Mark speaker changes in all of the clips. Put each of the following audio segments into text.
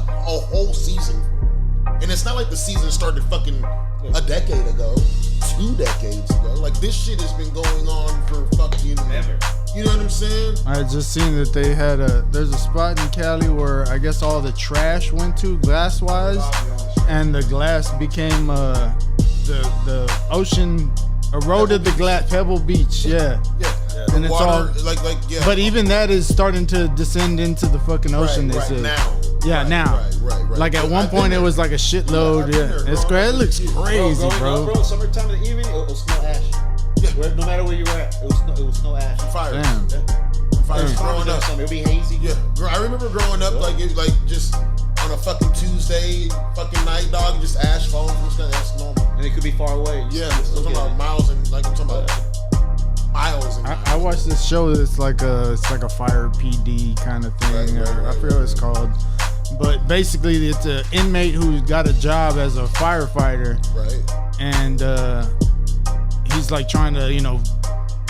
Speaker 1: a whole season. And it's not like the season started fucking a decade ago, 2 decades ago. Like, this shit has been going on for fucking ever. You know what I'm saying?
Speaker 2: I just seen that they had there's a spot in Cali where I guess all the trash went to glass-wise, and the glass became the ocean eroded the glass. Pebble Beach, yeah. And it's
Speaker 1: water,
Speaker 2: all
Speaker 1: like yeah.
Speaker 2: But even that is starting to descend into the fucking ocean. They said
Speaker 1: now.
Speaker 2: Yeah, now.
Speaker 1: Right.
Speaker 2: Like at one point, it was like a shitload. Yeah, it's great. It looks crazy, bro.
Speaker 3: Summertime in the evening, it will snow ash. Yeah. No matter where you were at, it will snow ash.
Speaker 1: Fire.
Speaker 2: Damn.
Speaker 1: Fire. Growing up,
Speaker 3: it'll be hazy.
Speaker 1: Yeah, I remember growing up like just on a fucking Tuesday, fucking night, dog, just ash falling from the sky. That's normal.
Speaker 3: And it could be far away.
Speaker 1: Yeah, I'm talking about miles and like I'm talking about miles. And
Speaker 2: I watched this show that's like a fire PD kind of thing. I forget what it's called. But basically, it's an inmate who's got a job as a firefighter.
Speaker 1: Right.
Speaker 2: And he's like trying to,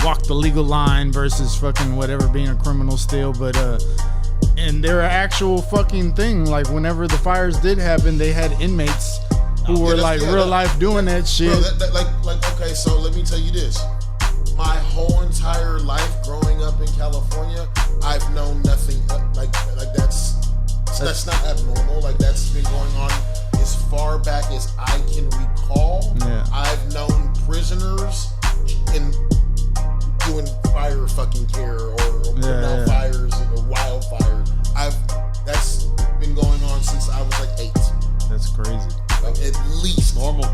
Speaker 2: walk the legal line versus fucking whatever being a criminal still. But, and they're an actual fucking thing. Like, whenever the fires did happen, they had inmates who were real life doing that shit.
Speaker 1: Bro, okay, so let me tell you this. My whole entire life growing up in California, I've known nothing like that's not abnormal. Like, that's been going on as far back as I can recall.
Speaker 2: Yeah.
Speaker 1: I've known prisoners in doing fire fucking care or putting out fires or wildfires. That's been going on since I was like 8.
Speaker 2: That's crazy.
Speaker 1: Like, at least
Speaker 3: normal.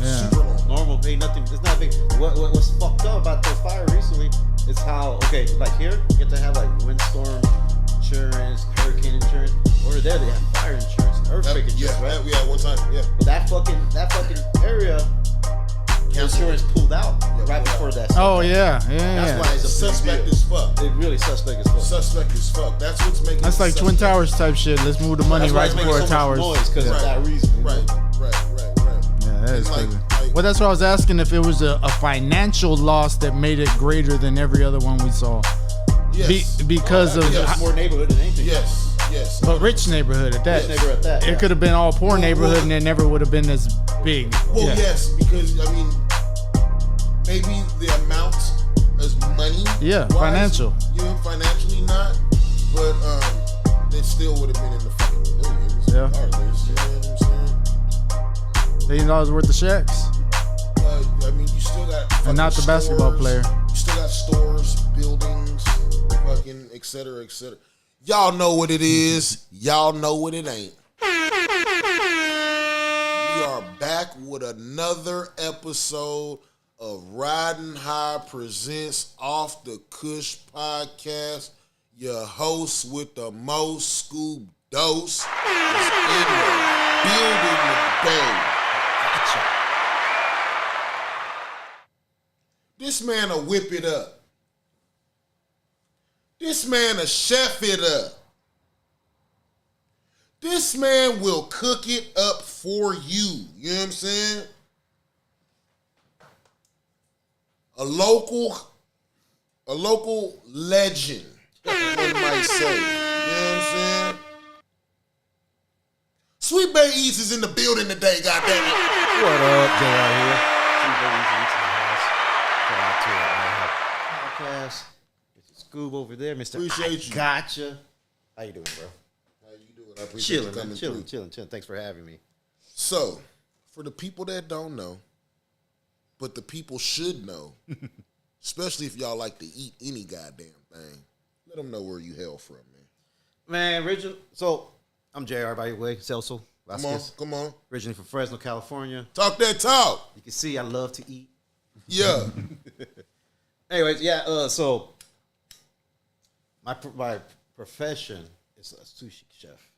Speaker 2: Yeah.
Speaker 3: Super normal. Ain't nothing. It's not big. What's fucked up about the fire recently is how like here you get to have like windstorm insurance, hurricane insurance. Over there they have fire insurance, earthquake insurance, right?
Speaker 1: Yeah, one time, yeah.
Speaker 3: But that fucking area, insurance pulled out right before that.
Speaker 2: Oh yeah.
Speaker 3: That's why it's a
Speaker 1: suspect as fuck.
Speaker 3: It really suspect as fuck.
Speaker 1: Suspect as fuck. That's what's making.
Speaker 2: That's like Twin Towers type shit. Let's move the money right before the towers.
Speaker 3: Because of that reason.
Speaker 1: Right.
Speaker 2: Yeah, that is crazy. Well, that's what I was asking, if it was a financial loss that made it greater than every other one we saw.
Speaker 1: Yes.
Speaker 2: Because of
Speaker 3: more neighborhood than anything.
Speaker 1: Yes.
Speaker 2: But rich neighborhood at that.
Speaker 3: Rich neighborhood at that.
Speaker 2: It could have been all poor neighborhood and it never would have been as big.
Speaker 1: Well, yes, because I mean, maybe the amount as money.
Speaker 2: Yeah, financial.
Speaker 1: Financially not, but it still would have been in the fucking millions.
Speaker 2: Yeah.
Speaker 1: Regardless, you know what I'm saying?
Speaker 2: $1 million worth of checks.
Speaker 1: I mean, you still got.
Speaker 2: And not the basketball player.
Speaker 1: You still got stores, buildings, fucking, et cetera, et cetera. Y'all know what it is. Y'all know what it ain't. We are back with another episode of Ridin High presents Off the Kush podcast. Your host with the most, Skub Dose, is in the building today. This man will whip it up. This man will chef it up. This man will cook it up for you. You know what I'm saying? A local legend, one might say. You know what I'm saying? Sweet Bay Eatz is in the building today, goddammit.
Speaker 3: What up, JR here? Sweet Bay Eatz in the house. Shout out to our podcast. Mr. Skub over there, Mr.
Speaker 1: Appreciate you.
Speaker 3: Gotcha. How you doing, bro?
Speaker 1: How you doing? I appreciate you coming through.
Speaker 3: Chilling. Thanks for having me.
Speaker 1: So, for the people that don't know, but the people should know, especially if y'all like to eat any goddamn thing, let them know where you hail from, man.
Speaker 3: Man, so I'm JR, by the way, Celso.
Speaker 1: Come on.
Speaker 3: Originally from Fresno, California.
Speaker 1: Talk that talk.
Speaker 3: You can see I love to eat.
Speaker 1: Yeah.
Speaker 3: Anyways, so my profession is a sushi chef.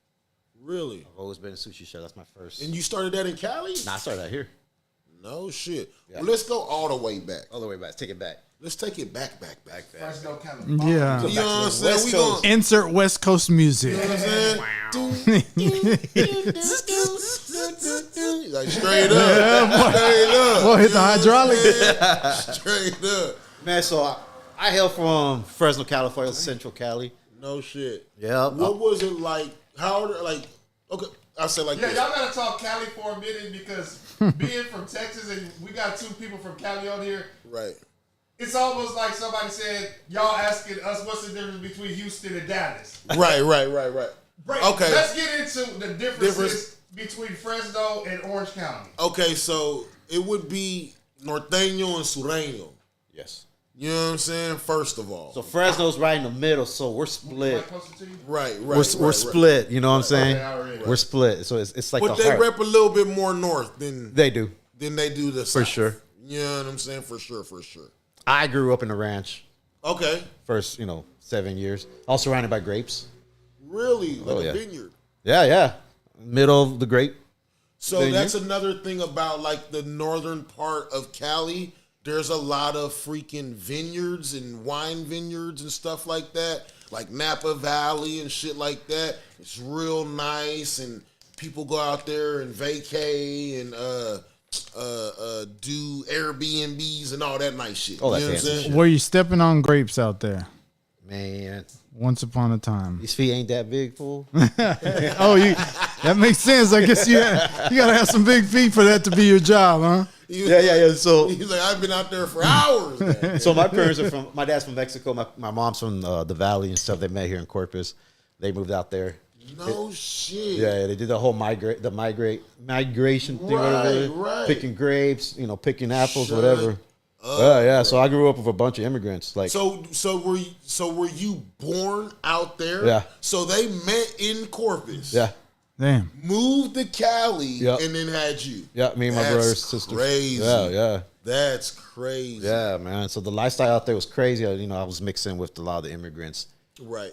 Speaker 1: Really?
Speaker 3: I've always been a sushi chef. That's my first.
Speaker 1: And you started that in Cali?
Speaker 3: Nah, I started out here.
Speaker 1: No shit.
Speaker 3: Yeah.
Speaker 1: Well, let's go all the way back.
Speaker 3: All the way back. Take it back.
Speaker 1: Let's take it back.
Speaker 4: Fresno, California.
Speaker 2: Yeah.
Speaker 1: You know what I'm saying?
Speaker 3: West
Speaker 1: We
Speaker 3: Coast.
Speaker 1: going.
Speaker 2: Insert West Coast music.
Speaker 1: You know what I'm saying? Like straight up. Straight up.
Speaker 2: Boy, hit the hydraulic.
Speaker 1: Straight up.
Speaker 3: Man, so I hail from Fresno, California, Central Cali.
Speaker 1: No shit.
Speaker 3: Yeah.
Speaker 1: What was it like? How, like, Okay, I'll say like
Speaker 4: Yeah,
Speaker 1: this.
Speaker 4: y'all gotta talk Cali for a minute because being from Texas and we got 2 people from Cali on here.
Speaker 1: Right.
Speaker 4: It's almost like somebody said, y'all asking us what's the difference between Houston and Dallas.
Speaker 1: Right. Okay.
Speaker 4: Let's get into the differences between Fresno and Orange County.
Speaker 1: Okay, so it would be norteño and sureño.
Speaker 3: Yes.
Speaker 1: You know what I'm saying? First of all.
Speaker 3: So Fresno's right in the middle, so we're split.
Speaker 1: Right.
Speaker 3: We're split. You know what I'm saying?
Speaker 4: Okay,
Speaker 3: We're split. So it's like
Speaker 1: But
Speaker 3: the
Speaker 1: they
Speaker 3: heart.
Speaker 1: rep a little bit more north than
Speaker 3: They do.
Speaker 1: they do the
Speaker 3: For
Speaker 1: south.
Speaker 3: sure.
Speaker 1: You know what I'm saying? For sure.
Speaker 3: I grew up in the ranch.
Speaker 1: Okay.
Speaker 3: First, 7 years. All surrounded by grapes.
Speaker 1: Really? Like
Speaker 3: yeah.
Speaker 1: a vineyard.
Speaker 3: Yeah. Middle of the grape.
Speaker 1: So
Speaker 3: vineyard.
Speaker 1: that's another thing about like the northern part of Cali. There's a lot of freaking vineyards and wine vineyards and stuff like that. Like Napa Valley and shit like that. It's real nice and people go out there and vacay and do Airbnbs and all that nice shit.
Speaker 3: Oh,
Speaker 1: you know
Speaker 3: that's
Speaker 1: what I'm
Speaker 3: fancy
Speaker 1: saying?
Speaker 2: Were you stepping on grapes out there?
Speaker 3: Man,
Speaker 2: Once upon a time.
Speaker 3: these feet ain't that big, fool.
Speaker 2: Oh, that makes sense. I guess you gotta have some big feet for that to be your job, huh?
Speaker 3: Yeah. So
Speaker 1: He's like, I've been out there for hours. Man.
Speaker 3: So my parents are my dad's from Mexico. My mom's from the Valley and stuff. They met here in Corpus. They moved out there.
Speaker 1: No shit.
Speaker 3: Yeah, they did the whole migration thing, whatever.
Speaker 1: Right.
Speaker 3: Picking grapes, picking apples,
Speaker 1: Shut
Speaker 3: whatever.
Speaker 1: up,
Speaker 3: Yeah. So I grew up with a bunch of immigrants. Like,
Speaker 1: So were you born out there?
Speaker 3: Yeah.
Speaker 1: So they met in Corpus.
Speaker 3: yeah,
Speaker 2: Damn.
Speaker 1: Moved to Cali
Speaker 3: Yep.
Speaker 1: and then had you.
Speaker 3: yeah. Me and my
Speaker 1: That's
Speaker 3: brothers, sisters.
Speaker 1: crazy.
Speaker 3: Yeah.
Speaker 1: That's crazy.
Speaker 3: Yeah, man. So the lifestyle out there was crazy. I was mixing with a lot of the immigrants,
Speaker 1: Right.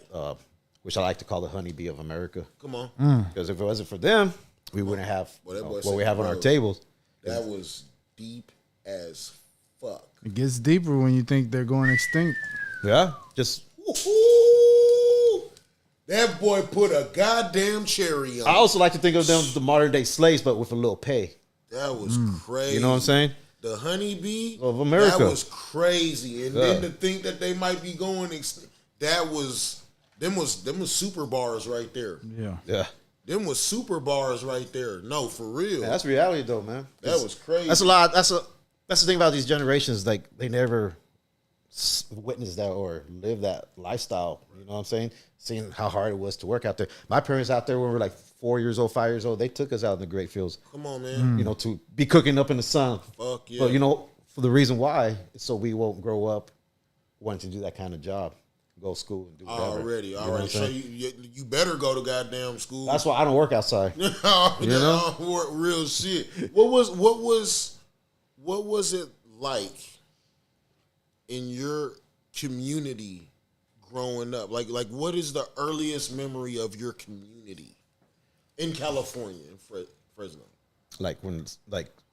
Speaker 3: which I like to call the honeybee of America.
Speaker 1: Come on.
Speaker 3: Because if it wasn't for them, we wouldn't have
Speaker 1: Well, that boy
Speaker 3: what
Speaker 1: said
Speaker 3: we have on our
Speaker 1: bro.
Speaker 3: tables.
Speaker 1: That was deep as fuck.
Speaker 2: It gets deeper when you think they're going extinct.
Speaker 3: Yeah, just
Speaker 1: Ooh, that boy put a goddamn cherry on.
Speaker 3: I also like to think of them as the modern day slaves, but with a little pay.
Speaker 1: That was crazy.
Speaker 3: You know what I'm saying?
Speaker 1: The honeybee
Speaker 3: Of America.
Speaker 1: That was crazy. And
Speaker 3: Yeah.
Speaker 1: then to think that they might be going that was them was super bars right there.
Speaker 2: Yeah.
Speaker 3: Yeah.
Speaker 1: Them was super bars right there. No, for real.
Speaker 3: Yeah, that's reality though, man.
Speaker 1: That was crazy.
Speaker 3: That's a lot. That's the thing about these generations. Like they never witnessed that or lived that lifestyle. You know what I'm saying? Seeing how hard it was to work out there. My parents out there when we were like 4 years old, 5 years old, they took us out in the great fields.
Speaker 1: Come on, man.
Speaker 3: To be cooking up in the sun.
Speaker 1: Fuck yeah.
Speaker 3: But for the reason why, is so we won't grow up wanting to do that kind of job, go to school and do whatever.
Speaker 1: Already.
Speaker 3: You know what I'm
Speaker 1: So
Speaker 3: saying?
Speaker 1: you better go to goddamn school.
Speaker 3: That's why I don't work outside.
Speaker 1: Real shit. What was it like in your community growing up? Like what is the earliest memory of your community in California, in Fresno?
Speaker 3: Like when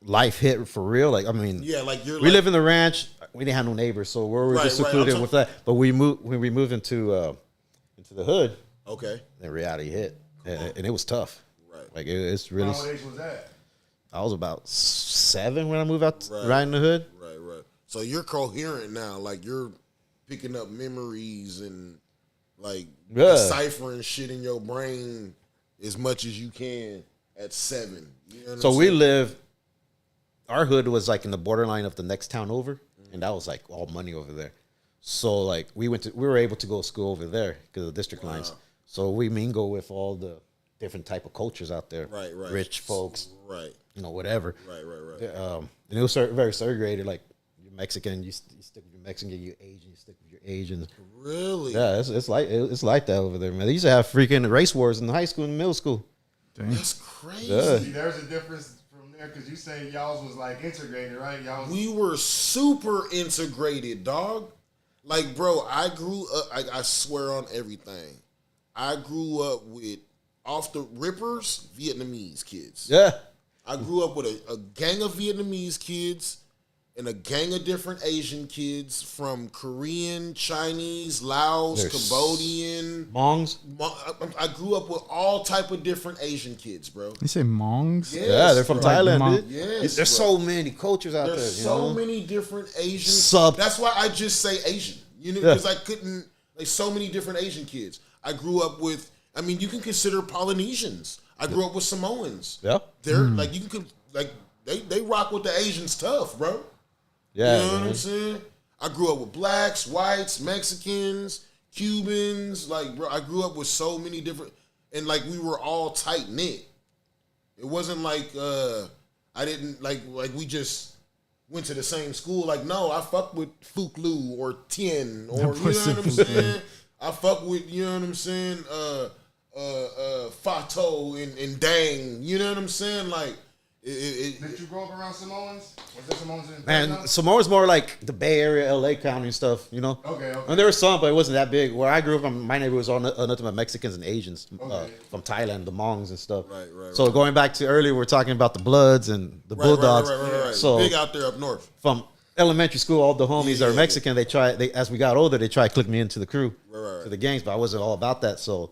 Speaker 3: life hit for real. Like I mean,
Speaker 1: Yeah, like you're
Speaker 3: we live in the ranch. We didn't have no neighbors, so we're
Speaker 1: Right,
Speaker 3: just
Speaker 1: right.
Speaker 3: secluded
Speaker 1: I'm
Speaker 3: with that. But when we moved into the hood,
Speaker 1: Okay.
Speaker 3: then reality hit, and it was tough.
Speaker 1: Right.
Speaker 3: Like it's really.
Speaker 4: How old age was that?
Speaker 3: I was about 7 when I moved out
Speaker 1: Right.
Speaker 3: right in the hood.
Speaker 1: Right. So you're coherent now. Like you're picking up memories and like
Speaker 3: Yeah.
Speaker 1: deciphering shit in your brain as much as you can at 7. You know what
Speaker 3: So
Speaker 1: I'm
Speaker 3: we
Speaker 1: saying?
Speaker 3: live. Our hood was like in the borderline of the next town over, and that was like all money over there. So like we were able to go to school over there because of the district lines. So we mingle with all the different type of cultures out there.
Speaker 1: Right.
Speaker 3: Rich folks,
Speaker 1: Right.
Speaker 3: whatever.
Speaker 1: Right.
Speaker 3: And it was very segregated. Like you're Mexican, you stick with your Mexican. You're Asian, you stick with your Asians.
Speaker 1: Really?
Speaker 3: Yeah, it's like that over there, man. They used to have freaking race wars in the high school and middle school.
Speaker 1: That's crazy.
Speaker 3: Yeah.
Speaker 4: See, there's a difference from there because you say y'all's was like integrated, right? Y'all was
Speaker 1: We were super integrated, dog. Like, bro, I grew up, I swear on everything. I grew up with off the rippers Vietnamese kids.
Speaker 3: Yeah.
Speaker 1: I grew up with a gang of Vietnamese kids and a gang of different Asian kids from Korean, Chinese, Laos,
Speaker 3: There's
Speaker 1: Cambodian.
Speaker 3: Mongs.
Speaker 1: I grew up with all type of different Asian kids, bro.
Speaker 2: You say Mongs?
Speaker 1: Yes,
Speaker 3: Yeah, they're from
Speaker 1: bro.
Speaker 3: Thailand,
Speaker 2: Mon-
Speaker 3: dude.
Speaker 1: Yes,
Speaker 3: There's
Speaker 1: bro.
Speaker 3: so many cultures out
Speaker 1: There's
Speaker 3: there.
Speaker 1: so many different Asian.
Speaker 3: Sub-
Speaker 1: That's why I just say Asian. You know,
Speaker 3: Yeah.
Speaker 1: because I couldn't. Like so many different Asian kids. I grew up with I mean, you can consider Polynesians. I grew up with Samoans.
Speaker 3: Yeah.
Speaker 1: They're like you can like they rock with the Asians tough, bro.
Speaker 3: Yeah,
Speaker 1: you know
Speaker 3: man.
Speaker 1: what I'm saying? I grew up with blacks, whites, Mexicans, Cubans. Like, bro, I grew up with so many different, and like we were all tight knit. It wasn't like I didn't like we just went to the same school. Like, no, I fuck with Fuklu or Tien or you know what I'm saying. I fuck with you know what I'm saying. Fato and Dang. You know what I'm saying? Like.
Speaker 4: Did you grow up around Samoans? Was there Samoans in
Speaker 3: Man, Samoa's more like the Bay Area, LA County and stuff, you know?
Speaker 4: Okay.
Speaker 3: And there was some, but it wasn't that big. Where I grew up, my neighborhood was all nothing but Mexicans and Asians from Thailand, the Hmongs and stuff.
Speaker 1: Right.
Speaker 3: So going back to earlier, we're talking about the Bloods and the Bulldogs.
Speaker 1: Right.
Speaker 3: So
Speaker 1: big out there up north.
Speaker 3: from elementary school, all the homies that are Mexican, they as we got older, they tried to click me into the crew, to the gangs, but I wasn't all about that. So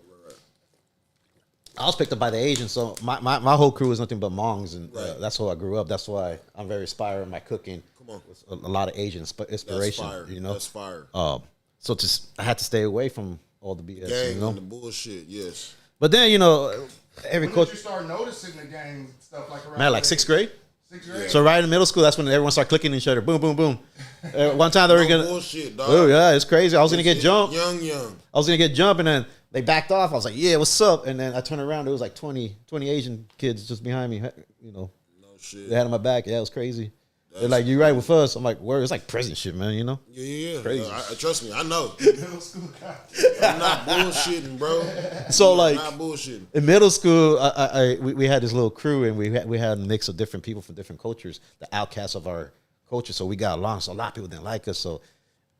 Speaker 3: I was picked up by the Asians, so my whole crew was nothing but Hmongs, and that's how I grew up. That's why I'm very inspired in my cooking. Come on, with a lot of Asian inspiration.
Speaker 1: That's fire.
Speaker 3: You know,
Speaker 1: that's fire.
Speaker 3: So I had to stay away from all the BS.
Speaker 1: Gang
Speaker 3: you know?
Speaker 1: and the bullshit. Yes.
Speaker 3: But then every
Speaker 4: When
Speaker 3: coach.
Speaker 4: did you start noticing the gang stuff like around?
Speaker 3: Man, like sixth grade.
Speaker 4: Sixth grade.
Speaker 3: So right in middle school, that's when everyone started clicking each other. Boom, boom, boom. One time they were gonna.
Speaker 1: Bullshit, dog.
Speaker 3: Oh yeah, it's crazy. I was gonna get jumped.
Speaker 1: Young.
Speaker 3: I was gonna get jumped, and then they backed off. I was like, "Yeah, what's up?" And then I turned around. There was like 20 Asian kids just behind me. You know,
Speaker 1: No shit.
Speaker 3: they had on my back. Yeah, it was crazy. They're like, "You right with us?" I'm like, "Word." It's like prison shit, man. You know?
Speaker 1: Yeah.
Speaker 3: Crazy.
Speaker 1: Trust me, I know.
Speaker 4: Middle school guy.
Speaker 1: I'm not bullshitting, bro.
Speaker 3: So
Speaker 1: I'm
Speaker 3: like
Speaker 1: not bullshitting.
Speaker 3: in middle school, we had this little crew, and we had a mix of different people from different cultures, the outcasts of our culture. So we got along. So a lot of people didn't like us. So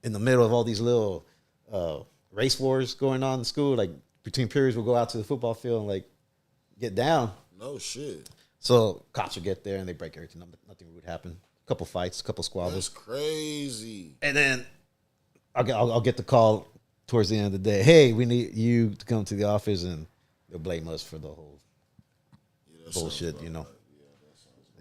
Speaker 3: in the middle of all these little race wars going on in school, like between periods, we'll go out to the football field and like get down.
Speaker 1: No shit.
Speaker 3: So cops would get there and they break everything. Nothing would happen. A couple fights, a couple squabbles.
Speaker 1: That's crazy.
Speaker 3: And then I'll get the call towards the end of the day. Hey, we need you to come to the office, and they'll blame us for the whole bullshit. You know.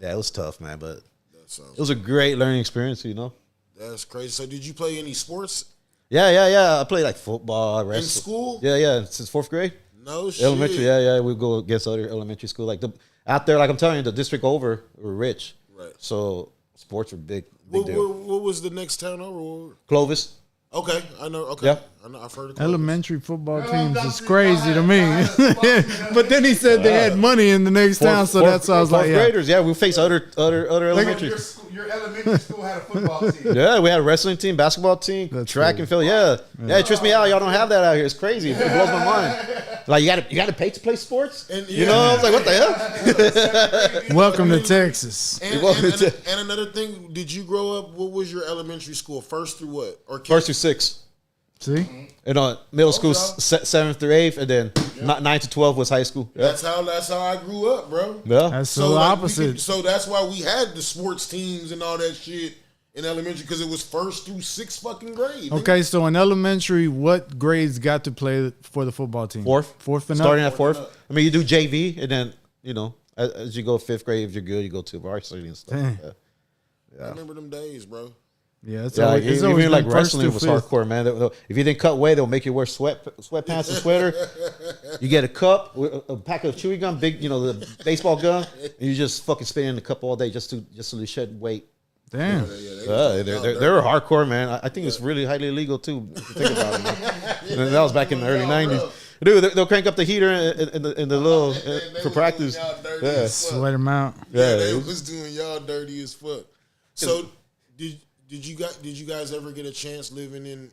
Speaker 3: Yeah, it was tough, man, but it was a great learning experience. You know.
Speaker 1: That's crazy. So, did you play any sports
Speaker 3: Yeah. I played like football, wrestling.
Speaker 1: in school?
Speaker 3: Yeah. Since fourth grade.
Speaker 1: No shit.
Speaker 3: Elementary, yeah. We go against other elementary school. Like out there, like I'm telling you, the district over were rich.
Speaker 1: Right.
Speaker 3: So sports were big
Speaker 1: What
Speaker 3: deal.
Speaker 1: was the next town over?
Speaker 3: Clovis.
Speaker 1: Okay, I know. Okay,
Speaker 3: Yeah.
Speaker 1: I know. I've heard of
Speaker 2: Elementary football
Speaker 4: Girl,
Speaker 2: teams
Speaker 4: I'm
Speaker 2: is
Speaker 4: not-
Speaker 2: crazy to me.
Speaker 4: I had
Speaker 2: But then he said they had money in the next town, so that's why I was like,
Speaker 3: fourth
Speaker 2: yeah.
Speaker 3: graders. Yeah, we faced other elementary.
Speaker 4: Your elementary school had a football team.
Speaker 3: Yeah, we had a wrestling team, basketball team,
Speaker 2: That's
Speaker 3: track
Speaker 2: cool.
Speaker 3: and field. Yeah, it trips me out. Y'all don't have that out here. It's crazy. It blows my mind. Like you got to pay to play sports.
Speaker 1: And,
Speaker 3: You know, I was like, what the hell?
Speaker 2: Welcome to Texas.
Speaker 1: And another thing, did you grow up? What was your elementary school? First through what? Or
Speaker 3: First through sixth.
Speaker 2: See?
Speaker 3: And middle school, seventh through eighth, and then 9 to 12 was high school. Yeah.
Speaker 1: That's how I grew up, bro.
Speaker 3: Yeah.
Speaker 2: That's so
Speaker 1: like,
Speaker 2: opposite.
Speaker 1: so that's why we had the sports teams and all that shit in elementary, because it was first through sixth fucking grade. nigga.
Speaker 2: Okay, so in elementary, what grades got to play for the football team? Fourth and
Speaker 3: Starting
Speaker 2: up?
Speaker 3: at fourth. I mean, you do JV, and then, as you go fifth grade, if you're good, you go to varsity and stuff.
Speaker 2: Damn.
Speaker 3: Yeah.
Speaker 1: I remember them days, bro.
Speaker 2: Yeah, it's
Speaker 3: Yeah,
Speaker 2: always, it's always
Speaker 3: even like
Speaker 2: been first
Speaker 3: wrestling
Speaker 2: through
Speaker 3: was
Speaker 2: fifth.
Speaker 3: hardcore, man. If you didn't cut weight, they'll make you wear sweatpants and sweater. You get a cup, a pack of chewing gum, big, the baseball gun, and you just fucking spin in the cup all day just to shed weight.
Speaker 2: Damn.
Speaker 3: They were hardcore, man. I think it's really highly illegal too. If you think about it, man. And that was back in the early '90s. Dude, they'll crank up the heater in the little for practice. Yeah.
Speaker 2: Sweat them out.
Speaker 1: Yeah, they was doing y'all dirty as fuck. So did you guys ever get a chance living in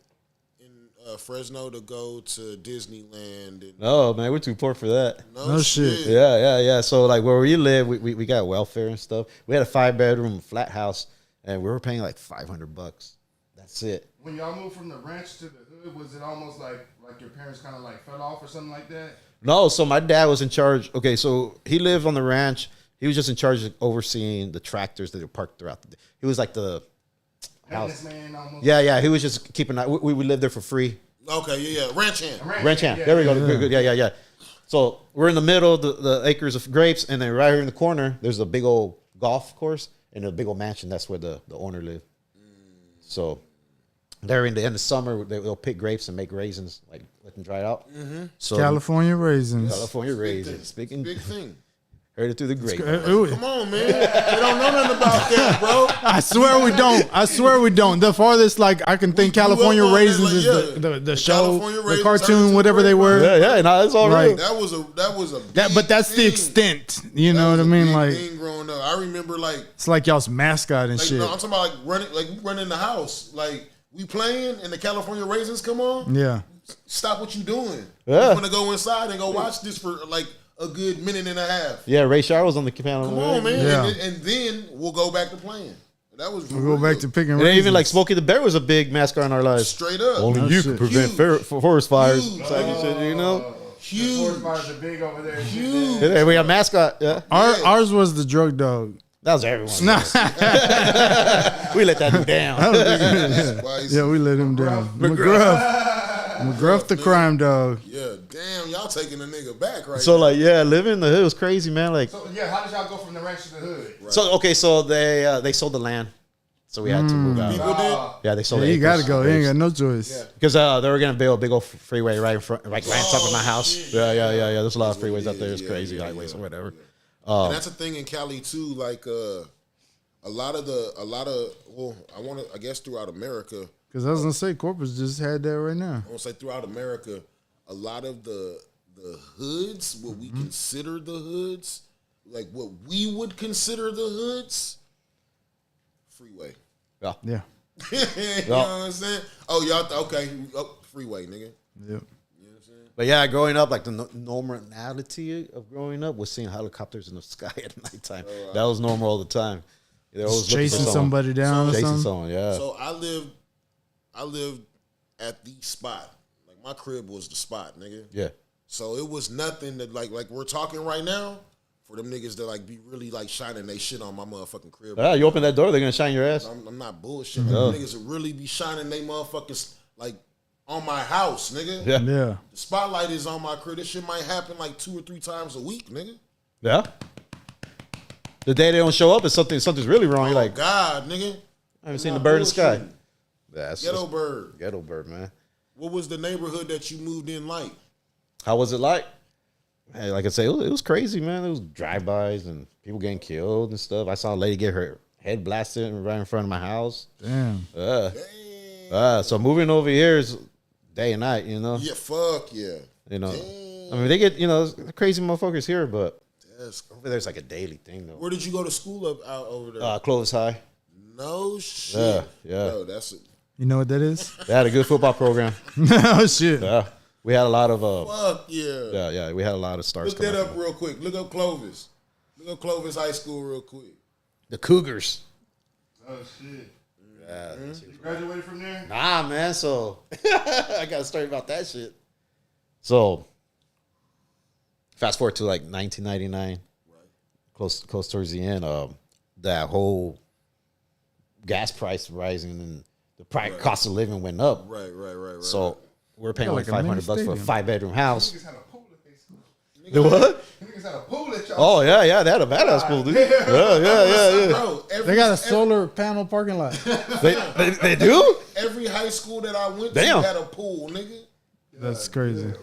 Speaker 1: Fresno to go to Disneyland? And,
Speaker 3: No, man, we're too poor for that.
Speaker 2: No shit.
Speaker 3: Yeah. So like where we live, we got welfare and stuff. We had a 5-bedroom flat house, and we were paying like $500. That's it.
Speaker 4: When y'all moved from the ranch to the hood, was it almost like your parents kind of like fell off or something like that?
Speaker 3: No, so my dad was in charge. Okay, so he lived on the ranch. He was just in charge of overseeing the tractors that were parked throughout the day. He was like the house.
Speaker 4: Man, almost.
Speaker 3: Yeah. He was just keeping. We lived there for free.
Speaker 1: Okay, yeah. Ranch hand.
Speaker 3: Ranch hand. There we go. Good. Yeah. So we're in the middle, the acres of grapes, and then right here in the corner, there's a big old golf course and a big old mansion. That's where the owner lived. So They're in the summer. They'll pick grapes and make raisins, like let them dry out. So
Speaker 2: California raisins.
Speaker 3: California raisins. Speaking,
Speaker 1: Big thing.
Speaker 3: heard it through the grape.
Speaker 1: Come on, man. They don't know nothing about that, bro.
Speaker 2: I swear we don't. I swear we don't. The farthest like I can think California
Speaker 1: grew up on
Speaker 2: raisins
Speaker 1: that, like,
Speaker 2: is
Speaker 1: yeah.
Speaker 2: the show,
Speaker 1: California
Speaker 2: the
Speaker 1: Raisins,
Speaker 2: cartoon, whatever they were.
Speaker 3: Yeah, no, it's all
Speaker 2: Right.
Speaker 3: real.
Speaker 1: That was a big
Speaker 2: That, but that's the
Speaker 1: thing.
Speaker 2: extent. You know
Speaker 1: That
Speaker 2: what I
Speaker 1: was a
Speaker 2: mean?
Speaker 1: big
Speaker 2: Like
Speaker 1: thing growing up. I remember like
Speaker 2: it's like y'all's mascot and
Speaker 1: Like,
Speaker 2: shit.
Speaker 1: no, I'm talking about we running the house. Like we playing and the California Raisins come on.
Speaker 2: Yeah.
Speaker 1: Stop what you doing.
Speaker 3: Yeah.
Speaker 1: I'm gonna go inside and go watch this for like a good minute and a half.
Speaker 3: Yeah, Ray Shar was on the panel.
Speaker 1: Come on, man.
Speaker 2: Yeah.
Speaker 1: And then we'll go back to playing. That was
Speaker 2: We'll go back to picking
Speaker 3: And
Speaker 2: raisins.
Speaker 3: even like Smokey the Bear was a big mascot in our lives.
Speaker 1: straight up.
Speaker 3: Only
Speaker 2: Oh,
Speaker 3: you
Speaker 2: shit.
Speaker 3: can prevent
Speaker 1: Huge.
Speaker 3: forest fires.
Speaker 1: Huge.
Speaker 3: Type of shit, you know?
Speaker 1: Huge.
Speaker 4: Forest fires are big over there.
Speaker 1: Huge.
Speaker 3: Yeah, we got a mascot. Yeah,
Speaker 2: Ours was the drug dog.
Speaker 3: that was everyone.
Speaker 2: Nah.
Speaker 3: We let that dude down.
Speaker 1: Spicy.
Speaker 2: Yeah, we let him down. McGruff the crime dog.
Speaker 1: Yeah, damn, y'all taking a nigga back right
Speaker 3: So
Speaker 1: now.
Speaker 3: like, yeah, living in the hood was crazy, man. Like,
Speaker 4: So yeah, how did y'all go from the ranch to the hood?
Speaker 3: so okay, so they sold the land, so we had to move out.
Speaker 1: People did.
Speaker 3: Yeah, they sold.
Speaker 2: Yeah,
Speaker 3: the
Speaker 2: you gotta
Speaker 3: acres.
Speaker 2: go. You ain't got no choice.
Speaker 3: Because they were gonna build a big old freeway right in front, like right on top of my house.
Speaker 1: shit.
Speaker 3: Yeah. There's a lot of freeways out there. It's
Speaker 1: Yeah,
Speaker 3: crazy,
Speaker 1: yeah,
Speaker 3: highways
Speaker 1: yeah.
Speaker 3: or whatever.
Speaker 1: And that's a thing in Cali too. Like a lot of well, I guess throughout America.
Speaker 2: Because I was gonna say Corpus just had that right now.
Speaker 1: I want to say throughout America, a lot of the hoods, what we consider the hoods, like what we would consider the hoods, freeway.
Speaker 3: Yeah.
Speaker 2: Yeah.
Speaker 1: You know what I'm saying? Oh, y'all, okay, freeway, nigga.
Speaker 2: Yep.
Speaker 3: But yeah, growing up, like the normality of growing up was seeing helicopters in the sky at nighttime. That was normal all the time. They're always
Speaker 2: Just
Speaker 3: looking for
Speaker 2: chasing
Speaker 3: someone.
Speaker 2: somebody down or
Speaker 3: Chasing
Speaker 2: something.
Speaker 3: someone, yeah.
Speaker 1: So I lived at the spot. Like my crib was the spot, nigga.
Speaker 3: Yeah.
Speaker 1: So it was nothing that like we're talking right now for them niggas that like be really like shining they shit on my motherfucking crib.
Speaker 3: Yeah, you open that door, they're gonna shine your ass.
Speaker 1: I'm not bullshit. Like, them niggas would really be shining they motherfuckers like on my house, nigga.
Speaker 3: Yeah.
Speaker 2: Yeah.
Speaker 1: The spotlight is on my crib. This shit might happen like 2 or 3 times a week, nigga.
Speaker 3: Yeah. The day they don't show up, is something's really wrong. You're like,
Speaker 1: God, nigga.
Speaker 3: I haven't seen the bird in the sky. That's
Speaker 1: Ghetto bird.
Speaker 3: Ghetto bird, man.
Speaker 1: What was the neighborhood that you moved in like?
Speaker 3: How was it like? Hey, like I say, it was crazy, man. It was drive-bys and people getting killed and stuff. I saw a lady get her head blasted right in front of my house.
Speaker 2: Damn.
Speaker 3: So moving over here is day and night, you know.
Speaker 1: Yeah, fuck yeah.
Speaker 3: You know,
Speaker 1: Damn.
Speaker 3: I mean, they get, you know, crazy motherfuckers here, but
Speaker 1: That's,
Speaker 3: over there's like a daily thing though.
Speaker 1: where did you go to school out over there?
Speaker 3: Clovis High.
Speaker 1: No shit.
Speaker 3: Yeah.
Speaker 1: Bro, that's it.
Speaker 2: You know what that is?
Speaker 3: They had a good football program.
Speaker 2: Oh shit.
Speaker 3: Yeah, we had a lot of
Speaker 1: Fuck yeah.
Speaker 3: yeah, we had a lot of stars.
Speaker 1: Look that
Speaker 3: come
Speaker 1: up
Speaker 3: out.
Speaker 1: real quick. Look up Clovis. Look up Clovis High School real quick.
Speaker 3: The Cougars.
Speaker 4: Oh shit!
Speaker 3: Yeah.
Speaker 4: You graduated from there?
Speaker 3: Nah, man. So I got a story about that shit. So fast forward to like 1999, close towards the end. That whole gas price rising and the cost of living went up.
Speaker 1: Right.
Speaker 3: So we're paying
Speaker 2: Yeah,
Speaker 3: like
Speaker 2: like a mini
Speaker 3: $500 for a
Speaker 2: stadium.
Speaker 3: 5-bedroom house.
Speaker 4: Niggas had a pool at their school.
Speaker 3: The what?
Speaker 4: Niggas had a pool at y'all.
Speaker 3: Oh yeah, they had a badass pool, dude. Yeah.
Speaker 1: Bro,
Speaker 2: They got a solar panel parking lot.
Speaker 3: They do?
Speaker 1: Every high school that I went
Speaker 3: Damn.
Speaker 1: to had a pool, nigga.
Speaker 2: That's crazy.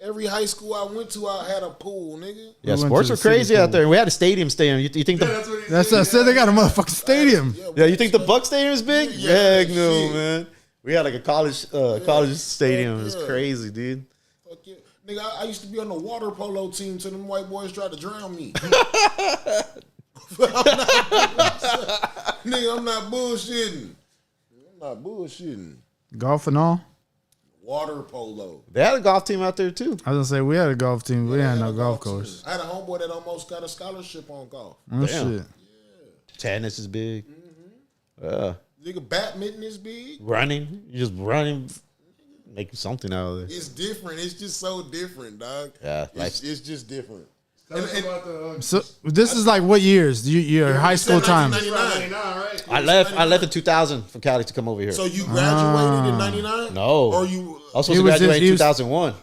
Speaker 1: Every high school I went to, I had a pool, nigga.
Speaker 3: Yeah,
Speaker 2: We went
Speaker 3: sports
Speaker 2: to
Speaker 3: were
Speaker 2: the city
Speaker 3: crazy out
Speaker 2: pool.
Speaker 3: there. And we had a stadium. You think the
Speaker 4: That's what he
Speaker 2: That's
Speaker 4: said.
Speaker 2: what I said. They got a motherfucking stadium.
Speaker 3: yeah, you think the Buck Stadium is big?
Speaker 1: Yeah,
Speaker 3: Heck no,
Speaker 1: shit.
Speaker 3: man. We had like a college stadium. It was
Speaker 1: yeah.
Speaker 3: crazy, dude.
Speaker 1: Fuck yeah. Nigga, I used to be on the water polo team till them white boys tried to drown me. Nigga, I'm not bullshitting.
Speaker 2: Golf and all.
Speaker 1: Water polo.
Speaker 3: They had a golf team out there too.
Speaker 2: I was gonna say we had a golf team. We
Speaker 1: I
Speaker 2: had
Speaker 1: had
Speaker 2: no
Speaker 1: a
Speaker 2: golf
Speaker 1: team.
Speaker 2: course.
Speaker 1: I had a homeboy that almost got a scholarship on golf.
Speaker 2: Oh
Speaker 3: Damn.
Speaker 2: shit.
Speaker 3: Tennis is big.
Speaker 1: Nigga, badminton is big.
Speaker 3: Running, you just running, make something out of it.
Speaker 1: It's different. It's just so different, dog.
Speaker 3: Yeah,
Speaker 1: It's just different.
Speaker 4: Tell us about the
Speaker 2: So this is like what years? Your high school time.
Speaker 1: 1999.
Speaker 4: 99, right?
Speaker 3: I left in 2000 from Cali to come over here.
Speaker 1: So you graduated in 99?
Speaker 3: No.
Speaker 1: Or you...
Speaker 3: I was supposed
Speaker 2: He
Speaker 3: to
Speaker 2: was
Speaker 3: graduate
Speaker 2: he
Speaker 3: in
Speaker 2: was-
Speaker 3: 2001.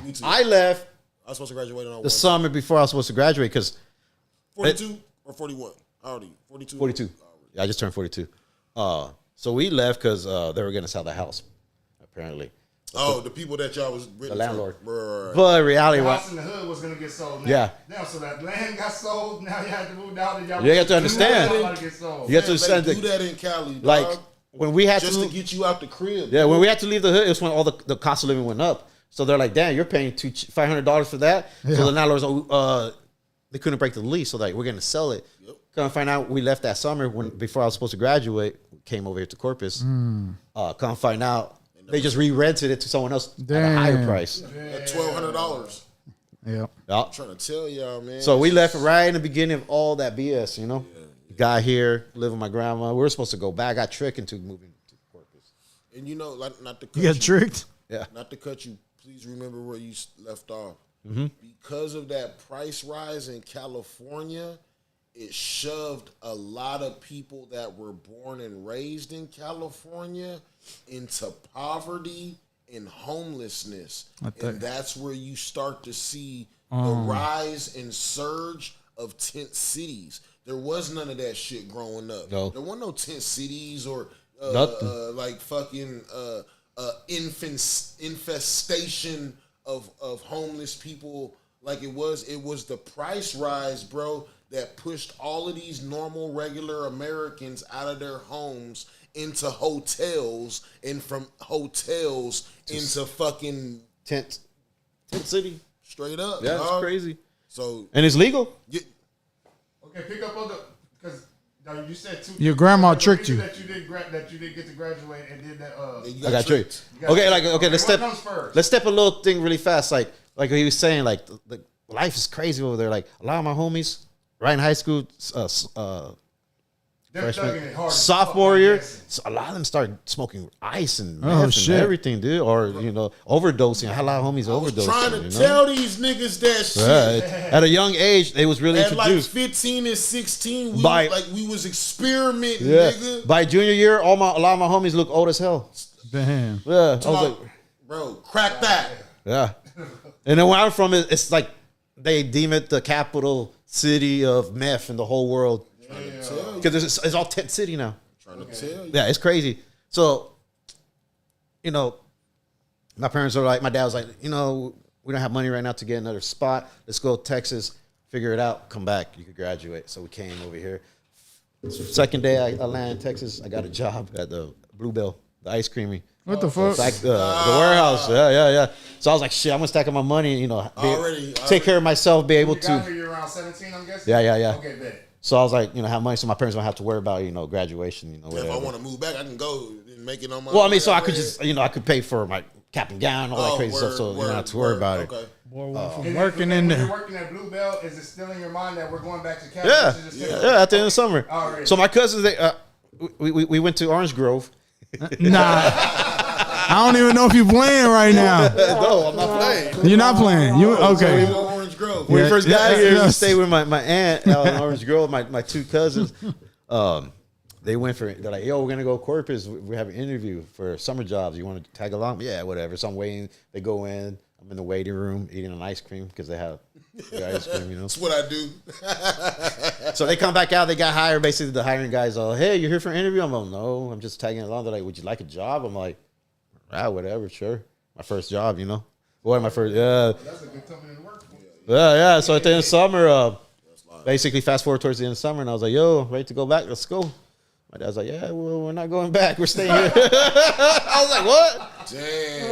Speaker 1: Me too.
Speaker 3: I left
Speaker 1: I was supposed to graduate in
Speaker 3: the summer before I was supposed to graduate because 42.
Speaker 1: 42 or 41? How old are you? 42?
Speaker 3: 42. Yeah, I just turned 42. So So we left because they were going to sell the house, apparently.
Speaker 1: Oh, the people that y'all was
Speaker 3: The landlord.
Speaker 1: Right.
Speaker 3: But in reality,
Speaker 4: The
Speaker 3: what?
Speaker 4: house in the hood was gonna get sold. Now.
Speaker 3: Yeah.
Speaker 4: Now, so that land got sold. Now you had to move down. And y'all
Speaker 3: You have to understand.
Speaker 4: About to get sold.
Speaker 3: You have to
Speaker 1: Man,
Speaker 3: understand
Speaker 1: they do
Speaker 3: that,
Speaker 1: that in Cali, dog.
Speaker 3: like, when we had
Speaker 1: just
Speaker 3: to,
Speaker 1: to get you out the crib.
Speaker 3: yeah, when we had to leave the hood, it was when all the cost of living went up. So they're like, damn, you're paying $500 for that.
Speaker 2: Yeah.
Speaker 3: So the landlords, they couldn't break the lease, so like we're gonna sell it.
Speaker 1: Yep.
Speaker 3: Come find out, we left that summer before I was supposed to graduate. Came over here to Corpus. Come find out, they just re-rented it to someone else at a higher
Speaker 2: Damn.
Speaker 3: price.
Speaker 1: At $1,200.
Speaker 2: Yeah.
Speaker 3: Yeah.
Speaker 1: I'm trying to tell y'all, man.
Speaker 3: So we left right in the beginning of all that BS, you know. Got here, live with my grandma. We were supposed to go back. I got tricked into moving to Corpus.
Speaker 1: And you know, like, not to cut
Speaker 2: You got tricked.
Speaker 3: Yeah.
Speaker 1: Not to cut you. Please remember where you left off.
Speaker 3: Mm-hmm.
Speaker 1: Because of that price rise in California, it shoved a lot of people that were born and raised in California into poverty and homelessness. And that's where you start to see the rise and surge of tent cities. There was none of that shit growing up.
Speaker 3: No.
Speaker 1: There weren't no tent cities or like fucking infestation of homeless people like it was. It was the price rise, bro, that pushed all of these normal, regular Americans out of their homes into hotels, and from hotels into fucking
Speaker 3: Tent city.
Speaker 1: straight up.
Speaker 3: Yeah, it's
Speaker 1: dog.
Speaker 3: crazy.
Speaker 1: So
Speaker 3: And it's legal.
Speaker 4: Okay, pick up on the because you said two.
Speaker 2: Your grandma
Speaker 4: the
Speaker 2: tricked
Speaker 4: reason
Speaker 2: you.
Speaker 4: that you didn't get to graduate and did that.
Speaker 1: you
Speaker 3: I got tricked.
Speaker 4: You got
Speaker 3: Okay,
Speaker 4: tricked.
Speaker 3: okay, let's
Speaker 4: what
Speaker 3: step.
Speaker 4: comes first?
Speaker 3: Let's step a little thing really fast. Like he was saying, like the life is crazy over there. Like a lot of my homies, right in high school,
Speaker 4: They're
Speaker 3: freshman,
Speaker 4: thugging it hard as
Speaker 3: sophomore
Speaker 4: fuck, I'm
Speaker 3: year,
Speaker 4: guessing.
Speaker 3: so a lot of them started smoking ice and
Speaker 2: Oh,
Speaker 3: meth and
Speaker 2: shit.
Speaker 3: everything, dude. Or overdosing. I had a lot of homies overdosing.
Speaker 1: trying to
Speaker 3: you know?
Speaker 1: tell these niggas that shit.
Speaker 3: Right. At a young age, they was really
Speaker 1: At like
Speaker 3: introduced.
Speaker 1: 15 and 16, we
Speaker 3: By-
Speaker 1: we was experimenting,
Speaker 3: Yeah.
Speaker 1: nigga.
Speaker 3: By junior year, a lot of my homies look old as hell.
Speaker 2: Damn.
Speaker 3: Yeah, I was like,
Speaker 1: Bro, crack that.
Speaker 3: yeah. And then where I'm from, it's like they deem it the capital city of meth in the whole world
Speaker 1: Trying to tell you.
Speaker 3: because it's all tent city now.
Speaker 1: Trying to tell you.
Speaker 3: Yeah, it's crazy. So, you know, my parents are like, my dad was like, you know, we don't have money right now to get another spot. Let's go to Texas, figure it out, come back. You could graduate. So we came over here. Second day I landed in Texas, I got a job at the Bluebell, the ice creamy.
Speaker 2: What the fuck?
Speaker 3: Like the warehouse. Yeah. So I was like, shit, I'm gonna stack up my money, you know,
Speaker 1: Already.
Speaker 3: take care of myself, be able
Speaker 4: You got
Speaker 3: to.
Speaker 4: here, you're around 17, I'm guessing.
Speaker 3: Yeah.
Speaker 4: Okay, bet.
Speaker 3: So I was like, you know, have money so my parents don't have to worry about, you know, graduation, you know,
Speaker 1: If
Speaker 3: whatever.
Speaker 1: I want to move back, I can go and make it on my
Speaker 3: Well, I
Speaker 1: own.
Speaker 3: mean, so I could just, you know, I could pay for my cap and gown, all that crazy stuff, so you don't have to worry about it.
Speaker 1: Okay.
Speaker 2: Boy, went from
Speaker 4: And
Speaker 2: working
Speaker 4: when
Speaker 2: in
Speaker 4: you're
Speaker 2: there.
Speaker 4: working at Bluebell, is it still in your mind that we're going back to Cali?
Speaker 3: Yeah,
Speaker 4: This is
Speaker 3: yeah,
Speaker 4: just
Speaker 3: at the end of summer.
Speaker 4: Alright.
Speaker 3: So my cousins, they, we went to Orange Grove.
Speaker 2: Nah. I don't even know if you're playing right now.
Speaker 3: No, I'm not playing.
Speaker 2: You're not playing. You okay?
Speaker 1: Orange Grove.
Speaker 3: When we
Speaker 2: Yeah,
Speaker 3: first got here, we
Speaker 2: yes.
Speaker 3: stayed with my aunt out in Orange Grove, my two cousins. They went for it. They're like, yo, we're going to go to Corpus. We have an interview for summer jobs. You want to tag along? Yeah, whatever. So I'm waiting. They go in. I'm in the waiting room eating an ice cream because they have the ice cream, you know.
Speaker 1: That's what I do.
Speaker 3: So they come back out. They got hired. Basically, the hiring guys are, hey, you're here for an interview? I'm like, no, I'm just tagging along. They're like, would you like a job? I'm like, whatever, sure. My first job, you know. What, my first, yeah.
Speaker 4: That's a good company to work for.
Speaker 3: Yeah. So at the end of summer, basically fast forward towards the end of summer, and I was like, yo, ready to go back? Let's go. My dad's like, yeah, well, we're not going back. We're staying here. I was like, what?
Speaker 1: Damn.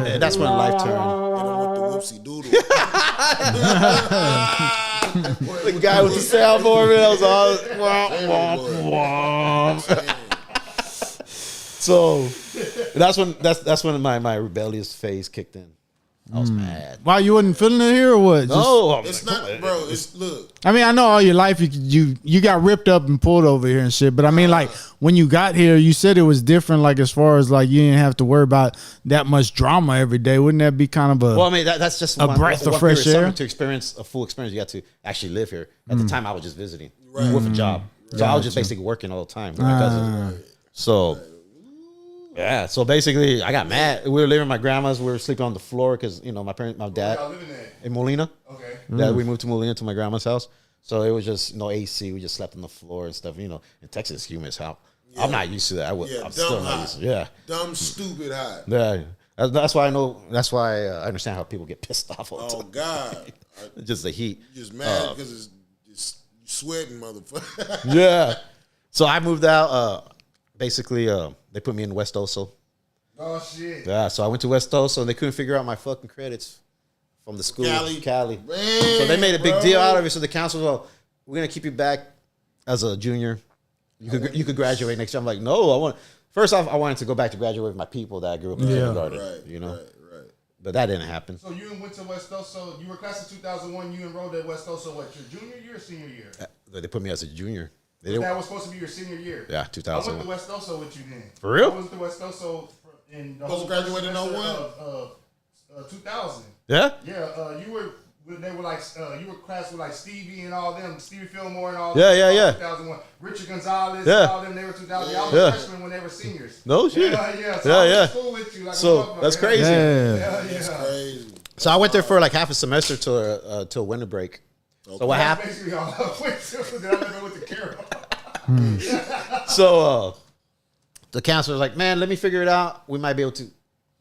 Speaker 3: And that's when life turned.
Speaker 1: Hit him with the whoopsie doodle.
Speaker 3: The guy with the soundboard, man, I was all, so that's when my rebellious phase kicked in. I was mad.
Speaker 2: Why you wasn't feeling it here or what? Just-
Speaker 3: No, I'm
Speaker 1: It's
Speaker 3: like,
Speaker 1: not, bro. It's look.
Speaker 2: I mean, I know all your life you got ripped up and pulled over here and shit, but I mean, like when you got here, you said it was different. Like as far as like you didn't have to worry about that much drama every day. Wouldn't that be kind of a?
Speaker 3: well, I mean, that's just
Speaker 2: A breath of fresh
Speaker 3: period of summer
Speaker 2: air?
Speaker 3: to experience a full experience. You got to actually live here. At the time, I was just visiting with a job, so I was just basically working all the time with my cousin. So. Yeah, so basically, I got mad. We were living with my grandma's. We were sleeping on the floor because you know my dad
Speaker 4: Y'all living there.
Speaker 3: in Molina.
Speaker 4: Okay.
Speaker 3: That we moved to Molina to my grandma's house. So it was just no AC. We just slept on the floor and stuff. You know, in Texas, it's humid as hell.
Speaker 1: Yeah.
Speaker 3: I'm not used to that. I'm still not used to it. Yeah.
Speaker 1: Dumb, stupid hot.
Speaker 3: Yeah. That's why I know. That's why I understand how people get pissed off all the
Speaker 1: Oh
Speaker 3: time.
Speaker 1: God.
Speaker 3: Just the heat.
Speaker 1: You just mad because it's sweating, motherfucker.
Speaker 3: Yeah. So I moved out. Basically, they put me in West Oso.
Speaker 4: Oh shit.
Speaker 3: Yeah. So I went to West Oso, and they couldn't figure out my fucking credits from the school. Cali.
Speaker 1: Man,
Speaker 3: So they made a big
Speaker 1: bro.
Speaker 3: deal out of it. So the council was, well, we're gonna keep you back as a junior. You could graduate next year. I'm like, no, First off, I wanted to go back to graduate with my people that I grew up in kindergarten.
Speaker 1: Right,
Speaker 3: you know.
Speaker 1: Right.
Speaker 3: But that didn't happen.
Speaker 4: So you went to West Oso. You were class of 2001. You enrolled at West Oso. What, your junior year or senior year?
Speaker 3: They put me as a junior.
Speaker 4: That was supposed to be your senior year.
Speaker 3: Yeah,
Speaker 4: I
Speaker 3: 2001.
Speaker 4: went to West Oso with you then.
Speaker 3: For real?
Speaker 4: I went to West Oso in the
Speaker 1: Supposed to graduate in 01?
Speaker 4: 2000.
Speaker 3: Yeah?
Speaker 4: Yeah, you were. They were like you were class with like Stevie and all them, Stevie Fillmore and all.
Speaker 3: Yeah,
Speaker 4: them.
Speaker 3: yeah.
Speaker 4: 2001. Richard Gonzalez,
Speaker 3: Yeah.
Speaker 4: and all them. They were 2000. I was a freshman when they were seniors.
Speaker 3: No shit.
Speaker 4: Yeah. So I went to school with you. Like
Speaker 3: So that's crazy.
Speaker 2: Yeah.
Speaker 1: That's crazy.
Speaker 3: So I went there for like half a semester till winter break. So what happened?
Speaker 4: Basically, all I went to. Then I never went to Carroll.
Speaker 3: So the counselor was like, man, let me figure it out. We might be able to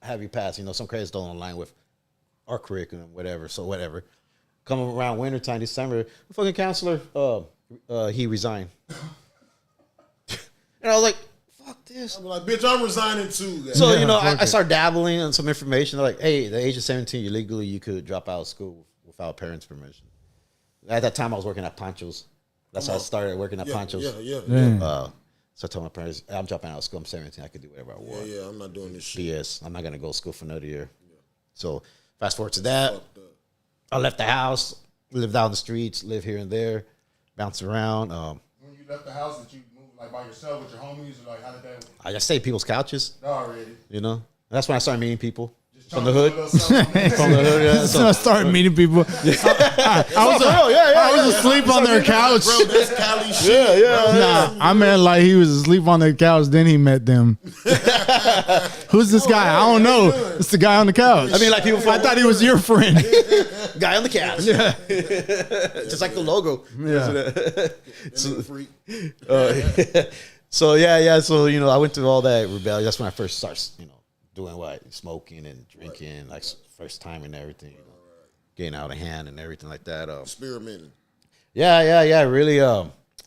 Speaker 3: have you pass. You know, some credits don't align with our curriculum, whatever. So whatever. Coming around wintertime, December, the fucking counselor, he resigned. And I was like, fuck this.
Speaker 1: I'm like, bitch, I'm resigning too. Guys.
Speaker 3: So,
Speaker 2: Yeah,
Speaker 3: you know,
Speaker 2: fuck
Speaker 3: I
Speaker 2: it.
Speaker 3: started dabbling in some information. They're like, hey, at the age of 17, illegally, you could drop out of school without parents' permission. At that time, I was working at Pancho's. That's how I started working at Pancho's.
Speaker 1: Yeah.
Speaker 3: So I told my parents, I'm dropping out of school. I'm 17. I could do whatever I want.
Speaker 1: Yeah, I'm not doing this shit.
Speaker 3: BS. I'm not going to go to school for another year. So fast forward to that.
Speaker 1: Fucked up.
Speaker 3: I left the house, lived out in the streets, lived here and there, bounced around.
Speaker 4: When you left the house, did you move like by yourself with your homies, or like how did that?
Speaker 3: I just stayed at people's couches,
Speaker 4: Already.
Speaker 3: you know. That's when I started meeting people
Speaker 4: Just
Speaker 3: from the hood.
Speaker 4: From
Speaker 3: the hood, yeah.
Speaker 2: So I started meeting people. I was asleep on their couch.
Speaker 1: Bro, that's Cali shit.
Speaker 3: Yeah.
Speaker 2: Nah, I meant like he was asleep on their couch, then he met them. Who's this guy? I don't know. It's the guy on the couch.
Speaker 3: I mean, like people.
Speaker 2: I thought he was your friend.
Speaker 3: Guy on the couch. Yeah. Just like the logo.
Speaker 1: So, freak.
Speaker 3: So yeah. So you know, I went through all that rebellion. That's when I first started, you know, doing what, smoking and drinking, like first time and everything, you know, getting out of hand and everything like that.
Speaker 1: Experimenting.
Speaker 3: Yeah. Really,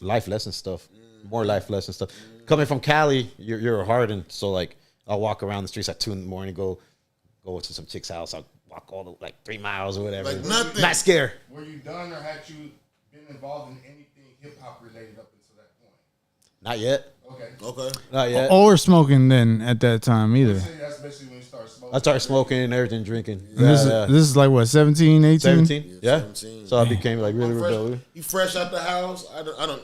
Speaker 3: life lesson stuff. More life lesson stuff. Coming from Cali, you're a hardened, so like I'll walk around the streets at 2 a.m. go to some chick's house. I'll walk all the 3 miles or whatever.
Speaker 1: Like nothing.
Speaker 3: Not scared.
Speaker 4: Were you done, or had you been involved in anything hip hop related up until that point?
Speaker 3: Not yet.
Speaker 1: Okay.
Speaker 3: Not yet.
Speaker 2: Or smoking then at that time either.
Speaker 4: So that's basically when you start smoking.
Speaker 3: I started smoking and everything, drinking.
Speaker 2: This is like what, 17, 18?
Speaker 3: 17? Yeah.
Speaker 1: 17.
Speaker 3: So I became like really rebellious.
Speaker 1: You fresh out the house. I don't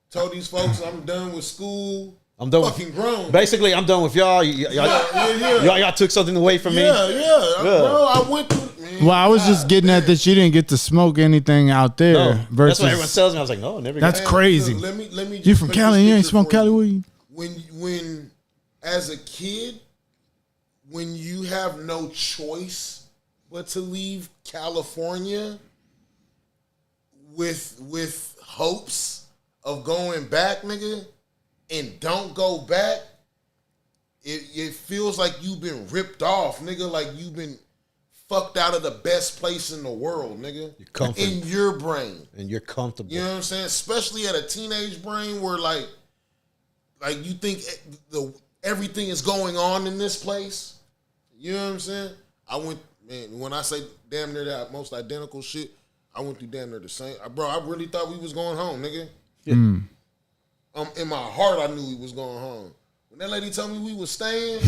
Speaker 1: told these folks I'm done with school.
Speaker 3: I'm done
Speaker 1: Fucking grown.
Speaker 3: Basically, I'm done with y'all. Y'all took something away from me.
Speaker 1: Yeah. Bro, I went through. Man,
Speaker 2: Well, I was just getting at that you didn't get to smoke anything out there.
Speaker 3: No,
Speaker 2: Versus,
Speaker 3: that's what everyone tells me. I was like, no, never.
Speaker 2: That's
Speaker 3: got
Speaker 2: crazy.
Speaker 1: Let me.
Speaker 2: You
Speaker 1: just
Speaker 2: from
Speaker 1: paint
Speaker 2: Cali?
Speaker 1: this
Speaker 2: You ain't
Speaker 1: picture
Speaker 2: smoke
Speaker 1: for
Speaker 2: Cali?
Speaker 1: you.
Speaker 2: Where you?
Speaker 1: When as a kid, when you have no choice but to leave California with hopes of going back, nigga, and don't go back, it feels like you've been ripped off, nigga, like you've been fucked out of the best place in the world, nigga.
Speaker 3: You're comfortable.
Speaker 1: In your brain.
Speaker 3: And you're comfortable.
Speaker 1: You know what I'm saying? Especially at a teenage brain where like you think everything is going on in this place. You know what I'm saying? When I say damn near that most identical shit, I went through damn near the same. Bro, I really thought we was going home, nigga.
Speaker 3: Yeah.
Speaker 1: In my heart, I knew we was going home. When that lady told me we was staying,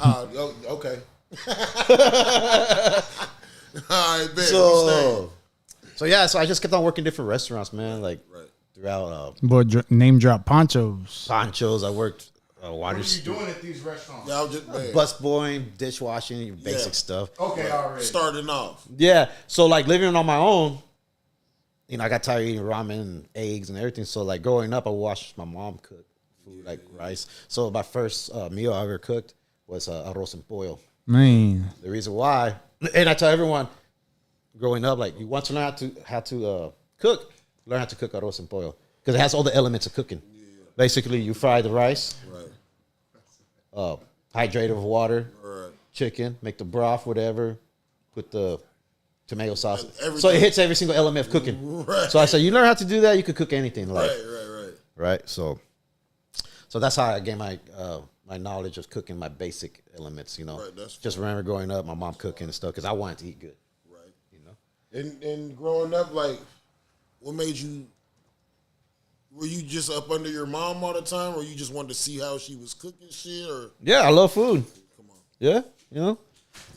Speaker 1: okay. All right, bet.
Speaker 3: So I just kept on working different restaurants, man. Like throughout
Speaker 2: Boy, name drop Ponchos.
Speaker 3: Ponchos. I worked
Speaker 4: What
Speaker 3: water
Speaker 4: are you doing at these restaurants?
Speaker 1: Yeah, I was just man.
Speaker 3: bus boying, dishwashing, basic
Speaker 1: Yeah.
Speaker 3: stuff.
Speaker 4: Okay, already.
Speaker 1: Starting off.
Speaker 3: Yeah. So like living on my own, you know, I got tired of eating ramen and eggs and everything. So like growing up, I watched my mom cook food like rice. So my first meal I ever cooked was arroz and pollo.
Speaker 2: Man.
Speaker 3: The reason why, and I tell everyone, growing up, like you want to learn how to cook, learn how to cook arroz and pollo because it has all the elements of cooking. Basically, you fry the rice, hydrate of water,
Speaker 1: Right.
Speaker 3: chicken, make the broth, whatever, put the tomato sauce.
Speaker 1: Everything.
Speaker 3: So it hits every single element of cooking.
Speaker 1: Right.
Speaker 3: So I said, you learn how to do that, you could cook anything in life.
Speaker 1: Right.
Speaker 3: Right. So that's how I gained my my knowledge of cooking, my basic elements. You know,
Speaker 1: Right, that's
Speaker 3: just remember growing up, my mom cooking and stuff because I wanted to eat good.
Speaker 1: Right.
Speaker 3: You know,
Speaker 1: And growing up, like, what made you? Were you just up under your mom all the time, or you just wanted to see how she was cooking shit? Or
Speaker 3: yeah, I love food.
Speaker 1: come on,
Speaker 3: Yeah, you know.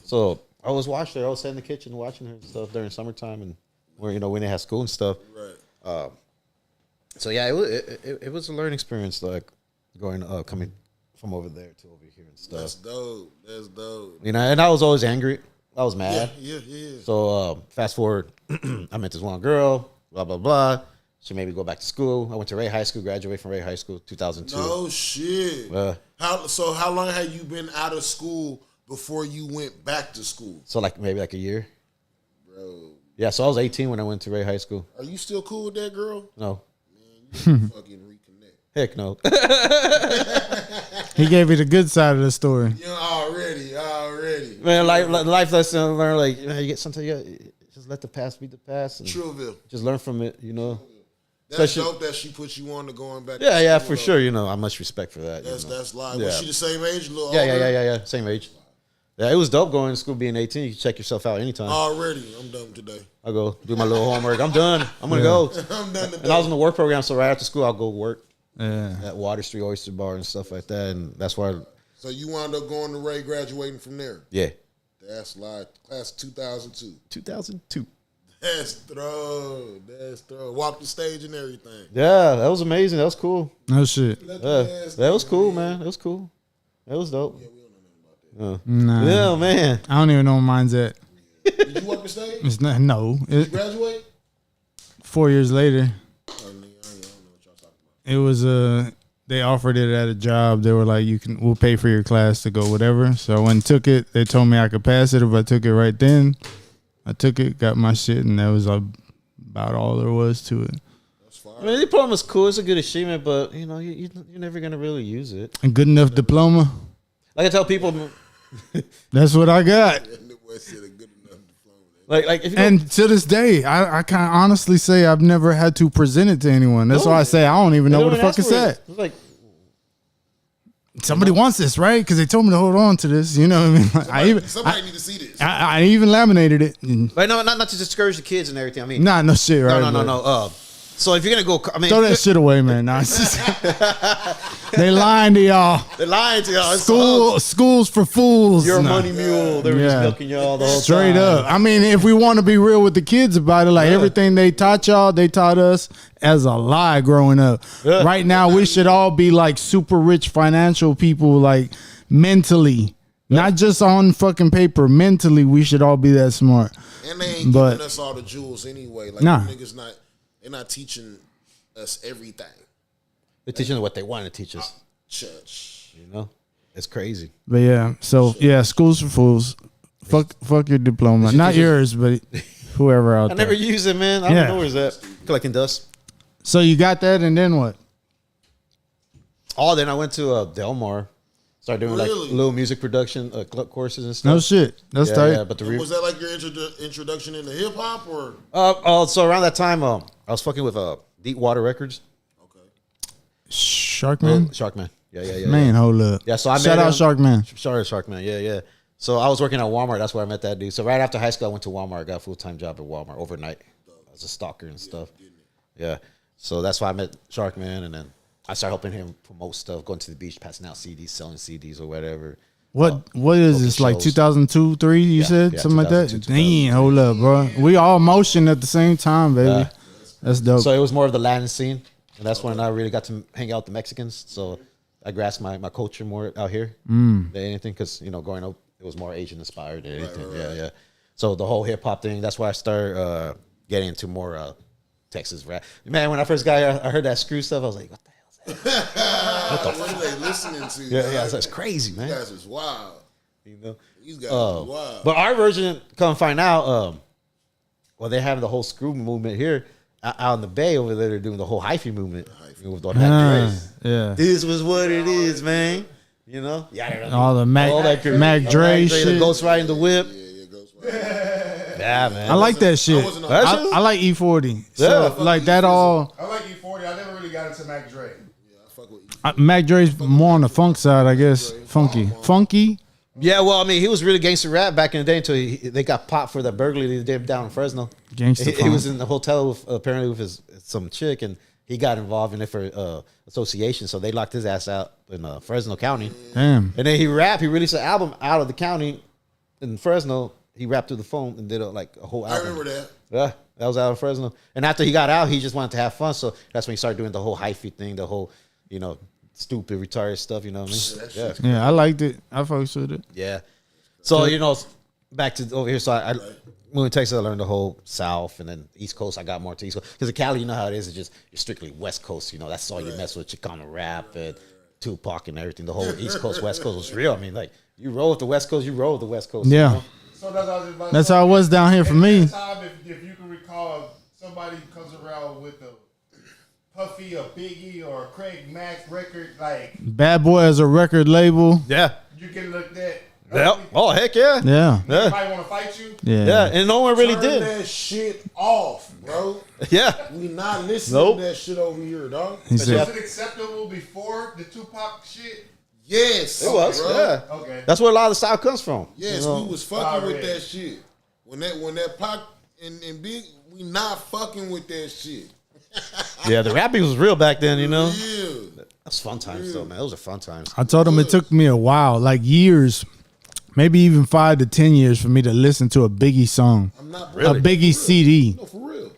Speaker 3: So I always watched her. I was sitting in the kitchen watching her and stuff during summertime and where when they had school and stuff.
Speaker 1: right?
Speaker 3: So yeah, it was a learning experience, like going coming from over there to over here and stuff.
Speaker 1: That's dope. That's dope.
Speaker 3: You know, and I was always angry. I was mad.
Speaker 1: Yeah.
Speaker 3: So fast forward, I met this one girl. Blah blah blah. She made me go back to school. I went to Ray High School. Graduated from Ray High School, 2002.
Speaker 1: No shit. How long had you been out of school before you went back to school?
Speaker 3: So maybe a year.
Speaker 1: Bro,
Speaker 3: Yeah. So I was 18 when I went to Ray High School.
Speaker 1: are you still cool with that girl?
Speaker 3: No.
Speaker 1: Man, you fucking reconnect.
Speaker 3: Heck no.
Speaker 2: He gave you the good side of the story.
Speaker 1: You already.
Speaker 3: Man, life lesson I learned, like, you get something, just let the past be the past. And
Speaker 1: Truville.
Speaker 3: just learn from it, you know.
Speaker 1: That's
Speaker 3: Especially-
Speaker 1: dope that she put you on to going back.
Speaker 3: Yeah,
Speaker 1: to
Speaker 3: yeah,
Speaker 1: school,
Speaker 3: for
Speaker 1: though.
Speaker 3: sure. You know, I much respect for that.
Speaker 1: That's
Speaker 3: you know.
Speaker 1: that's live.
Speaker 3: Yeah.
Speaker 1: Was she the same age? A little
Speaker 3: Yeah,
Speaker 1: older?
Speaker 3: yeah. Same age. Yeah, it was dope going to school being 18. You can check yourself out anytime.
Speaker 1: Already, I'm done today.
Speaker 3: I go do my little homework. I'm done. I'm gonna go.
Speaker 1: I'm done today.
Speaker 3: And I was in the work program, so right after school, I'll go work
Speaker 2: Yeah.
Speaker 3: at Water Street Oyster Bar and stuff like that. And that's why,
Speaker 1: So you wound up going to Ray, graduating from there.
Speaker 3: yeah,
Speaker 1: That's live. Class 2002.
Speaker 3: 2002.
Speaker 1: That's throw. Walk the stage and everything.
Speaker 3: Yeah, that was amazing. That was cool.
Speaker 2: No shit.
Speaker 1: Let
Speaker 3: Yeah,
Speaker 1: the ass
Speaker 3: that was
Speaker 1: down,
Speaker 3: cool,
Speaker 1: man.
Speaker 3: man. That was cool. That was dope.
Speaker 1: Yeah, we don't know nothing about that.
Speaker 2: Nah.
Speaker 3: Yeah, man.
Speaker 2: I don't even know where mine's at.
Speaker 1: Did you walk the stage?
Speaker 2: It's not, no.
Speaker 1: Did you graduate?
Speaker 2: 4 years later,
Speaker 1: Oh, nigga, I don't know what y'all talking about.
Speaker 2: it was they offered it at a job. They were like, we'll pay for your class to go, whatever. So I went and took it. They told me I could pass it if I took it right then. I took it, got my shit, and that was about all there was to it.
Speaker 1: That's fine.
Speaker 3: I mean, the diploma is cool. It's a good achievement, but you know, you're never gonna really use it.
Speaker 2: A good enough diploma.
Speaker 3: Like I tell people,
Speaker 2: That's what I got.
Speaker 1: And the boy said a good enough diploma.
Speaker 3: like if you
Speaker 2: And to this day, I can honestly say I've never had to present it to anyone. That's why I say I don't even know what the fuck it's at.
Speaker 3: It's like,
Speaker 2: Somebody wants this, right? Because they told me to hold on to this. You know what I mean? Like,
Speaker 1: Somebody need to see this.
Speaker 2: I even laminated it.
Speaker 3: but no, not to discourage the kids and everything. I mean,
Speaker 2: Nah, no shit, right?
Speaker 3: no. So if you're gonna go, I mean,
Speaker 2: Throw that shit away, man. Nah, it's just- they lying to y'all.
Speaker 3: they're lying to y'all. It's
Speaker 2: Schools for fools.
Speaker 3: you're a
Speaker 2: Nah.
Speaker 3: money mule. They were just
Speaker 2: Yeah.
Speaker 3: milking y'all the whole
Speaker 2: Straight
Speaker 3: time.
Speaker 2: up. I mean, if we want to be real with the kids about it, like everything they taught y'all, they taught us as a lie growing up.
Speaker 3: Yeah.
Speaker 2: Right now, we should all be like super rich financial people, like mentally, not just on fucking paper. Mentally, we should all be that smart.
Speaker 1: And they ain't
Speaker 2: But-
Speaker 1: giving us all the jewels anyway. Like
Speaker 2: Nah.
Speaker 1: them niggas they're not teaching us everything.
Speaker 3: They're teaching them what they want to teach us.
Speaker 1: Church.
Speaker 3: You know, it's crazy.
Speaker 2: But yeah, so yeah, schools for fools. Fuck your diploma, not yours, but whoever out
Speaker 3: I
Speaker 2: there.
Speaker 3: never use it, man. I
Speaker 2: Yeah.
Speaker 3: don't know where's that. Collecting dust.
Speaker 2: So you got that, and then what?
Speaker 3: Oh, then I went to Del Mar. Started doing
Speaker 1: Really?
Speaker 3: like little music production courses and stuff.
Speaker 2: No shit. That's tight.
Speaker 3: Yeah, but the
Speaker 1: Was that like your introduction into hip hop or?
Speaker 3: so around that time, I was fucking with Deepwater Records.
Speaker 1: Okay.
Speaker 2: Sharkman.
Speaker 3: Sharkman. Yeah.
Speaker 2: Man, hold up.
Speaker 3: Yeah, so I
Speaker 2: Shout
Speaker 3: met
Speaker 2: out
Speaker 3: him.
Speaker 2: Sharkman.
Speaker 3: Sorry, Sharkman. Yeah. So I was working at Walmart. That's where I met that dude. So right after high school, I went to Walmart. I got a full-time job at Walmart overnight as a stalker and stuff. Yeah. So that's why I met Sharkman, and then I started helping him promote stuff, going to the beach, passing out CDs, selling CDs or whatever.
Speaker 2: What is this, like
Speaker 3: shows.
Speaker 2: 2002, 3, you said?
Speaker 3: yeah,
Speaker 2: Something like that?
Speaker 3: 2002,
Speaker 2: Dang, hold up, bro. We all motion at the same time, baby.
Speaker 3: Yeah.
Speaker 2: That's dope.
Speaker 3: So it was more of the Latin scene, and that's when I really got to hang out with the Mexicans. So I grasped my culture more out here than anything, because growing up it was more Asian inspired than anything. Yeah. So the whole hip hop thing, that's why I started getting into more Texas rap. Man, when I first got I heard that screw stuff, I was like, what the hell is that?
Speaker 1: What are they listening to?
Speaker 3: Yeah, that's crazy, man.
Speaker 1: You guys is wild.
Speaker 3: You know?
Speaker 1: These guys is wild.
Speaker 3: But our version, come find out, well, they're having the whole screw movement here out in the Bay over there. They're doing the whole hyphy movement. With all that dress.
Speaker 2: yeah.
Speaker 3: This was what it is, man. You know? Yeah.
Speaker 2: All the Mac Dre
Speaker 3: The
Speaker 2: shit.
Speaker 3: Ghost riding the whip.
Speaker 1: Yeah, Ghost Rider.
Speaker 3: Yeah, man.
Speaker 2: I like that shit.
Speaker 1: wasn't on-
Speaker 2: I like E40.
Speaker 3: Yeah.
Speaker 2: So like that all.
Speaker 4: I like E40. I never really got into Mac Dre.
Speaker 1: Yeah, I fuck with E40.
Speaker 2: Mac Dre's more on the funk side, I guess. Funky.
Speaker 3: Yeah, well, I mean, he was really gangster rap back in the day until they got popped for that burglary they did down in Fresno.
Speaker 2: Gangsta
Speaker 3: He was in the hotel with apparently with some chick, and he got involved in it for association. So they locked his ass out in Fresno County.
Speaker 2: Damn.
Speaker 3: And then he rapped. He released an album out of the county in Fresno. He rapped through the phone and did a whole
Speaker 1: I
Speaker 3: album.
Speaker 1: remember that.
Speaker 3: Yeah, that was out of Fresno. And after he got out, he just wanted to have fun. So that's when he started doing the whole hyphy thing, the whole, stupid, retarded stuff. You know what I mean? Yeah.
Speaker 2: Yeah, I liked it. I fucks with it.
Speaker 3: Yeah. So, back to over here. So I moved to Texas, I learned the whole South, and then East Coast, I got more to East Coast. Because in Cali, you know how it is. It's just, you're strictly West Coast. That's all you mess with. Chicano rap and Tupac and everything. The whole East Coast, West Coast was real. I mean, like, you roll with the West Coast, you roll with the West Coast.
Speaker 2: Yeah.
Speaker 4: So that's how, I was about to
Speaker 2: That's
Speaker 4: say.
Speaker 2: how it was down here for
Speaker 4: At
Speaker 2: me.
Speaker 4: that time, if you can recall, somebody comes around with a Puffy, a Biggie, or a Craig Mack record, like
Speaker 2: Bad Boy as a record label.
Speaker 3: Yeah.
Speaker 4: you can look at.
Speaker 3: Yeah. Oh, heck yeah.
Speaker 2: Yeah.
Speaker 4: Everybody want to fight you.
Speaker 3: Yeah. And no one really
Speaker 1: Turn
Speaker 3: did.
Speaker 1: that shit off, bro.
Speaker 3: Yeah.
Speaker 1: We not listening
Speaker 3: Nope.
Speaker 1: to that shit over here, dog.
Speaker 2: He
Speaker 4: Was
Speaker 2: said,
Speaker 4: it acceptable before the Tupac shit?
Speaker 1: Yes,
Speaker 3: It was.
Speaker 1: bro.
Speaker 3: Yeah.
Speaker 4: Okay.
Speaker 3: That's where a lot of the style comes from.
Speaker 1: Yes, we was fucking with
Speaker 4: Already.
Speaker 1: that shit. When that Pac and Big, we not fucking with that shit.
Speaker 3: Yeah, the rapping was real back then,
Speaker 1: Yeah.
Speaker 3: That's fun times, though, man. Those are fun times.
Speaker 2: I told him it took me a while, like years, maybe even 5 to 10 years for me to listen to a Biggie song,
Speaker 1: I'm not
Speaker 2: a Biggie CD.
Speaker 1: No, for real.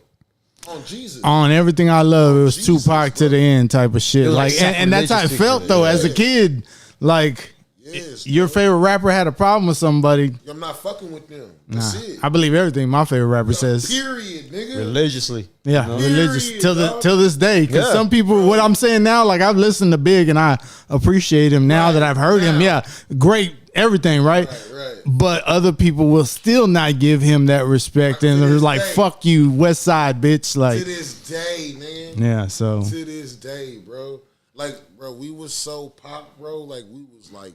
Speaker 1: On Jesus.
Speaker 2: On Everything I Love, it was
Speaker 1: Jesus,
Speaker 2: Tupac to the end type of shit.
Speaker 3: was like
Speaker 2: Like, and that's how it
Speaker 3: sacrilegious
Speaker 2: felt
Speaker 3: to-
Speaker 2: though as a kid. Like,
Speaker 1: Yes,
Speaker 2: your favorite rapper had a problem with somebody.
Speaker 1: I'm not fucking with them. That's it.
Speaker 2: I believe everything my favorite rapper says.
Speaker 1: Period, nigga.
Speaker 3: Religiously.
Speaker 2: Yeah, religious
Speaker 1: Period,
Speaker 2: till
Speaker 1: dog.
Speaker 2: this day. Because
Speaker 3: Yeah.
Speaker 2: some people, what I'm saying now, like I've listened to Big and I appreciate him now
Speaker 1: Right,
Speaker 2: that I've heard him.
Speaker 1: now.
Speaker 2: Yeah, great, everything, right?
Speaker 1: Right.
Speaker 2: But other people will still not give him that respect, and
Speaker 1: To
Speaker 2: they're
Speaker 1: this
Speaker 2: like,
Speaker 1: day.
Speaker 2: "Fuck you, West Side bitch."
Speaker 1: To
Speaker 2: Like,
Speaker 1: this day, man.
Speaker 2: yeah. So
Speaker 1: To this day, bro. Like, bro, we was so pop, bro. Like, we was like,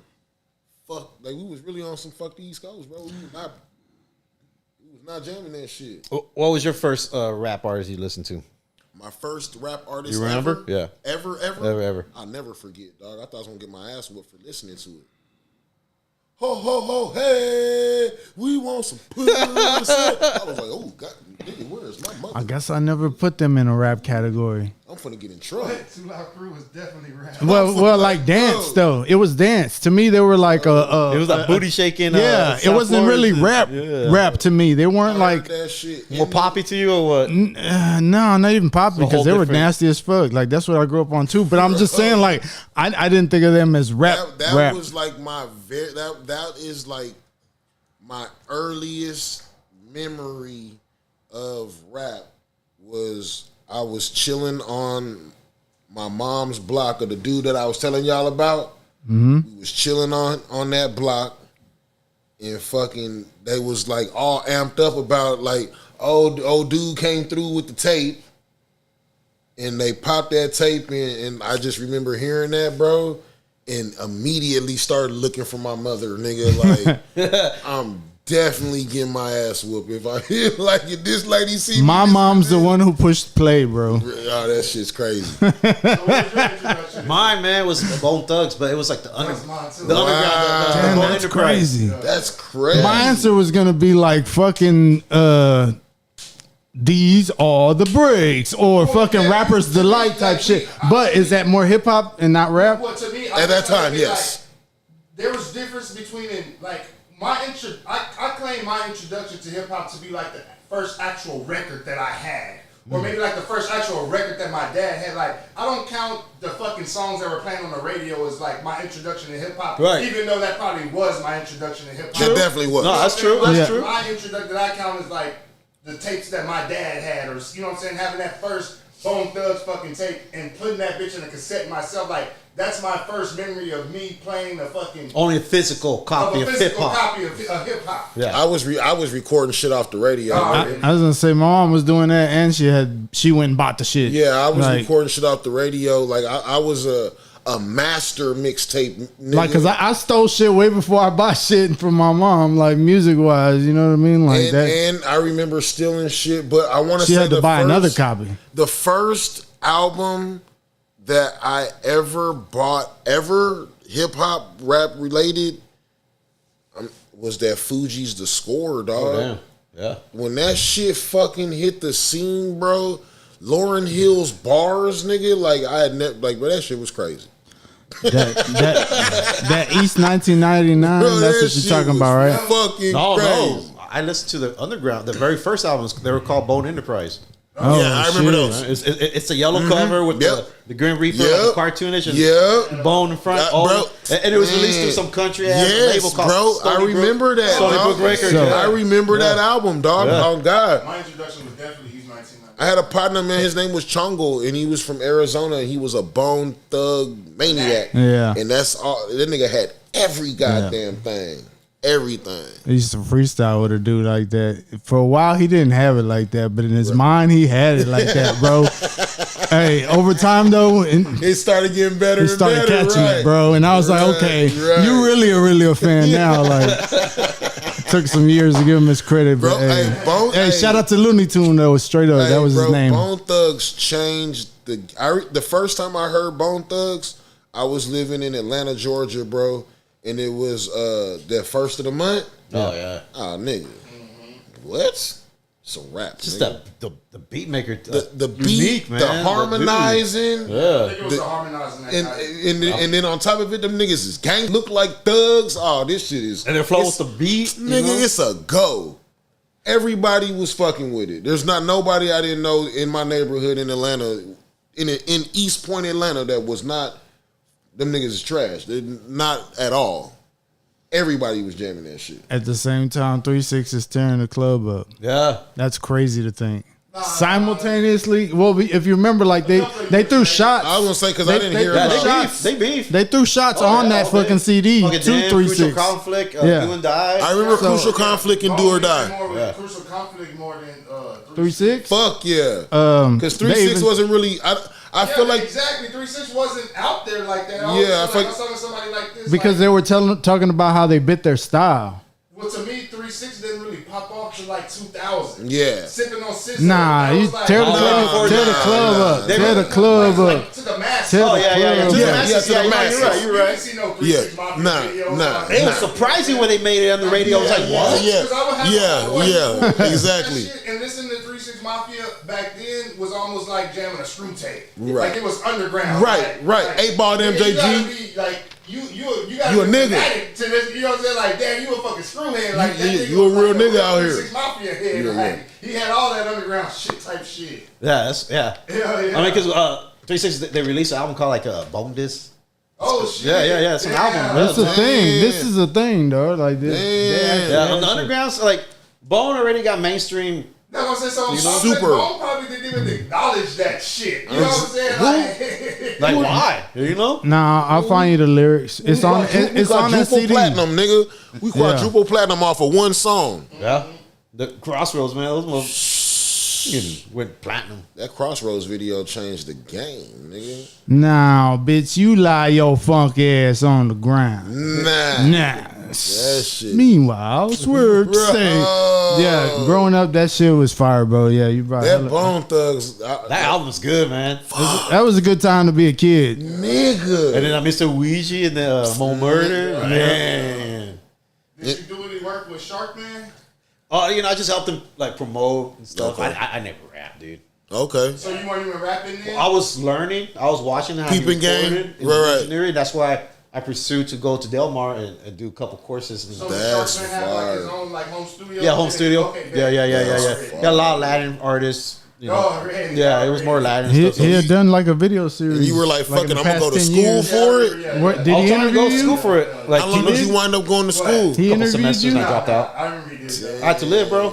Speaker 1: fuck. Like, we was really on some fuck the East Coast, bro. We was not jamming that shit.
Speaker 3: What was your first rap artist you listened to?
Speaker 1: My first rap artist
Speaker 3: You remember?
Speaker 1: ever.
Speaker 3: Yeah.
Speaker 1: Ever.
Speaker 3: Ever.
Speaker 1: I'll never forget, dog. I thought I was going to get my ass whooped for listening to it. Ho, ho, ho, hey, we want some pussy. I was like, oh, God, nigga, where's my mother?
Speaker 2: I guess I never put them in a rap category.
Speaker 1: I'm finna get in trouble.
Speaker 4: Too Loud Crew was definitely rap.
Speaker 2: Well, like dance though. It was dance to me. They were like
Speaker 3: It was like booty shaking.
Speaker 2: Yeah, it
Speaker 3: South
Speaker 2: wasn't really
Speaker 3: Florida.
Speaker 2: rap.
Speaker 3: Yeah.
Speaker 2: Rap to me. They weren't
Speaker 1: I heard
Speaker 2: like
Speaker 1: that shit.
Speaker 3: More poppy to you or what?
Speaker 2: no, not even poppy
Speaker 3: whole
Speaker 2: because they were
Speaker 3: different-
Speaker 2: nasty as fuck. Like that's what I grew up on too. But I'm just saying, like I didn't think of them as rap.
Speaker 1: That
Speaker 2: rap.
Speaker 1: was like my that is like my earliest memory of rap was I was chilling on my mom's block of the dude that I was telling y'all about. We was chilling on that block, and fucking they was like all amped up about like old dude came through with the tape, and they popped that tape in, and I just remember hearing that, bro, and immediately started looking for my mother, nigga. Like I'm definitely getting my ass whooped if I hear like if this lady see me.
Speaker 2: My mom's the one who pushed play, bro.
Speaker 1: Oh, that shit's crazy.
Speaker 4: So what was your introduction?
Speaker 3: Mine, man, was Bone Thugs, but it was like the
Speaker 4: That's mine too.
Speaker 3: underground.
Speaker 1: Wow.
Speaker 3: The
Speaker 2: Damn,
Speaker 3: Bone
Speaker 2: that's
Speaker 3: Enterprise.
Speaker 2: crazy.
Speaker 1: That's crazy.
Speaker 2: My answer was gonna be like fucking these are the breaks or fucking
Speaker 4: yeah.
Speaker 2: rappers delight type shit. But is that more hip hop and not rap?
Speaker 4: Well, to me,
Speaker 1: At that time, yes.
Speaker 4: There was difference between like I claim my introduction to hip hop to be like the first actual record that I had. Or maybe like the first actual record that my dad had. Like, I don't count the fucking songs that were playing on the radio as like my introduction to hip hop.
Speaker 3: Right.
Speaker 4: Even though that probably was my introduction to hip
Speaker 1: That
Speaker 4: hop.
Speaker 1: definitely was.
Speaker 3: No, that's true.
Speaker 4: My-
Speaker 3: That's true.
Speaker 4: My introduction that I count is like the tapes that my dad had, or you know what I'm saying, having that first Bone Thugs fucking tape and putting that bitch in a cassette myself. Like, that's my first memory of me playing the fucking
Speaker 3: Only a physical copy of hip
Speaker 4: physical
Speaker 3: hop.
Speaker 4: copy of hip hop.
Speaker 3: Yeah.
Speaker 1: I was recording shit off the radio.
Speaker 4: Oh,
Speaker 1: nigga.
Speaker 2: I was gonna say my mom was doing that and she went and bought the shit.
Speaker 1: Yeah, I was
Speaker 2: Like,
Speaker 1: recording shit off the radio. Like I a master mixtape, nigga.
Speaker 2: Like, cause I stole shit way before I bought shit from my mom, like music wise. You know what I mean? Like that.
Speaker 1: And I remember stealing shit, but I want to
Speaker 2: She
Speaker 1: say
Speaker 2: had to buy another copy.
Speaker 1: The first album that I ever bought, ever hip hop rap related, was that Fuji's The Score, dog.
Speaker 3: Oh, damn. Yeah.
Speaker 1: When that shit fucking hit the scene, bro, Lauryn Hill's bars, nigga, like I had never, like, bro, that shit was crazy.
Speaker 2: That East 1999,
Speaker 1: Bro,
Speaker 2: that's
Speaker 1: that
Speaker 2: what you're
Speaker 1: shit
Speaker 2: talking
Speaker 1: was
Speaker 2: about, right?
Speaker 1: Fucking
Speaker 3: No,
Speaker 1: crazy.
Speaker 3: no. I listened to the Underground. The very first albums, they were called Bone Enterprise.
Speaker 2: Oh,
Speaker 1: Yeah, I remember
Speaker 2: shit.
Speaker 1: those.
Speaker 3: It's a yellow cover with the Grim Reaper, like
Speaker 1: Yep.
Speaker 3: the cartoonish, and
Speaker 1: Yep.
Speaker 3: Bone in front.
Speaker 1: Bro.
Speaker 3: And it was released through some country ass label
Speaker 1: Yes,
Speaker 3: called
Speaker 1: bro. I
Speaker 3: Stony Brook-
Speaker 1: remember that.
Speaker 3: Stony
Speaker 1: dog.
Speaker 3: Brook Records.
Speaker 2: So-
Speaker 1: I remember that album, dog.
Speaker 3: Yeah.
Speaker 1: Oh, God.
Speaker 4: My introduction was definitely East 1990.
Speaker 1: I had a partner, man. His name was Chongo, and he was from Arizona. And he was a Bone Thug maniac.
Speaker 2: Yeah.
Speaker 1: And that's all. That nigga had every goddamn thing. Everything.
Speaker 2: He used to freestyle with a dude like that. For a while, he didn't have it like that, but in his mind, he had it like that, bro. Hey, over time though,
Speaker 1: It started getting better.
Speaker 2: he started
Speaker 1: and better,
Speaker 2: catching
Speaker 1: right?
Speaker 2: it, bro. And I was like,
Speaker 1: Right,
Speaker 2: okay,
Speaker 1: right.
Speaker 2: you really a fan now. Like, took some years to give him his credit, but
Speaker 1: Bro,
Speaker 2: hey,
Speaker 1: hey, Bone-
Speaker 2: hey,
Speaker 1: hey.
Speaker 2: shout out to Looney Tune though, straight up. That was
Speaker 1: bro,
Speaker 2: his name.
Speaker 1: Bone Thugs changed the first time I heard Bone Thugs, I was living in Atlanta, Georgia, bro, and it was that first of the month.
Speaker 3: Oh yeah.
Speaker 1: Oh, nigga, what? It's a rap.
Speaker 3: Just
Speaker 1: nigga.
Speaker 3: the beat maker.
Speaker 1: the beat,
Speaker 3: unique, man.
Speaker 1: the harmonizing.
Speaker 4: I
Speaker 3: Yeah.
Speaker 4: think it was the harmonizing that
Speaker 1: And,
Speaker 4: night.
Speaker 1: and then on top of it, them niggas is gang look like thugs. Oh, this shit is
Speaker 3: And it flows
Speaker 1: it's-
Speaker 3: with the beat.
Speaker 1: Nigga, it's a go. Everybody was fucking with it. There's not nobody I didn't know in my neighborhood in Atlanta, in East Point, Atlanta, that was not. Them niggas is trash. They're not at all. Everybody was jamming that shit.
Speaker 2: At the same time, 3-6 is tearing the club up.
Speaker 3: Yeah.
Speaker 2: That's crazy to think. Simultaneously, well, if you remember, like they threw shots.
Speaker 1: I was gonna say because I didn't hear
Speaker 3: Yeah,
Speaker 1: about
Speaker 3: they
Speaker 1: it.
Speaker 3: beef. They beef.
Speaker 2: They threw shots
Speaker 3: Oh,
Speaker 2: on
Speaker 3: yeah,
Speaker 2: that
Speaker 3: all day.
Speaker 2: fucking CD.
Speaker 3: Fucking
Speaker 2: Two,
Speaker 3: Jam,
Speaker 2: 3,
Speaker 3: Crucial
Speaker 2: 6.
Speaker 3: Conflict,
Speaker 2: Yeah.
Speaker 3: Do and Die.
Speaker 1: I remember
Speaker 2: So-
Speaker 1: Crucial Conflict and Do or Die.
Speaker 4: More with
Speaker 3: Yeah.
Speaker 4: Crucial Conflict more than
Speaker 2: 3-6.
Speaker 1: Fuck yeah. Because
Speaker 2: they
Speaker 1: 3-6
Speaker 2: even-
Speaker 1: wasn't really. I feel like
Speaker 4: exactly 3-6 wasn't out there like that.
Speaker 1: Yeah, I feel
Speaker 4: I
Speaker 1: like-
Speaker 4: was talking to somebody like this
Speaker 2: Because
Speaker 4: like,
Speaker 2: they were talking about how they bit their style.
Speaker 4: well, to me, 3-6 didn't really pop off to like 2000.
Speaker 1: Yeah.
Speaker 4: Sipping on Scissor.
Speaker 2: Nah,
Speaker 4: that
Speaker 2: you
Speaker 4: was like,
Speaker 2: tear the
Speaker 3: nah,
Speaker 2: club,
Speaker 3: nah,
Speaker 2: tear the
Speaker 3: nah,
Speaker 2: club
Speaker 1: nah.
Speaker 2: up,
Speaker 3: They
Speaker 2: tear
Speaker 3: were-
Speaker 2: the club
Speaker 4: like,
Speaker 2: up.
Speaker 4: to the mass.
Speaker 2: Tear
Speaker 3: Oh,
Speaker 2: the
Speaker 3: yeah, yeah, yeah.
Speaker 2: club
Speaker 3: To the
Speaker 1: Yeah,
Speaker 2: up.
Speaker 3: masses.
Speaker 1: yeah, to the
Speaker 3: Yeah, you're right,
Speaker 1: masses.
Speaker 3: you're right, you're
Speaker 4: You
Speaker 3: right.
Speaker 4: didn't see no 3-6 Mafia
Speaker 1: nah,
Speaker 4: videos.
Speaker 1: nah,
Speaker 4: like,
Speaker 3: It was surprising when they made it on the radio. I was like, what?
Speaker 1: Exactly.
Speaker 4: And listening to 3-6 Mafia back then was almost like jamming a screw tape.
Speaker 1: Right.
Speaker 4: Like it was underground.
Speaker 1: Right, right. 8 Ball to
Speaker 4: You gotta
Speaker 1: MJG.
Speaker 4: be like you gotta
Speaker 1: You a
Speaker 4: be
Speaker 1: nigga.
Speaker 4: fanatic to this. You know what I'm saying? Like, damn, you a fucking screwhead. Like that nigga
Speaker 1: you a
Speaker 4: was
Speaker 1: real
Speaker 4: like
Speaker 1: nigga out here.
Speaker 4: 3-6 Mafia head.
Speaker 1: Yeah,
Speaker 4: Like, he had all that underground shit type shit.
Speaker 3: Yeah, that's, yeah.
Speaker 4: Yeah, yeah.
Speaker 3: I mean, because 3-6, they released an album called like Bone Disc.
Speaker 4: Oh shit.
Speaker 3: Yeah, it's an album.
Speaker 2: That's the
Speaker 3: Yeah.
Speaker 2: thing. This is a thing, though. Like this.
Speaker 1: Damn.
Speaker 3: Yeah, on the undergrounds, like Bone already got mainstream.
Speaker 4: That's what I'm saying. So
Speaker 1: Super.
Speaker 4: Bone probably didn't even acknowledge that shit. You know what I'm saying?
Speaker 3: Like, why? You know?
Speaker 2: Nah, I'll find you the lyrics. It's on. It's on that
Speaker 1: quadruple
Speaker 2: CD.
Speaker 1: platinum, nigga. We quadruple platinum off of one song.
Speaker 3: Yeah. The Crossroads, man. Those motherfuckers went platinum.
Speaker 1: That Crossroads video changed the game, nigga.
Speaker 2: Now, bitch, you lie your funk ass on the ground.
Speaker 1: Nah.
Speaker 2: Nah.
Speaker 1: That shit.
Speaker 2: Meanwhile, swear to
Speaker 1: Bro.
Speaker 2: say, yeah, growing up, that shit was fire, bro. Yeah, you brought
Speaker 1: That Bone Thugs.
Speaker 3: That album's good, man.
Speaker 2: that was a good time to be a kid.
Speaker 1: Nigga.
Speaker 3: And then Mr. Ouija and the Mo Murder. Man.
Speaker 4: Did you do any work with Sharkman?
Speaker 3: Oh, you know, I just helped him like promote and stuff.
Speaker 1: Okay.
Speaker 3: I never rap, dude.
Speaker 1: Okay.
Speaker 4: So you weren't even rapping then?
Speaker 3: I was learning. I was watching how
Speaker 1: Peeping
Speaker 3: he
Speaker 1: game.
Speaker 3: recorded in
Speaker 1: Right.
Speaker 3: engineering. That's why I pursued to go to Del Mar and do a couple courses.
Speaker 4: So
Speaker 1: That's
Speaker 4: Sharkman had like his
Speaker 1: fire.
Speaker 4: own like home studio?
Speaker 3: Yeah, home studio.
Speaker 4: Okay,
Speaker 3: Yeah.
Speaker 1: That's
Speaker 3: Got a lot of Latin artists. You know.
Speaker 4: Oh, really?
Speaker 3: Yeah, it was more Latin
Speaker 2: He,
Speaker 3: stuff. So
Speaker 2: he had done like a video series.
Speaker 1: And you were like,
Speaker 2: in
Speaker 1: fucking,
Speaker 2: the
Speaker 1: I'm gonna
Speaker 2: past
Speaker 1: go to
Speaker 2: 10
Speaker 1: school
Speaker 2: years.
Speaker 1: for it.
Speaker 4: Yeah.
Speaker 2: What, did
Speaker 3: I was
Speaker 2: he
Speaker 3: trying to
Speaker 2: interview
Speaker 3: go to
Speaker 2: you?
Speaker 3: school for it. Like
Speaker 1: How long did you wind up going to school?
Speaker 2: He
Speaker 3: couple
Speaker 2: interviewed
Speaker 3: semesters
Speaker 2: you.
Speaker 3: I dropped out.
Speaker 4: I remember you did that.
Speaker 3: I had to live, bro.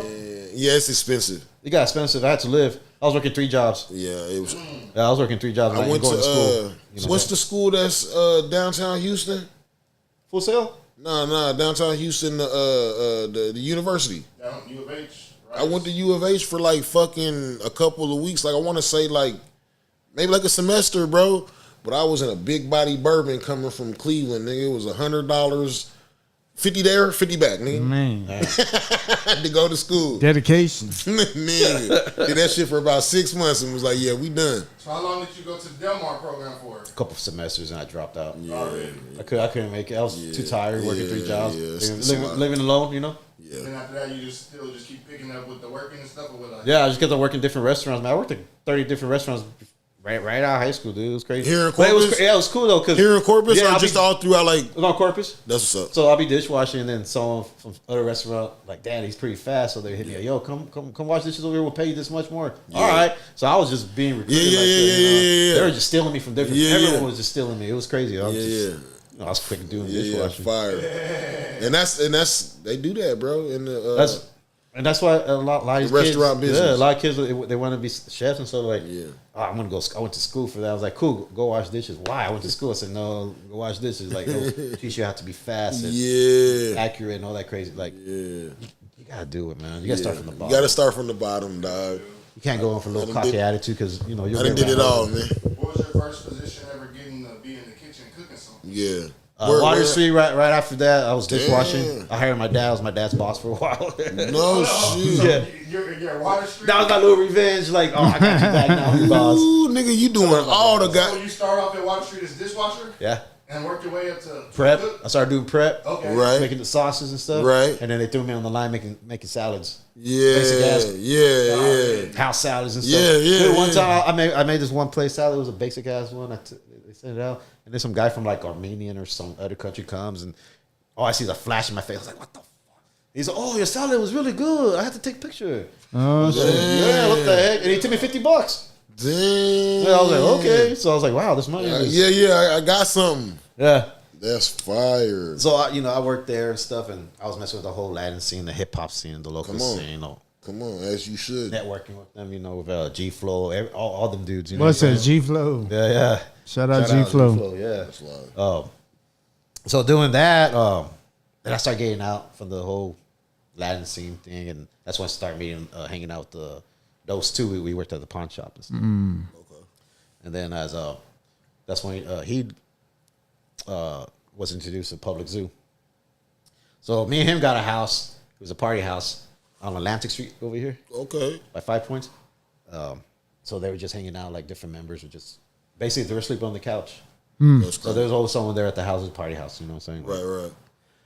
Speaker 1: Yeah, it's expensive.
Speaker 3: It got expensive. I had to live. I was working 3 jobs.
Speaker 1: Yeah, it was.
Speaker 3: Yeah, I was working 3 jobs.
Speaker 1: I went to
Speaker 3: going to school. You know.
Speaker 1: what's the school that's downtown Houston?
Speaker 3: Full Sail?
Speaker 1: Nah, downtown Houston, the university.
Speaker 4: Down U of H. Right?
Speaker 1: I went to U of H for like fucking a couple of weeks. Like I want to say like maybe like a semester, bro. but I was in a big body Bourbon coming from Cleveland, nigga. It was $100, 50 there, 50 back, nigga.
Speaker 2: Man,
Speaker 1: To go to school.
Speaker 2: dedication.
Speaker 1: Nigga, did that shit for about 6 months and was like, yeah, we done.
Speaker 4: So how long did you go to the Delmar program for?
Speaker 3: A couple of semesters and I dropped out.
Speaker 1: Yeah,
Speaker 3: I couldn't make it. I was too tired working 3 jobs,
Speaker 1: Yeah,
Speaker 3: living alone, you know.
Speaker 4: And then after that, you just keep picking up with the working and stuff, or what? Like,
Speaker 3: Yeah, I just kept on working different restaurants. Man, I worked at 30 different restaurants right out of high school, dude. It was crazy.
Speaker 1: Here in
Speaker 3: But
Speaker 1: Corpus?
Speaker 3: it was cool though, cause
Speaker 1: Here in Corpus
Speaker 3: Yeah,
Speaker 1: or
Speaker 3: I'll
Speaker 1: just
Speaker 3: be-
Speaker 1: all throughout, like,
Speaker 3: it was on Corpus.
Speaker 1: that's what's up.
Speaker 3: So I'll be dishwashing, and then someone from other restaurant like, "Dad, he's pretty fast." So they hit me, "Yo, come wash dishes over here. We'll pay you this much more." All right. So I was just being recruited.
Speaker 1: Yeah,
Speaker 3: like that, you know?
Speaker 1: yeah.
Speaker 3: They were just stealing me from different.
Speaker 1: Yeah,
Speaker 3: Everyone
Speaker 1: yeah.
Speaker 3: was just stealing me. It was crazy. I was
Speaker 1: Yeah,
Speaker 3: just,
Speaker 1: yeah.
Speaker 3: you know, I was quick doing
Speaker 1: Yeah,
Speaker 3: dishwashing.
Speaker 1: fire. And that's they do that, bro. In the
Speaker 3: That's why a lot of these
Speaker 1: restaurant
Speaker 3: kids,
Speaker 1: business.
Speaker 3: Yeah, a lot of kids they want to be chefs, and so like,
Speaker 1: Yeah.
Speaker 3: oh, I'm gonna go. I went to school for that. I was like, cool, go wash dishes. Why? I went to school. I said, no, go wash dishes. Like, teach you how to be fast and accurate and all that crazy. Like, you gotta do it, man. You gotta start from the bottom.
Speaker 1: You gotta start from the bottom, dog.
Speaker 3: You can't go in for a little
Speaker 1: I done
Speaker 3: cocky
Speaker 1: did-
Speaker 3: attitude because you know you'll
Speaker 1: I done
Speaker 3: get
Speaker 1: did it
Speaker 3: ran
Speaker 1: all,
Speaker 3: over.
Speaker 1: man.
Speaker 4: what was your first position ever getting to be in the kitchen cooking something?
Speaker 1: Yeah.
Speaker 3: Water Street. Right after that, I was dishwashing.
Speaker 1: Damn.
Speaker 3: I hired my dad. I was my dad's boss for a while.
Speaker 1: No shit.
Speaker 3: Yeah.
Speaker 4: Your Water Street.
Speaker 3: That was my little revenge. Like, oh, I got you back now, you boss.
Speaker 1: Ooh, nigga, you doing all the
Speaker 4: So
Speaker 1: guys.
Speaker 4: you start off at Water Street as dishwasher
Speaker 3: Yeah.
Speaker 4: and work your way up to
Speaker 3: Prep.
Speaker 4: cook?
Speaker 3: I started doing prep.
Speaker 4: Okay.
Speaker 1: Right.
Speaker 3: Making the sauces and stuff.
Speaker 1: Right.
Speaker 3: And then they threw me on the line making salads.
Speaker 1: Yeah,
Speaker 3: Basic ass.
Speaker 1: yeah.
Speaker 3: House salads and stuff.
Speaker 1: Yeah, yeah,
Speaker 3: Dude, one
Speaker 1: yeah.
Speaker 3: time I made this one place salad. It was a basic ass one. They sent it out. And then some guy from like Armenian or some other country comes and all I see is a flash in my face. I was like, what the fuck? He's like, oh, your salad was really good. I had to take a picture.
Speaker 2: Oh, shit.
Speaker 3: Yeah, what the heck? And he took me $50.
Speaker 1: Damn.
Speaker 3: And I was like, okay. So I was like, wow, this money is
Speaker 1: Yeah, I got something.
Speaker 3: yeah.
Speaker 1: That's fire.
Speaker 3: So I worked there and stuff, and I was messing with the whole Latin scene, the hip hop scene, the local
Speaker 1: Come on.
Speaker 3: scene,
Speaker 1: Come on, as you should.
Speaker 3: networking with them, with G Flow, all them dudes. You know
Speaker 2: What's
Speaker 3: what I'm
Speaker 2: that?
Speaker 3: saying?
Speaker 2: G Flow.
Speaker 3: Yeah.
Speaker 2: Shout out G Flow.
Speaker 3: Yeah.
Speaker 1: That's live.
Speaker 3: So doing that, then I started getting out from the whole Latin scene thing, and that's when I started hanging out with those two. We worked at the pawn shop and stuff.
Speaker 1: Okay.
Speaker 3: And then that's when he was introduced to Public Zoo. So me and him got a house. It was a party house on Atlantic Street over here
Speaker 1: Okay.
Speaker 3: by 5 Points. So they were just hanging out, like different members were just basically they were sleeping on the couch.
Speaker 1: That's
Speaker 3: So
Speaker 1: crazy.
Speaker 3: there was always someone there at the house, party house. You know what I'm saying?
Speaker 1: Right.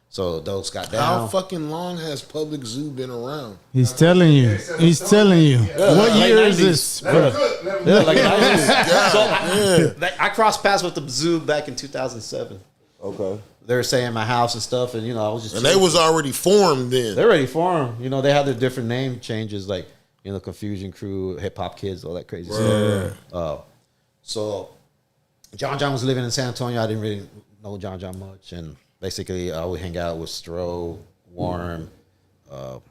Speaker 3: So those got
Speaker 1: How
Speaker 3: down.
Speaker 1: fucking long has Public Zoo been around?
Speaker 2: He's telling you. He's telling you. What
Speaker 3: like
Speaker 2: year is
Speaker 3: 90s.
Speaker 2: this?
Speaker 4: Let him cook. Let him
Speaker 3: Yeah,
Speaker 4: cook.
Speaker 3: like
Speaker 1: Yeah.
Speaker 3: I crossed paths with the zoo back in 2007.
Speaker 1: Okay.
Speaker 3: They were saying my house and stuff, and I was just
Speaker 1: And they was already formed then.
Speaker 3: they're ready for them. They had their different name changes, like Confusion Crew, Hip Hop Kids, all that crazy stuff. So John was living in San Antonio. I didn't really know John much, and basically I would hang out with Stro, Warm, other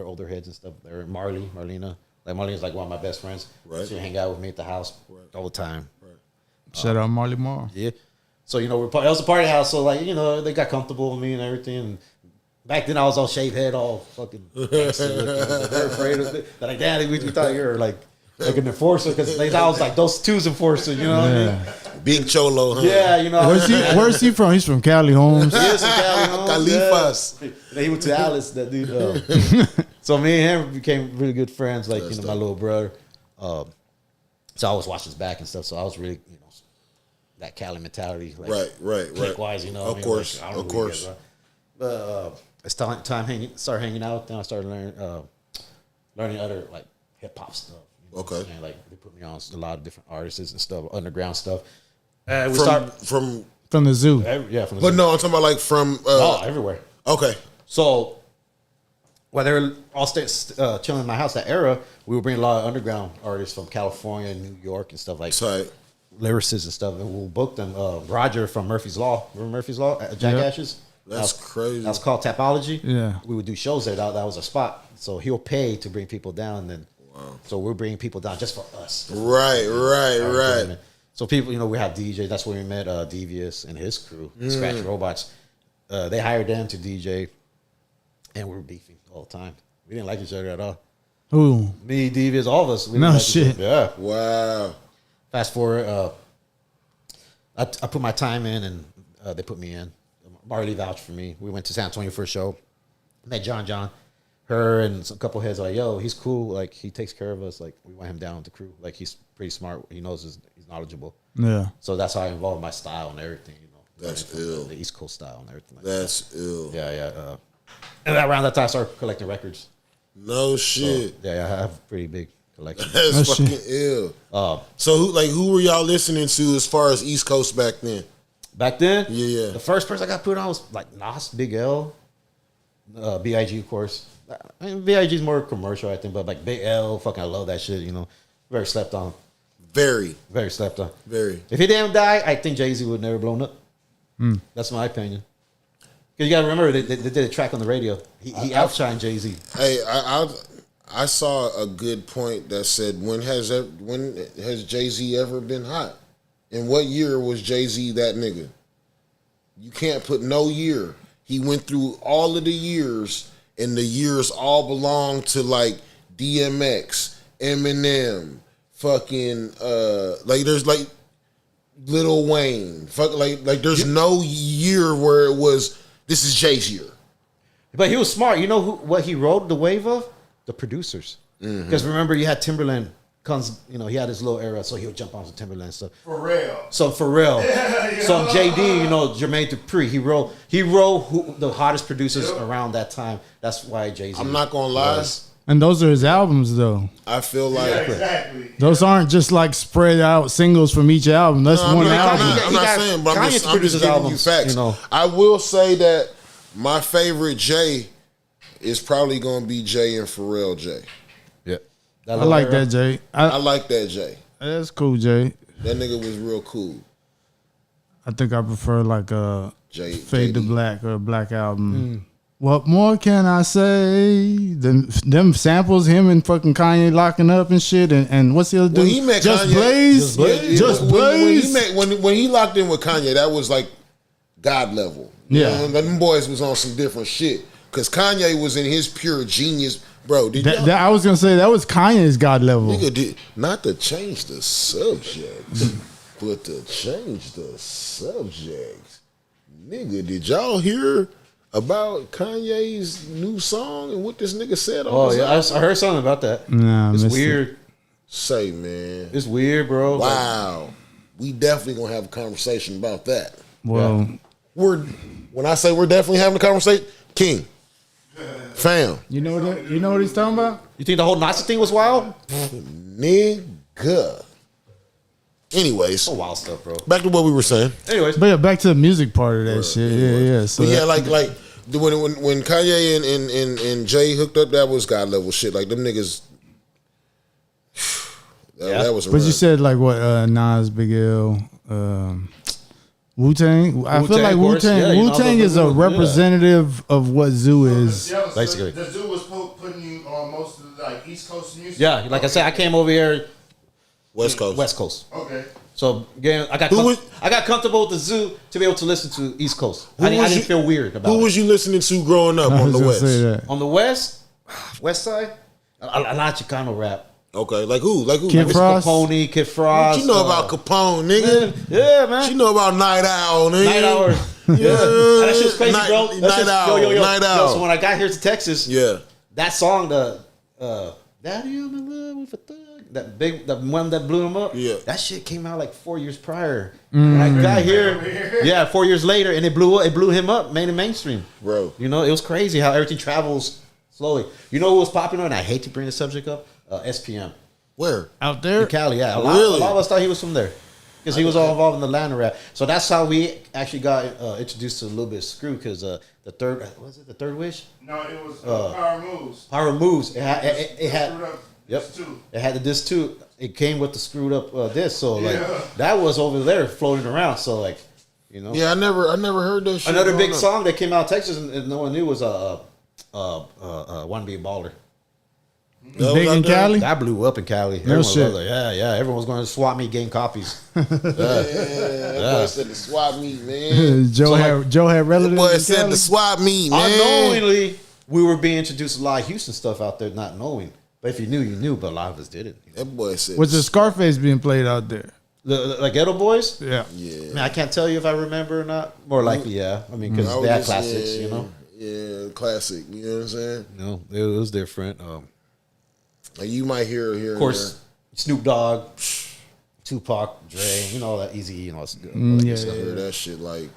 Speaker 3: older heads and stuff. There, Marlena. Like Marlena's like one of my best friends.
Speaker 1: Right.
Speaker 3: She'd hang out with me at the house all the time.
Speaker 2: Shout out Marley Marl.
Speaker 3: Yeah. So that was a party house. So they got comfortable with me and everything. And back then I was all shaved head, all fucking gangster looking. They're afraid of it. They're like, Daddy, we thought you were like an enforcer because they thought I was like those two's enforcer. You know what I mean?
Speaker 1: Big Cholo, huh?
Speaker 3: Yeah.
Speaker 2: Where's he from? He's from Cali, Holmes.
Speaker 3: Yes, in Cali,
Speaker 1: Califas.
Speaker 3: yeah. Then he went to Alice, that dude. So me and him became really good friends, like my little brother. So I always watched his back and stuff. So I was really, that Cali mentality, like
Speaker 1: Right.
Speaker 3: click-wise,
Speaker 1: Of course.
Speaker 3: Like, I don't know who you guys are. But it's time start hanging out. Then I started learning other like hip hop stuff.
Speaker 1: Okay.
Speaker 3: And like they put me on a lot of different artists and stuff, underground stuff.
Speaker 1: From
Speaker 2: From the zoo.
Speaker 3: From the
Speaker 1: but no, I'm talking about like from
Speaker 3: everywhere.
Speaker 1: Okay.
Speaker 3: So while they were all chilling in my house that era, we would bring a lot of underground artists from California, New York, and stuff like
Speaker 1: Tight.
Speaker 3: lyricists and stuff, and we'll book them. Roger from Murphy's Law, remember Murphy's Law? Jack
Speaker 2: Yep.
Speaker 3: Ashes.
Speaker 1: That's crazy.
Speaker 3: That was called Tapology.
Speaker 2: Yeah.
Speaker 3: We would do shows there. That was a spot. So he'll pay to bring people down. And then, so we're bringing people down just for us.
Speaker 1: Right.
Speaker 3: So people, we have DJ. That's where we met Devious and his crew, Scratch Robots. They hired them to DJ, and we were beefing all the time. We didn't like each other at all.
Speaker 2: Who?
Speaker 3: Me, Devious, all of us. We
Speaker 2: No
Speaker 3: didn't like each
Speaker 2: shit.
Speaker 3: other. Yeah.
Speaker 1: Wow.
Speaker 3: Fast forward, I put my time in, and they put me in. Marley vouched for me. We went to San Antonio for a show. Met John, her, and a couple heads. Like, yo, he's cool. Like, he takes care of us. Like, we want him down with the crew. Like, he's pretty smart. He knows he's knowledgeable.
Speaker 2: Yeah.
Speaker 3: So that's how I involved my style and everything. You know,
Speaker 1: That's ill.
Speaker 3: The East Coast style and everything. Like
Speaker 1: That's ill.
Speaker 3: yeah. And around that time, I started collecting records.
Speaker 1: No shit.
Speaker 3: So, yeah, I have a pretty big collection.
Speaker 1: That's fucking ill. So who were y'all listening to as far as East Coast back then?
Speaker 3: Back then,
Speaker 1: Yeah.
Speaker 3: the first person I got put on was like Nas, Big L, B.I.G. of course. I mean, B.I.G. is more commercial, I think, but like Big L, fucking I love that shit. You know, very slept on.
Speaker 1: Very.
Speaker 3: Very slept on.
Speaker 1: Very.
Speaker 3: If he didn't die, I think Jay-Z would never blown up. That's my opinion. Because you got to remember, they did a track on the radio. He outshined Jay-Z.
Speaker 1: Hey, I saw a good point that said, when has Jay-Z ever been hot? In what year was Jay-Z that nigga? You can't put no year. He went through all of the years, and the years all belong to like DMX, Eminem, fucking like there's like Lil Wayne, like there's no year where it was this is Jay's year.
Speaker 3: But he was smart. You know what he rode the wave of? The producers. Because remember, you had Timberland. He had his little era, so he'll jump on some Timberland stuff.
Speaker 4: Pharrell.
Speaker 3: So Pharrell. So JD, Jermaine Dupri. He wrote the hottest producers around that time. That's why Jay-Z.
Speaker 1: I'm not gonna lie.
Speaker 2: And those are his albums, though.
Speaker 1: I feel like
Speaker 4: Exactly.
Speaker 2: Those aren't just like spread out singles from each album. That's one album.
Speaker 1: I'm not saying, but I'm just giving
Speaker 3: albums,
Speaker 1: you facts. I will say that my favorite Jay is probably gonna be Jay and Pharrell Jay.
Speaker 3: Yeah.
Speaker 2: I like that, Jay.
Speaker 1: I like that Jay.
Speaker 2: That's cool, Jay.
Speaker 1: That nigga was real cool.
Speaker 2: I think I prefer like a Fade to
Speaker 1: JD.
Speaker 2: Black or a Black Album. What more can I say? Them samples, him and fucking Kanye locking up and shit, and what's the other dude?
Speaker 1: When he met
Speaker 2: Just
Speaker 1: Kanye,
Speaker 2: Blaze, Just Blaze.
Speaker 1: When he locked in with Kanye, that was like God level.
Speaker 2: Yeah.
Speaker 1: Them boys was on some different shit. Because Kanye was in his pure genius. Bro,
Speaker 2: I was going to say, that was Kanye's God level.
Speaker 1: Nigga did, not to change the subject, but to change the subject. Nigga, did y'all hear about Kanye's new song and what this nigga said on his album?
Speaker 3: I heard something about that.
Speaker 2: Nah,
Speaker 3: it's weird.
Speaker 1: Say, man.
Speaker 3: It's weird, bro.
Speaker 1: Wow. We definitely going to have a conversation about that.
Speaker 2: Well,
Speaker 1: When I say we're definitely having a conversation, King. Fam.
Speaker 2: you know what he's talking about?
Speaker 3: You think the whole Nazi thing was wild?
Speaker 1: Nigga. Anyways,
Speaker 3: So wild stuff, bro.
Speaker 1: back to what we were saying.
Speaker 3: Anyways,
Speaker 2: But yeah, back to the music part of that shit. Yeah. So
Speaker 1: But yeah, like when Kanye and Jay hooked up, that was God level shit. Like them niggas. That was.
Speaker 2: But you said like what? Nas, Big L, Wu-Tang. I feel
Speaker 3: Wu-Tang,
Speaker 2: like
Speaker 3: of course.
Speaker 2: Wu-Tang.
Speaker 3: Yeah, you know,
Speaker 2: Wu-Tang is a
Speaker 3: yeah.
Speaker 2: representative of what Zoo is.
Speaker 3: Basically.
Speaker 4: The zoo was putting you on most of the like East Coast music.
Speaker 3: yeah, like I said, I came over here
Speaker 1: West Coast.
Speaker 3: West Coast.
Speaker 4: Okay.
Speaker 3: So again, I got comfortable with the Zoo to be able to listen to East Coast. I didn't feel weird about
Speaker 1: Who
Speaker 3: it.
Speaker 1: was you listening to growing up
Speaker 2: I
Speaker 1: on
Speaker 2: was
Speaker 1: the
Speaker 2: gonna
Speaker 1: West?
Speaker 2: say that.
Speaker 3: On the West Side, a lot of Chicano rap.
Speaker 1: Okay, like who?
Speaker 2: Kid
Speaker 1: Like,
Speaker 2: Frost?
Speaker 3: Capone, Kid Frost.
Speaker 1: what you know about Capone, nigga?
Speaker 3: Yeah, man.
Speaker 1: What you know about Night Owl, nigga?
Speaker 3: Night Hour.
Speaker 1: Yeah.
Speaker 3: That shit's crazy, bro. That
Speaker 1: Night
Speaker 3: shit's-
Speaker 1: Owl.
Speaker 3: yo.
Speaker 1: Night Owl.
Speaker 3: So when I got here to Texas,
Speaker 1: Yeah.
Speaker 3: that song, Daddy, I'm in love with a thug. That one that blew him up.
Speaker 1: Yeah.
Speaker 3: That shit came out like 4 years prior. When I got here, 4 years later, and it blew him up, made him mainstream.
Speaker 1: Bro.
Speaker 3: You know, it was crazy how everything travels slowly. You know who was popular, and I hate to bring the subject up? SPM.
Speaker 1: Where?
Speaker 2: Out there.
Speaker 3: In Cali, yeah. A
Speaker 1: Really?
Speaker 3: lot of us thought he was from there. Because he was all involved in the Atlanta rap. So that's how we actually got introduced to a little bit of Screw, because the third wish?
Speaker 4: No, it was Power Moves.
Speaker 3: Power Moves. It had
Speaker 4: Screwed up
Speaker 3: yep.
Speaker 4: this too.
Speaker 3: It had the disc too. It came with the screwed up disc. So like
Speaker 4: Yeah.
Speaker 3: that was over there floating around. So like, you know.
Speaker 1: Yeah, I never heard that shit.
Speaker 3: Another
Speaker 1: growing
Speaker 3: big
Speaker 1: up.
Speaker 3: song that came out of Texas and no one knew was Wanna Be a Baller.
Speaker 1: That was
Speaker 2: Big
Speaker 1: out
Speaker 2: in
Speaker 1: there?
Speaker 2: Cali?
Speaker 3: That blew up in Cali.
Speaker 2: No
Speaker 3: Everyone
Speaker 2: shit.
Speaker 3: was like, yeah. Everyone was going to swap meet getting copies.
Speaker 1: Yeah, that boy said the swap meet, man.
Speaker 2: Joe had relatives.
Speaker 1: Boy
Speaker 2: in
Speaker 1: said
Speaker 2: Cali?
Speaker 1: the swap meet, man.
Speaker 3: Unknowingly, we were being introduced to a lot of Houston stuff out there, not knowing. But if you knew, you knew. But a lot of us didn't.
Speaker 1: That boy said.
Speaker 2: Was the Scarface being played out there?
Speaker 3: The Ghetto Boys?
Speaker 2: Yeah.
Speaker 1: Yeah.
Speaker 3: Man, I can't tell you if I remember or not. More likely, yeah. I mean, because they had classics, you know?
Speaker 1: Yeah, classic. You know what I'm saying?
Speaker 3: No, it was different.
Speaker 1: Like you might hear here.
Speaker 3: Of course, Snoop Dogg, Tupac, Dre, you know, all that Easy, you know, all that
Speaker 2: Yeah,
Speaker 3: good stuff.
Speaker 1: hear that shit like.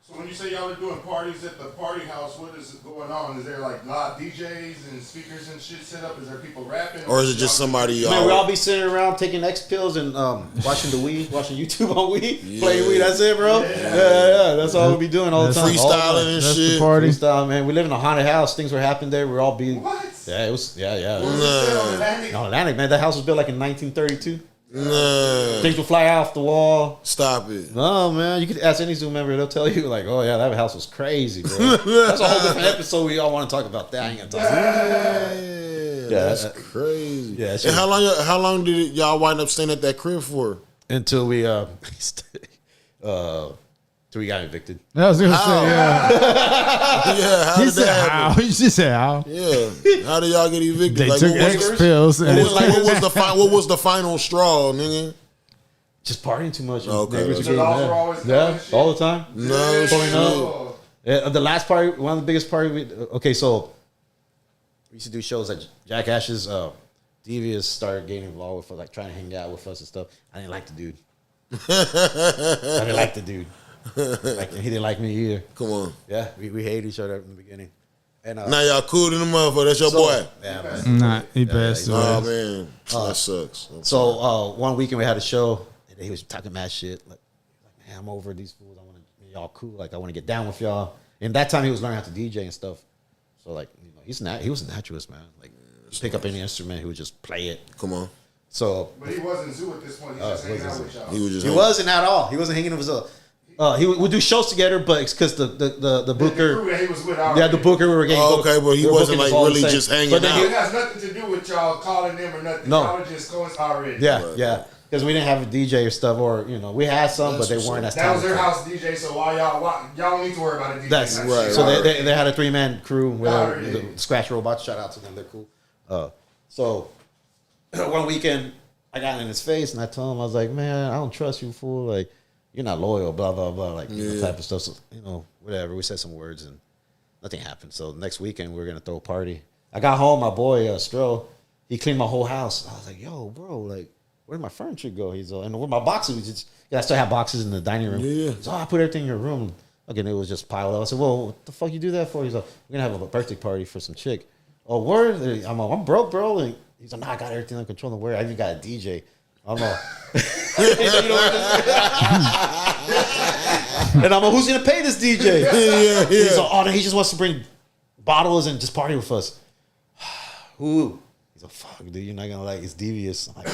Speaker 4: So when you say y'all are doing parties at the party house, what is going on? Is there like live DJs and speakers and shit set up? Is there people rapping?
Speaker 1: Or is it just somebody y'all?
Speaker 3: Man, we all be sitting around taking X pills and watching watching YouTube on Wii, playing Wii. That's it, bro. Yeah. That's all we be doing all the time.
Speaker 1: Freestyling and
Speaker 2: That's
Speaker 1: shit.
Speaker 2: the party.
Speaker 3: Freestyle, man. We live in a haunted house. Things were happening there. We're all be.
Speaker 4: What?
Speaker 3: Yeah, it was. Yeah.
Speaker 4: What was it said on Atlantic?
Speaker 3: No, Atlantic, man. That house was built like in 1932.
Speaker 1: Nah,
Speaker 3: Things would fly off the wall.
Speaker 1: stop it.
Speaker 3: No, man. You could ask any Zoom member. They'll tell you, like, oh, yeah, that house was crazy, bro. That's a whole different episode. We all want to talk about that. I ain't going to talk about that.
Speaker 1: Yeah, that's crazy.
Speaker 3: Yeah,
Speaker 1: And how long did y'all wind up staying at that crib for?
Speaker 3: Until we, till we got evicted.
Speaker 2: I was gonna say, yeah.
Speaker 1: Yeah, how
Speaker 2: He
Speaker 1: did
Speaker 2: said
Speaker 1: that
Speaker 2: how.
Speaker 1: happen?
Speaker 2: He just said how.
Speaker 1: Yeah, how did y'all get evicted?
Speaker 2: They
Speaker 1: Like,
Speaker 2: took
Speaker 1: what
Speaker 2: X
Speaker 1: was
Speaker 2: pills and
Speaker 1: what was the final straw, nigga?
Speaker 3: Just partying too much.
Speaker 1: Okay,
Speaker 3: Neighbors
Speaker 1: that's
Speaker 3: were getting
Speaker 4: Girls
Speaker 3: mad.
Speaker 4: were always
Speaker 3: Yeah,
Speaker 4: telling shit?
Speaker 3: all the time.
Speaker 1: No
Speaker 3: Pulling
Speaker 1: shit.
Speaker 3: up.
Speaker 4: Oh.
Speaker 3: Yeah, the last party, one of the biggest party. Okay, so we used to do shows at Jack Ash's. Devious started getting involved with us, like trying to hang out with us and stuff. I didn't like the dude. Like, he didn't like me either.
Speaker 1: Come on.
Speaker 3: Yeah, we hated each other in the beginning. And
Speaker 1: Now y'all cool in the motherfucker. That's your boy.
Speaker 3: Yeah, man.
Speaker 2: Nah, he passed
Speaker 3: yeah,
Speaker 2: away.
Speaker 1: Oh man, that sucks.
Speaker 3: So one weekend we had a show, and he was talking mad shit. Like man, I'm over these fools. I want to y'all cool. Like I want to get down with y'all. And that time he was learning how to DJ and stuff. So like you know, he was a naturalist, man. Like pick up any instrument, he would just play it.
Speaker 1: Come on.
Speaker 3: So
Speaker 4: But he wasn't zoo at this point. He's just hanging out with y'all.
Speaker 1: He was just.
Speaker 3: he wasn't at all. He wasn't hanging with his. He would do shows together, but it's because the
Speaker 4: The
Speaker 3: booker.
Speaker 4: crew that he was with
Speaker 3: Yeah,
Speaker 4: already.
Speaker 3: the booker we were getting.
Speaker 1: Oh,
Speaker 3: booked.
Speaker 1: okay, but he
Speaker 3: We were
Speaker 1: wasn't,
Speaker 3: booking
Speaker 1: like,
Speaker 3: us all
Speaker 1: really
Speaker 3: the same.
Speaker 1: just hanging
Speaker 3: But then
Speaker 1: out.
Speaker 3: he-
Speaker 4: It has nothing to do with y'all calling them or nothing.
Speaker 3: No.
Speaker 4: Y'all were just going already.
Speaker 3: Yeah. Because we didn't have a DJ or stuff, or you know, we had some, but they weren't as
Speaker 4: That was their
Speaker 3: talented.
Speaker 4: house DJ, so y'all don't need to worry about a DJ.
Speaker 3: That's
Speaker 4: type
Speaker 1: right.
Speaker 4: shit.
Speaker 3: So they had a 3-man crew with
Speaker 4: Already.
Speaker 3: the scratch robots. Shout out to them, they're cool. So one weekend I got in his face and I told him, I was like, man, I don't trust you, fool. Like you're not loyal, blah blah blah, like you know, type of stuff. So, you know, whatever. We said some words and nothing happened. So next weekend we were gonna throw a party. I got home, my boy Stro, he cleaned my whole house. I was like, yo, bro, like where'd my furniture go? He's all, and where my boxes? We just, I still have boxes in the dining room.
Speaker 1: Yeah.
Speaker 3: So I put everything in your room. Again, it was just piled up. I said, well, what the fuck you do that for? He's like, we're gonna have a birthday party for some chick. Oh, word? I'm like, I'm broke, bro. And he's like, nah, I got everything under control. Where? I even got a DJ. I'm like, and I'm like, who's gonna pay this DJ?
Speaker 1: Yeah.
Speaker 3: He's like, oh, no, he just wants to bring bottles and just party with us. Who? He's like, fuck, dude, you're not gonna like. It's devious. I'm like,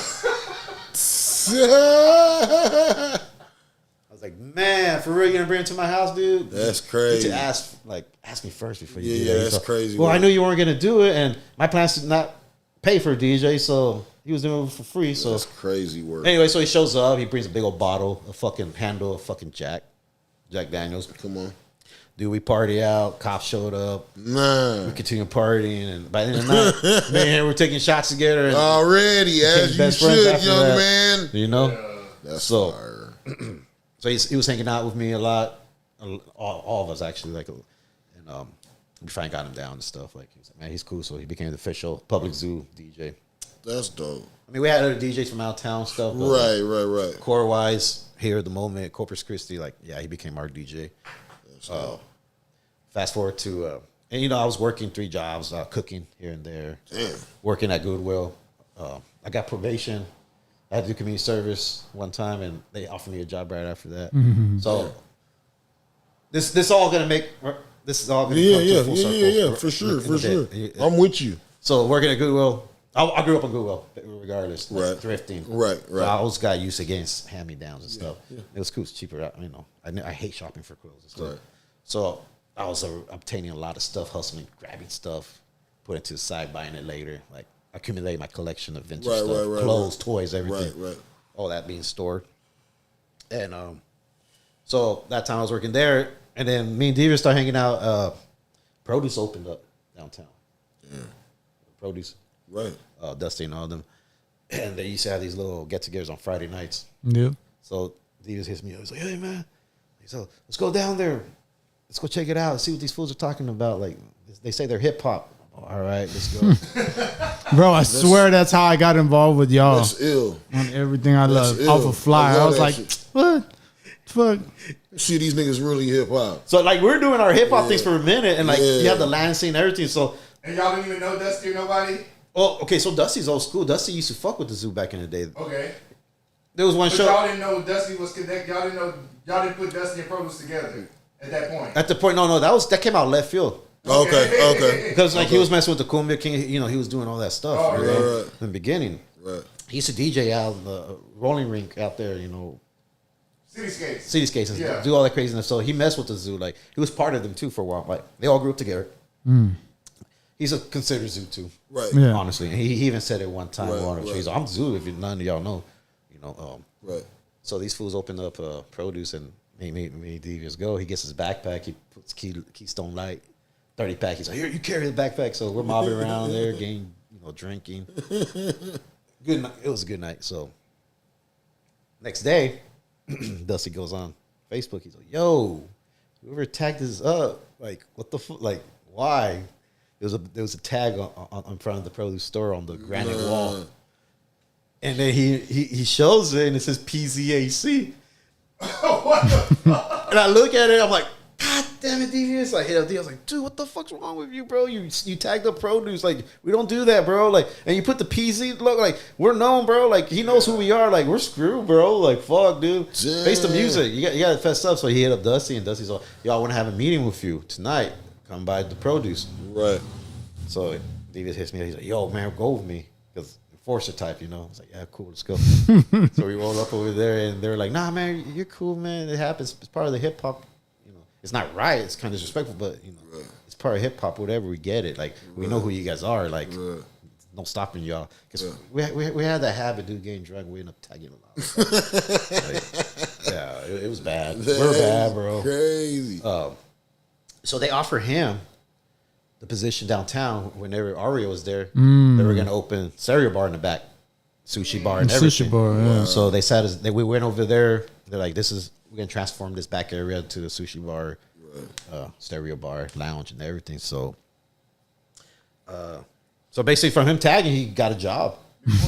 Speaker 3: I was like, man, for real, you gonna bring him to my house, dude?
Speaker 1: That's
Speaker 3: You
Speaker 1: crazy.
Speaker 3: need to ask me first before you
Speaker 1: Yeah,
Speaker 3: do
Speaker 1: yeah,
Speaker 3: that.
Speaker 1: that's
Speaker 3: He's like,
Speaker 1: crazy,
Speaker 3: well,
Speaker 1: bro.
Speaker 3: I knew you weren't gonna do it, and my plans did not pay for a DJ, so he was doing it for free. So
Speaker 1: That's crazy work.
Speaker 3: anyway, so he shows up. He brings a big old bottle, a fucking handle, of fucking Jack Daniels.
Speaker 1: Come on.
Speaker 3: Dude, we party out. Cops showed up.
Speaker 1: Nah.
Speaker 3: We continue partying, and by the end of the night, man, we're taking shots together. And,
Speaker 1: Already, as you
Speaker 3: best friends
Speaker 1: should,
Speaker 3: after
Speaker 1: young
Speaker 3: that.
Speaker 1: man.
Speaker 3: you know,
Speaker 1: That's
Speaker 3: So-
Speaker 1: fire.
Speaker 3: so he was hanging out with me a lot. All of us actually, like, and we finally got him down and stuff. Like, he was like, man, he's cool. So he became the official public zoo DJ.
Speaker 1: That's dope.
Speaker 3: I mean, we had other DJs from out of town stuff. But
Speaker 1: Right.
Speaker 3: Core wise, here at the moment, Corpus Christi, like, yeah, he became our DJ. Fast forward to, and you know, I was working 3 jobs, cooking here and there,
Speaker 1: Damn.
Speaker 3: working at Goodwill. I got probation. I had to do community service one time, and they offered me a job right after that. So this all gonna make this is all gonna come to a full circle.
Speaker 1: Yeah, for sure. I'm with you.
Speaker 3: So working at Goodwill, I grew up in Goodwill, regardless. Like,
Speaker 1: Right.
Speaker 3: thrifting.
Speaker 1: Right.
Speaker 3: So I always got used against hand-me-downs and stuff. It was cool. It's cheaper. You know, I hate shopping for clothes and stuff.
Speaker 1: Right.
Speaker 3: So I was obtaining a lot of stuff, hustling, grabbing stuff, putting it to the side, buying it later. Like accumulating my collection of vintage
Speaker 1: Right,
Speaker 3: stuff,
Speaker 1: right,
Speaker 3: clothes, toys, everything.
Speaker 1: Right.
Speaker 3: All that being stored. And so that time I was working there, and then me and Deaver started hanging out. Produce opened up downtown. Produce.
Speaker 1: Right.
Speaker 3: Dusty and all them. And they used to have these little get-togethers on Friday nights.
Speaker 2: Yeah.
Speaker 3: So Devious hits me up. He's like, hey, man. So let's go down there. Let's go check it out. See what these fools are talking about. Like, they say they're hip-hop. All right, let's go.
Speaker 2: Bro, I swear that's how I got involved with y'all.
Speaker 1: That's ill.
Speaker 2: On everything I love.
Speaker 1: Ill.
Speaker 2: Off a flyer. I was like,
Speaker 1: shit.
Speaker 2: what? Fuck.
Speaker 1: See, these niggas really hip hop.
Speaker 3: So, like, we're doing our hip-hop things for a minute. And, like, you have the land scene and everything. So,
Speaker 4: And y'all didn't even know Dusty or nobody?
Speaker 3: oh, okay, so Dusty's old school. Dusty used to fuck with the zoo back in the day.
Speaker 4: Okay.
Speaker 3: There was one
Speaker 4: But
Speaker 3: show.
Speaker 4: y'all didn't know Dusty was connected. Y'all didn't put Dusty and Produce together at that point.
Speaker 3: At the point, no, that came out left field.
Speaker 1: Okay.
Speaker 3: Because, like, he was messing with the Cumbia King. You know, he was doing all that stuff.
Speaker 4: Oh,
Speaker 3: you know,
Speaker 1: right.
Speaker 3: in the beginning.
Speaker 1: Right.
Speaker 3: He used to DJ out in the rolling rink out there, you know, Cityscapes and
Speaker 4: Yeah.
Speaker 3: do all that craziness. So he messed with the zoo. Like, he was part of them too for a while. Like, they all grew up together. He's a considered zoo too.
Speaker 1: Right.
Speaker 2: Yeah.
Speaker 3: Honestly, and he even said it one time.
Speaker 1: Right,
Speaker 3: On a
Speaker 1: right.
Speaker 3: He's like, I'm zoo. If none of y'all know, you know.
Speaker 1: Right.
Speaker 3: So these fools opened up produce and made Devious go. He gets his backpack. He puts Keystone Light 30 pack. He's like, here, you carry the backpack. So we're mobbing around there, getting, you know, drinking. Good night. It was a good night. So next day, Dusty goes on Facebook. He's like, yo, whoever tagged this up, like, what the fuck? Like, why? There was a tag on in front of the produce store on the granite wall. And then he shows it and it says PZAC.
Speaker 4: What the fuck?
Speaker 3: And I look at it, I'm like, God damn it, Devious. I hit up D. I was like, dude, what the fuck's wrong with you, bro? You tagged up produce. Like, we don't do that, bro. Like, and you put the PZ look, like, we're known, bro. Like, he knows who we are. Like, we're screwed, bro. Like, fuck, dude.
Speaker 1: Damn.
Speaker 3: Face the music. You got to fess up. So he hit up Dusty, and Dusty's like, y'all want to have a meeting with you tonight. Come by the produce.
Speaker 1: Right.
Speaker 3: So Devious hits me. He's like, yo, man, go with me. Because enforcer type, you know. I was like, yeah, cool, let's go. So we roll up over there, and they're like, nah, man, you're cool, man. It happens. It's part of the hip hop. You know, it's not right. It's kind of disrespectful, but you know, it's part of hip hop. Whatever, we get it. Like, we know who you guys are. Like, no stopping y'all. Because we had that habit, dude, getting drunk. We end up tagging a lot. Like, yeah, it was bad. We're bad, bro.
Speaker 1: Crazy.
Speaker 3: So they offer him the position downtown. Whenever Aria was there, they were going to open cereal bar in the back, sushi bar and everything.
Speaker 2: Sushi bar, yeah.
Speaker 3: So they said we went over there. They're like, we're going to transform this back area to the sushi bar, stereo bar, lounge, and everything. So, basically, from him tagging, he got a job.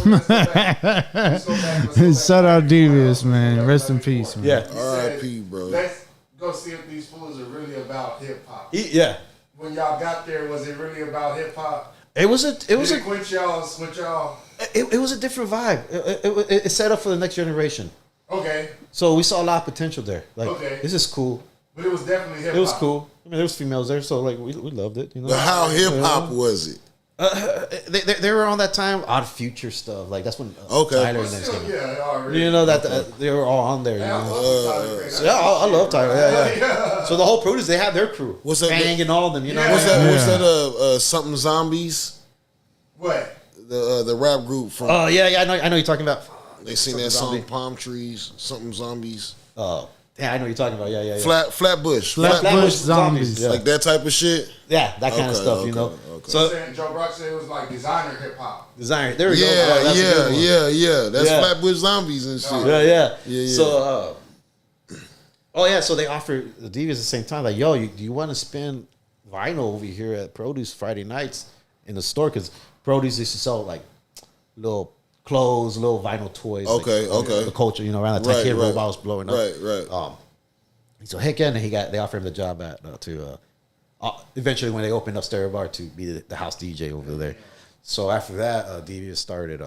Speaker 4: Let's go back.
Speaker 2: Shout out Devious, man. Rest in peace, man.
Speaker 3: Yeah,
Speaker 1: R.I.P., bro.
Speaker 4: Let's go see if these fools are really about hip hop.
Speaker 3: yeah.
Speaker 4: When y'all got there, was it really about hip hop?
Speaker 3: It was a
Speaker 4: Did it quench y'all?
Speaker 3: it was a different vibe. It set up for the next generation.
Speaker 4: Okay,
Speaker 3: So we saw a lot of potential there. Like,
Speaker 4: Okay.
Speaker 3: this is cool.
Speaker 4: but it was definitely hip hop.
Speaker 3: It was cool. I mean, there was females there, so like we loved it. You know,
Speaker 1: But how hip hop was it?
Speaker 3: they were on that time Odd Future stuff. Like, that's when
Speaker 1: Okay.
Speaker 3: Tyler
Speaker 4: But
Speaker 3: and them
Speaker 4: still,
Speaker 3: came out.
Speaker 4: yeah, already.
Speaker 3: You know that they were all on there. You
Speaker 4: Yeah, I
Speaker 3: know?
Speaker 4: love Tyler,
Speaker 3: So, yeah, I love Tyler. Yeah. So the whole produce, they have their crew.
Speaker 1: What's that-
Speaker 3: Fang and all of them. You know,
Speaker 4: Yeah.
Speaker 1: What's that?
Speaker 2: Yeah.
Speaker 1: What's that? Something zombies.
Speaker 4: What?
Speaker 1: The rap group from.
Speaker 3: Oh yeah, I know you're talking about.
Speaker 1: they sing
Speaker 3: Something
Speaker 1: that song,
Speaker 3: Zombie.
Speaker 1: Palm Trees. Something zombies.
Speaker 3: Yeah, I know what you're talking about. Yeah.
Speaker 1: Flatbush.
Speaker 2: Flatbush Zombies.
Speaker 3: Yeah.
Speaker 1: Like that type of shit.
Speaker 3: Yeah, that kind of
Speaker 1: Okay,
Speaker 3: stuff. You know.
Speaker 1: okay.
Speaker 3: So
Speaker 4: Joe Brock said it was like designer hip hop.
Speaker 3: designer. There we go.
Speaker 1: Yeah,
Speaker 3: Oh, that's a good one.
Speaker 1: yeah. That's
Speaker 3: Yeah.
Speaker 1: Flatbush Zombies and shit.
Speaker 3: Yeah.
Speaker 1: Yeah.
Speaker 3: So, so they offered the Devious at the same time, like, yo, do you want to spend vinyl over here at Produce Friday nights in the store? Because Produce used to sell like little clothes, little vinyl toys.
Speaker 1: Okay,
Speaker 3: like,
Speaker 1: okay.
Speaker 3: The culture, you know, around that time,
Speaker 1: Right,
Speaker 3: Kid
Speaker 1: right.
Speaker 3: Robot was blowing up.
Speaker 1: Right.
Speaker 3: So heck yeah, and they offered him the job at eventually when they opened up Stereo Bar to be the house DJ over there. So after that, Devious started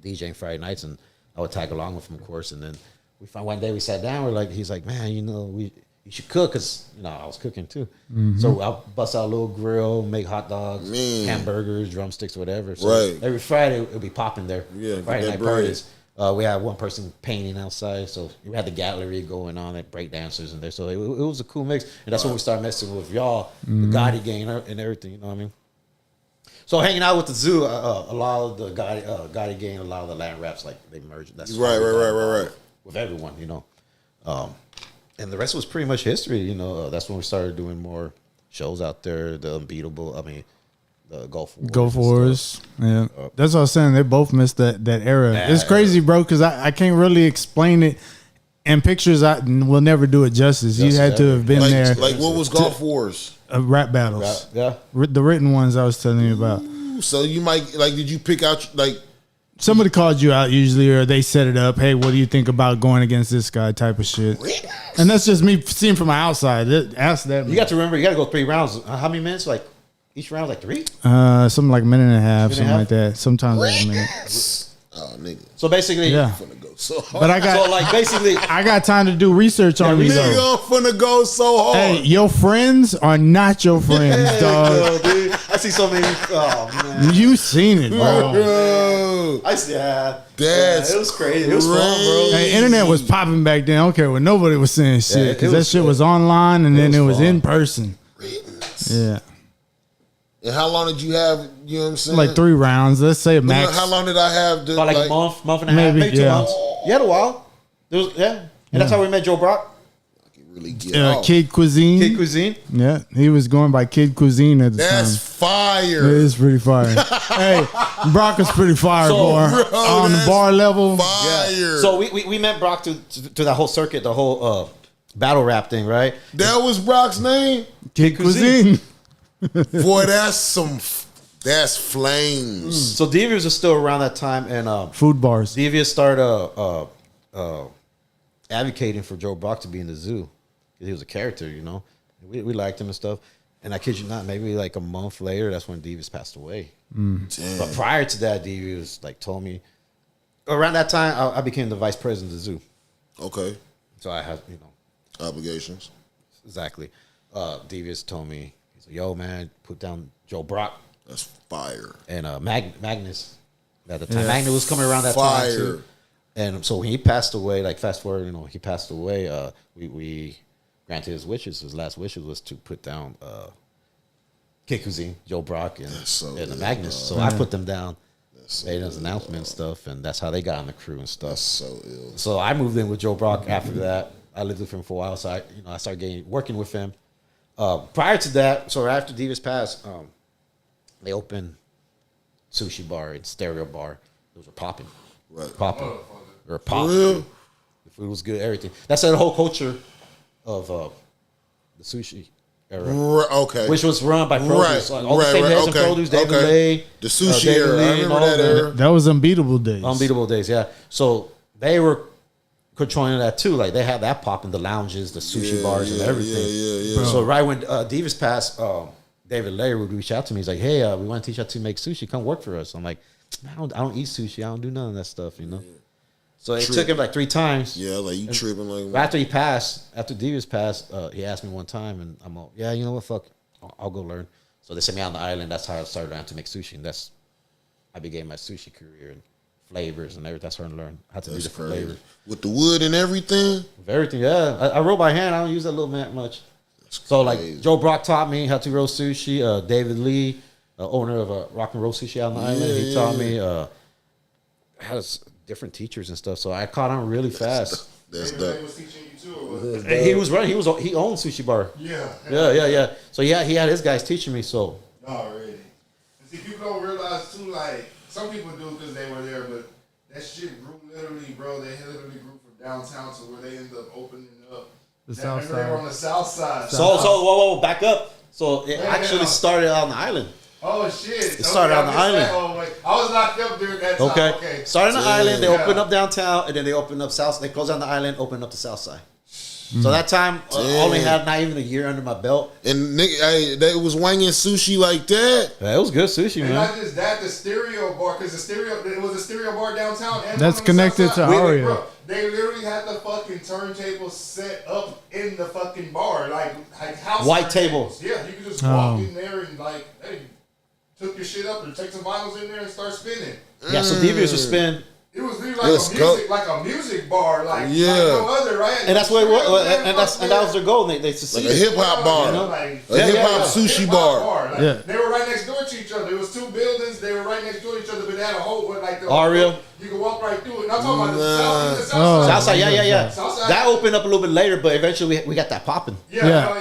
Speaker 3: DJing Friday nights, and I would tag along with him, of course. And then one day we sat down. He's like, man, you know, you should cook, because you know I was cooking too. So I'll bust out a little grill, make hot dogs,
Speaker 1: Man.
Speaker 3: hamburgers, drumsticks, whatever. So
Speaker 1: Right.
Speaker 3: every Friday it'll be popping there.
Speaker 1: Yeah, get
Speaker 3: Friday
Speaker 1: that
Speaker 3: night
Speaker 1: bread.
Speaker 3: parties. We had one person painting outside, so we had the gallery going on, and break dancers in there. So it was a cool mix, and that's when we started messing with y'all, the Gotti gang and everything. You know what I mean? So hanging out with the zoo, a lot of the Gotti gang, a lot of the land raps, like they merged. That's
Speaker 1: Right.
Speaker 3: with everyone, you know. And the rest was pretty much history. You know, that's when we started doing more shows out there. The Unbeatable. I mean, the Gulf Wars.
Speaker 2: Gulf
Speaker 3: and
Speaker 2: Wars.
Speaker 3: stuff.
Speaker 2: Yeah. That's what I was saying. They both missed that era. It's crazy, bro, because I can't really explain it. And pictures, I will never do it justice. You had to have been there.
Speaker 1: Like what was Gulf Wars?
Speaker 2: Rap battles.
Speaker 3: Yeah.
Speaker 2: The written ones I was telling you about.
Speaker 1: So you might like. Did you pick out like?
Speaker 2: Somebody called you out usually, or they set it up. Hey, what do you think about going against this guy? Type of shit. And that's just me seeing from my outside. Ask that.
Speaker 3: You got to remember, you got to go 3 rounds. How many minutes? Like each round, like 3?
Speaker 2: Something like a minute and a half,
Speaker 3: Minute
Speaker 2: something
Speaker 3: and a
Speaker 2: like that. Sometimes like a minute.
Speaker 1: Oh nigga.
Speaker 3: So basically,
Speaker 2: Yeah.
Speaker 1: I'm finna go so hard.
Speaker 2: But I got,
Speaker 3: So like basically,
Speaker 2: I got time to do research on you though.
Speaker 1: Nigga, I'm finna go so hard.
Speaker 2: Hey, your friends are not your friends, dog.
Speaker 3: yo, dude, I see so many. Oh man,
Speaker 2: You seen it, bro.
Speaker 1: Bro.
Speaker 3: I see. Yeah,
Speaker 1: That's
Speaker 3: it was crazy. It was fun, bro.
Speaker 2: Hey, internet was popping back then. I don't care what nobody was saying shit
Speaker 3: it
Speaker 2: because that
Speaker 3: was
Speaker 2: shit
Speaker 3: good.
Speaker 2: was online and then
Speaker 3: was
Speaker 2: it was
Speaker 3: fun.
Speaker 2: in person. Yeah,
Speaker 1: And how long did you have? You know what I'm saying?
Speaker 2: like 3 rounds. Let's say max.
Speaker 1: How long did I have? To,
Speaker 3: About like a month and a half,
Speaker 2: Maybe,
Speaker 3: maybe 2
Speaker 2: yeah.
Speaker 3: months. You had a while. There was, yeah, and that's how we met Joe Brock.
Speaker 1: Really get off.
Speaker 2: Kid Cuisine.
Speaker 3: Kid Cuisine.
Speaker 2: Yeah, he was going by Kid Cuisine at the
Speaker 1: That's
Speaker 2: time.
Speaker 1: fire.
Speaker 2: It is pretty fire. Hey, Brock was pretty fire,
Speaker 3: So,
Speaker 2: boy.
Speaker 1: bro,
Speaker 2: On the
Speaker 1: that's
Speaker 2: bar level.
Speaker 1: Fire.
Speaker 3: So we met Brock to that whole circuit, the whole battle rap thing, right?
Speaker 1: that was Brock's name.
Speaker 2: Kid Cuisine.
Speaker 1: Boy, that's flames.
Speaker 3: So Devious was still around that time, and
Speaker 2: Food bars.
Speaker 3: Devious started advocating for Joe Brock to be in the zoo. He was a character, you know. We liked him and stuff. And I kid you not, maybe like a month later, that's when Devious passed away.
Speaker 1: Damn.
Speaker 3: But prior to that, Devious like told me. Around that time, I became the vice president of the zoo.
Speaker 1: Okay.
Speaker 3: So I had,
Speaker 1: Obligations.
Speaker 3: exactly. Devious told me, he said, "Yo, man, put down Joe Brock
Speaker 1: That's fire.
Speaker 3: and Magnus." At the time, Magnus was coming around that
Speaker 1: Fire.
Speaker 3: time too. And so when he passed away, like fast forward, he passed away. We granted his wishes. His last wishes was to put down Kid Cuisine, Joe Brock, and
Speaker 1: so
Speaker 3: the
Speaker 1: ill,
Speaker 3: Magnus.
Speaker 1: dog.
Speaker 3: So I put them down,
Speaker 1: so
Speaker 3: made his announcement and stuff, and that's how they got on the crew and stuff.
Speaker 1: That's so ill.
Speaker 3: So I moved in with Joe Brock after that. I lived with him for a while, so I started working with him. Prior to that, so after Devious passed, they opened sushi bar and stereo bar. Those were popping,
Speaker 1: Right.
Speaker 3: popping, they were popping.
Speaker 1: Real?
Speaker 3: The food was good, everything. That's the whole culture of the sushi era,
Speaker 1: Okay.
Speaker 3: which was run by produce.
Speaker 1: Right,
Speaker 3: All the
Speaker 1: right,
Speaker 3: same
Speaker 1: right,
Speaker 3: heads
Speaker 1: okay,
Speaker 3: and produce, David
Speaker 1: okay.
Speaker 3: Lay,
Speaker 1: The sushi
Speaker 3: David
Speaker 1: era. I
Speaker 3: Lee, and
Speaker 1: remember
Speaker 3: all
Speaker 1: that
Speaker 3: them.
Speaker 1: era.
Speaker 2: That was unbeatable days.
Speaker 3: Unbeatable days, yeah. So they were controlling that too. Like they had that pop in the lounges, the sushi bars, and everything.
Speaker 1: Yeah.
Speaker 3: So right when Divas passed, David Layer would reach out to me. He's like, "Hey, we want to teach you how to make sushi. Come work for us." I'm like, "Man, I don't eat sushi. I don't do none of that stuff, you know." So it took him like 3 times.
Speaker 1: Yeah, like you tripping like.
Speaker 3: After he passed, after Divas passed, he asked me one time, and I'm all, "Yeah, you know what? Fuck, I'll go learn." So they sent me on the island. That's how I started learning to make sushi, and I began my sushi career and flavors and everything. That's how I learned how to do
Speaker 1: That's
Speaker 3: different
Speaker 1: crazy.
Speaker 3: flavors.
Speaker 1: With the wood and everything.
Speaker 3: With everything, yeah. I roll by hand. I don't use that little mat much. So like
Speaker 1: crazy.
Speaker 3: Joe Brock taught me how to roll sushi. David Lee, owner of Rock and Roll Sushi out on the island, he taught me. Has different teachers and stuff. So I caught on really fast.
Speaker 1: That's
Speaker 4: David Lay
Speaker 1: that.
Speaker 4: was teaching you too. Or what?
Speaker 3: He was running. He owned sushi bar.
Speaker 4: Yeah.
Speaker 3: Yeah. So yeah, he had his guys teaching me. So
Speaker 4: Already. And see, people don't realize too. Like some people do because they were there, but that shit grew literally, bro. They literally grew from downtown to where they ended up opening up.
Speaker 2: The south
Speaker 4: Remember they were
Speaker 2: side.
Speaker 4: on the south side.
Speaker 3: So whoa, back up. So it
Speaker 4: Yeah.
Speaker 3: actually started on the island.
Speaker 4: Oh shit!
Speaker 3: It started on the island.
Speaker 4: Oh, wait. I was locked up during that time.
Speaker 3: Okay.
Speaker 4: Okay.
Speaker 3: Started on the island. They
Speaker 4: Yeah.
Speaker 3: opened up downtown, and then they opened up south. They closed down the island, opened up the south side. So that time, I only had not even a year under my belt.
Speaker 1: And nigga, they was wanging sushi like that.
Speaker 3: Yeah, it was good sushi,
Speaker 4: And
Speaker 3: man.
Speaker 4: not just that, the stereo bar, because it was a stereo bar downtown. And
Speaker 2: That's
Speaker 4: on the
Speaker 2: connected
Speaker 4: south side.
Speaker 2: to Aria.
Speaker 4: Bro, they literally had the fucking turntables set up in the fucking bar, like house
Speaker 3: White
Speaker 4: turntables.
Speaker 3: tables.
Speaker 4: Yeah, you could just walk in there and like, hey, took your shit up and take some vinyls in there and start spinning.
Speaker 3: Yeah, so Devious would spin.
Speaker 4: It was literally
Speaker 1: Let's
Speaker 4: like a music bar, like
Speaker 1: Yeah.
Speaker 4: no other, right?
Speaker 3: And that's what it was, and that was their goal. They
Speaker 1: Like
Speaker 3: succeeded.
Speaker 1: a hip hop bar.
Speaker 4: You know, like,
Speaker 1: A hip hop
Speaker 3: yeah.
Speaker 1: sushi
Speaker 4: hip-hop
Speaker 1: bar.
Speaker 4: Like,
Speaker 2: Yeah.
Speaker 4: They were right next door to each other. It was 2 buildings. They were right next door to each other, but they had a whole, like the
Speaker 3: Aria.
Speaker 4: You can walk right through it. And I'm talking about the south side.
Speaker 3: Southside, yeah.
Speaker 4: Southside.
Speaker 3: That opened up a little bit later, but eventually we got that popping.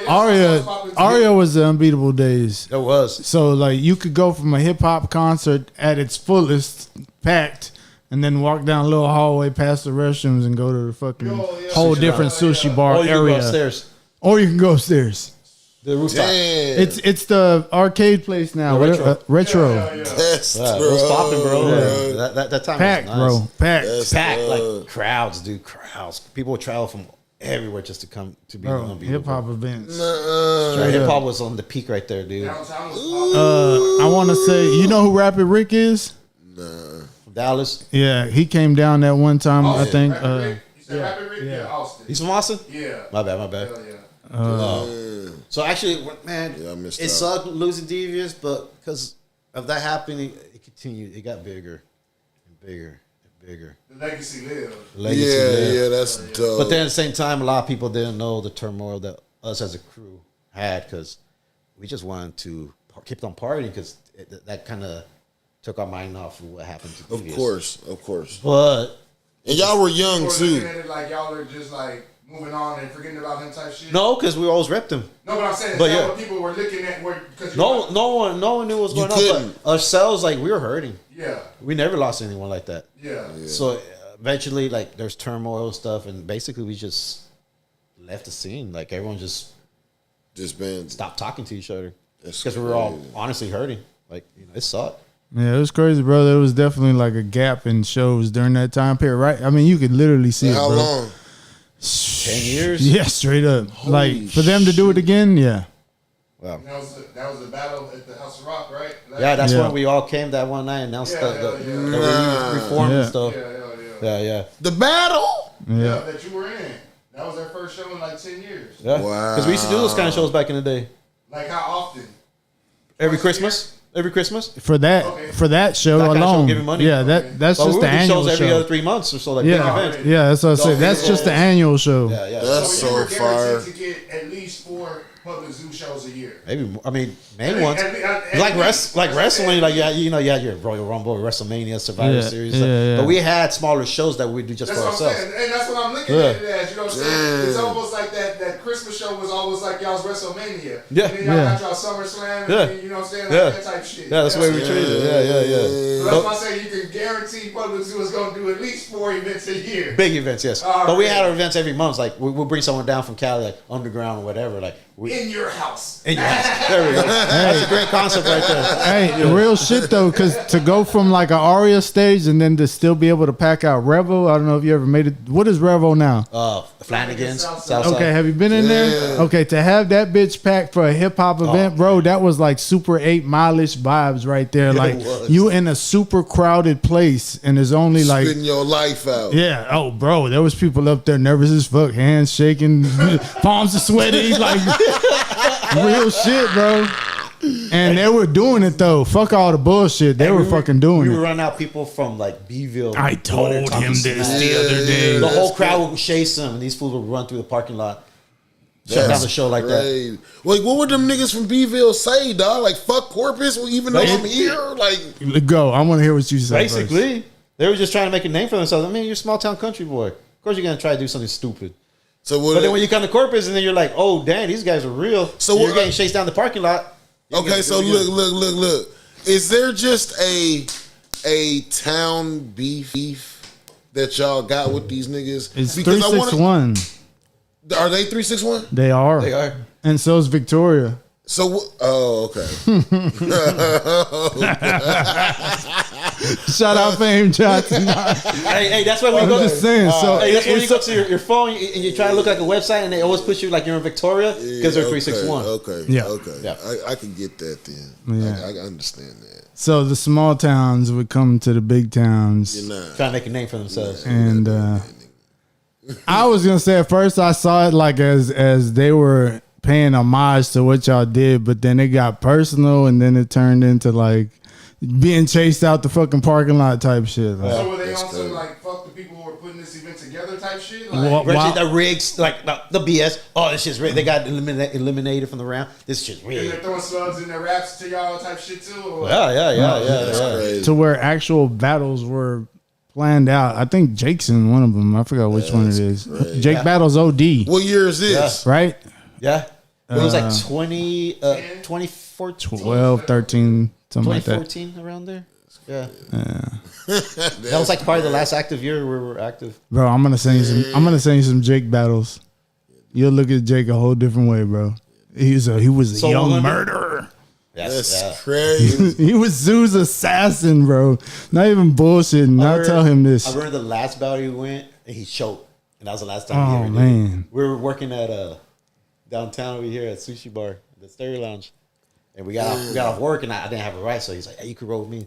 Speaker 2: Aria was the unbeatable days.
Speaker 3: There was.
Speaker 2: So like you could go from a hip hop concert at its fullest, packed, and then walk down a little hallway past the restrooms and go to the fucking whole different sushi bar
Speaker 3: Or you can
Speaker 2: area.
Speaker 3: go upstairs.
Speaker 2: Or you can go upstairs.
Speaker 3: The rooftop.
Speaker 1: Damn.
Speaker 2: It's the arcade place now. Retro.
Speaker 1: That's
Speaker 3: It was popping, bro.
Speaker 2: Yeah.
Speaker 3: That time
Speaker 2: Packed,
Speaker 3: was nice.
Speaker 2: bro. Packed.
Speaker 1: That's
Speaker 3: Packed,
Speaker 1: love.
Speaker 3: like crowds, dude. Crowds. People would travel from everywhere just to come to be
Speaker 2: Bro,
Speaker 3: unbeatable.
Speaker 2: hip hop events.
Speaker 3: Hip hop was on the peak right there, dude.
Speaker 4: Downtown was
Speaker 2: I want to say, you know who Rapid Rick is?
Speaker 3: From Dallas.
Speaker 2: Yeah, he came down that one time. I think.
Speaker 4: Rapid Rick? You said Rapid Rick? Yeah, Austin.
Speaker 3: He's from Austin?
Speaker 4: Yeah.
Speaker 3: My bad.
Speaker 4: Hell yeah.
Speaker 3: So actually, man,
Speaker 1: Yeah, I missed
Speaker 3: it
Speaker 1: out.
Speaker 3: sucked losing Devious, but because of that happening, it continued. It got bigger and bigger and bigger.
Speaker 4: The legacy lives.
Speaker 3: Legacy lived.
Speaker 1: Yeah, that's dope.
Speaker 3: But then at the same time, a lot of people didn't know the turmoil that us as a crew had because we just wanted to keep on partying because that kind of took our mind off of what happened to
Speaker 1: Of
Speaker 3: Devious.
Speaker 1: course.
Speaker 3: But
Speaker 1: And y'all were young
Speaker 4: Or
Speaker 1: too.
Speaker 4: looking at it like y'all are just like moving on and forgetting about him type shit.
Speaker 3: no, because we always repped him.
Speaker 4: No, but I'm saying
Speaker 3: But
Speaker 4: that's
Speaker 3: yeah.
Speaker 4: what people were looking at. Because
Speaker 3: No one knew what was
Speaker 1: You
Speaker 3: going on.
Speaker 1: couldn't.
Speaker 3: But ourselves, like we were hurting.
Speaker 4: Yeah.
Speaker 3: We never lost anyone like that.
Speaker 4: Yeah.
Speaker 3: So eventually, like there's turmoil and stuff, and basically we just left the scene. Like everyone just
Speaker 1: been
Speaker 3: stopped talking to each other
Speaker 1: That's
Speaker 3: because we were all
Speaker 1: crazy.
Speaker 3: honestly hurting. Like it sucked.
Speaker 2: Yeah, it was crazy, bro. There was definitely like a gap in shows during that time period, right? I mean, you could literally see it,
Speaker 1: How
Speaker 2: bro.
Speaker 1: long?
Speaker 3: 10 years.
Speaker 2: Yeah, straight up.
Speaker 1: Holy
Speaker 2: Like for them to do it again, yeah.
Speaker 3: Wow.
Speaker 4: And that was the battle at the House of Rock, right? Like,
Speaker 3: Yeah, that's
Speaker 2: Yeah.
Speaker 3: when we all came that one night and announced
Speaker 4: Yeah,
Speaker 3: that
Speaker 4: yeah,
Speaker 3: we reformed
Speaker 2: Yeah.
Speaker 3: and stuff. Yeah.
Speaker 1: The battle?
Speaker 2: Yeah.
Speaker 4: That you were in. That was their first show in like 10 years.
Speaker 3: Yeah.
Speaker 1: Wow.
Speaker 3: Because we used to do those kind of shows back in the day.
Speaker 4: Like how often?
Speaker 3: Every
Speaker 4: Once a year?
Speaker 3: Christmas. Every Christmas.
Speaker 2: For that
Speaker 4: Okay.
Speaker 2: show
Speaker 3: That kind of show
Speaker 2: alone.
Speaker 3: giving money?
Speaker 2: Yeah,
Speaker 4: Okay.
Speaker 2: that's
Speaker 3: But
Speaker 2: just
Speaker 3: we
Speaker 2: the
Speaker 3: would do
Speaker 2: annual
Speaker 3: shows every
Speaker 2: show.
Speaker 3: other 3 months or so, like big
Speaker 2: Yeah,
Speaker 3: events.
Speaker 2: yeah, that's what I said. That's just the annual show.
Speaker 3: Yeah.
Speaker 1: That's
Speaker 4: So you were
Speaker 1: so fire.
Speaker 4: guaranteed to get at least 4 public zoo shows a year.
Speaker 3: Maybe I mean main
Speaker 4: At
Speaker 3: ones
Speaker 4: least- at
Speaker 3: like
Speaker 4: least.
Speaker 3: wrestling, like you had your Royal Rumble, WrestleMania, Survivor
Speaker 2: Yeah,
Speaker 3: Series,
Speaker 2: yeah.
Speaker 3: but we had smaller shows that we do just
Speaker 4: That's
Speaker 3: for
Speaker 4: what I'm
Speaker 3: ourselves.
Speaker 4: saying, and that's what I'm looking
Speaker 3: Yeah.
Speaker 4: at it as. You know what I'm saying? It's almost like that Christmas show was almost like y'all's WrestleMania.
Speaker 3: Yeah.
Speaker 4: And then y'all
Speaker 2: Yeah.
Speaker 4: got y'all SummerSlam, and
Speaker 3: Yeah.
Speaker 4: then, you know what I'm saying? Like
Speaker 3: Yeah.
Speaker 4: that type shit.
Speaker 3: Yeah, that's the way we treated it. Yeah.
Speaker 4: So that's why I say you can guarantee Public Zoo is going to do at least 4 events a year.
Speaker 3: Big events, yes.
Speaker 4: Oh,
Speaker 3: But we
Speaker 4: really?
Speaker 3: had our events every month. Like we'll bring someone down from Cali, like underground or whatever. Like
Speaker 4: In your house.
Speaker 3: in your house. There we go. That's a great concept right there.
Speaker 2: Hey, real shit though, because to go from like an Aria stage and then to still be able to pack out Revo, I don't know if you ever made it. What is Revo now?
Speaker 3: Flanagan's,
Speaker 4: Southside.
Speaker 3: Southside.
Speaker 2: Okay, have you been in there? Okay, to have that bitch packed for a hip hop event, bro, that was like Super 8 Mile-ish vibes right there. Like
Speaker 3: was.
Speaker 2: you in a super crowded place and there's only like
Speaker 1: Spitting your life out.
Speaker 2: yeah, oh bro, there was people up there nervous as fuck, hands shaking, palms are sweaty, like real shit, bro. And they were doing it though. Fuck all the bullshit. They were fucking doing
Speaker 3: We
Speaker 2: it.
Speaker 3: were running out people from like Beeville.
Speaker 2: I told him this the other day.
Speaker 3: The whole crowd would chase them, and these fools would run through the parking lot, shut down the show like that.
Speaker 1: crazy. Like, what would them niggas from Beeville say, dog? Like, fuck Corpus, well, even though I'm here? Like,
Speaker 2: Go. I want to hear what you say.
Speaker 3: Basically, they were just trying to make a name for themselves. I mean, you're a small town country boy. Of course, you're gonna try to do something stupid.
Speaker 1: so what?
Speaker 3: But then when you come to Corpus, and then you're like, oh, damn, these guys are real.
Speaker 1: So
Speaker 3: So you're
Speaker 1: what-
Speaker 3: getting chased down the parking lot.
Speaker 1: Okay, so look. Is there just a town beef that y'all got with these niggas?
Speaker 2: It's
Speaker 1: Because I wanna-
Speaker 2: 361.
Speaker 1: Are they 361?
Speaker 2: They are.
Speaker 3: They are.
Speaker 2: And so is Victoria.
Speaker 1: So, okay.
Speaker 2: Shout out Fame Johnson.
Speaker 3: Hey, that's why we
Speaker 2: I'm
Speaker 3: go.
Speaker 2: just saying. So
Speaker 3: Hey, that's when you
Speaker 2: it's-
Speaker 3: go to your phone and you try to look like a website, and they always push you like you're in Victoria because they're 361.
Speaker 1: Okay.
Speaker 2: Yeah.
Speaker 1: Okay.
Speaker 3: Yeah.
Speaker 1: I can get that then.
Speaker 2: Yeah.
Speaker 1: I understand that.
Speaker 2: so the small towns would come to the big towns.
Speaker 1: You're not.
Speaker 3: Trying to make a name for themselves.
Speaker 2: And I was gonna say at first I saw it like as they were paying homage to what y'all did, but then it got personal and then it turned into like being chased out the fucking parking lot type shit. Like,
Speaker 4: So were they
Speaker 1: That's
Speaker 4: on some
Speaker 1: good.
Speaker 4: like fuck the people who are putting this event together type shit?
Speaker 2: Well,
Speaker 3: Reggie, the rigs, like the BS. Oh, this shit's rigged. They got eliminated from the round. This shit's
Speaker 4: and they're
Speaker 3: rigged.
Speaker 4: throwing slugs in their raps to y'all type shit too? Or
Speaker 3: Yeah.
Speaker 1: Crazy.
Speaker 2: to where actual battles were planned out. I think Jake's in one of them. I forgot which one it is.
Speaker 1: crazy.
Speaker 2: Jake battles OD,
Speaker 1: What year is this?
Speaker 2: right?
Speaker 3: Yeah. It was like 2014.
Speaker 2: 12, 13, something like that.
Speaker 3: 2014 around there. Yeah. That was like probably the last active year we were active.
Speaker 2: Bro, I'm gonna send you some. I'm gonna send you some Jake battles. You'll look at Jake a whole different way, bro. He was a
Speaker 3: So
Speaker 2: young
Speaker 3: when-
Speaker 2: murderer.
Speaker 1: That's crazy.
Speaker 2: He was Zoo's assassin, bro. Not even bullshitting. I'll tell him
Speaker 3: I
Speaker 2: this.
Speaker 3: remember the last battle he went and he choked. And that was the last time
Speaker 2: Oh
Speaker 3: he ever did
Speaker 2: man.
Speaker 3: it. We were working at downtown over here at Sushi Bar, the Stereo Lounge. And we got off work and I didn't have a right. So he's like, hey, you could roll with me.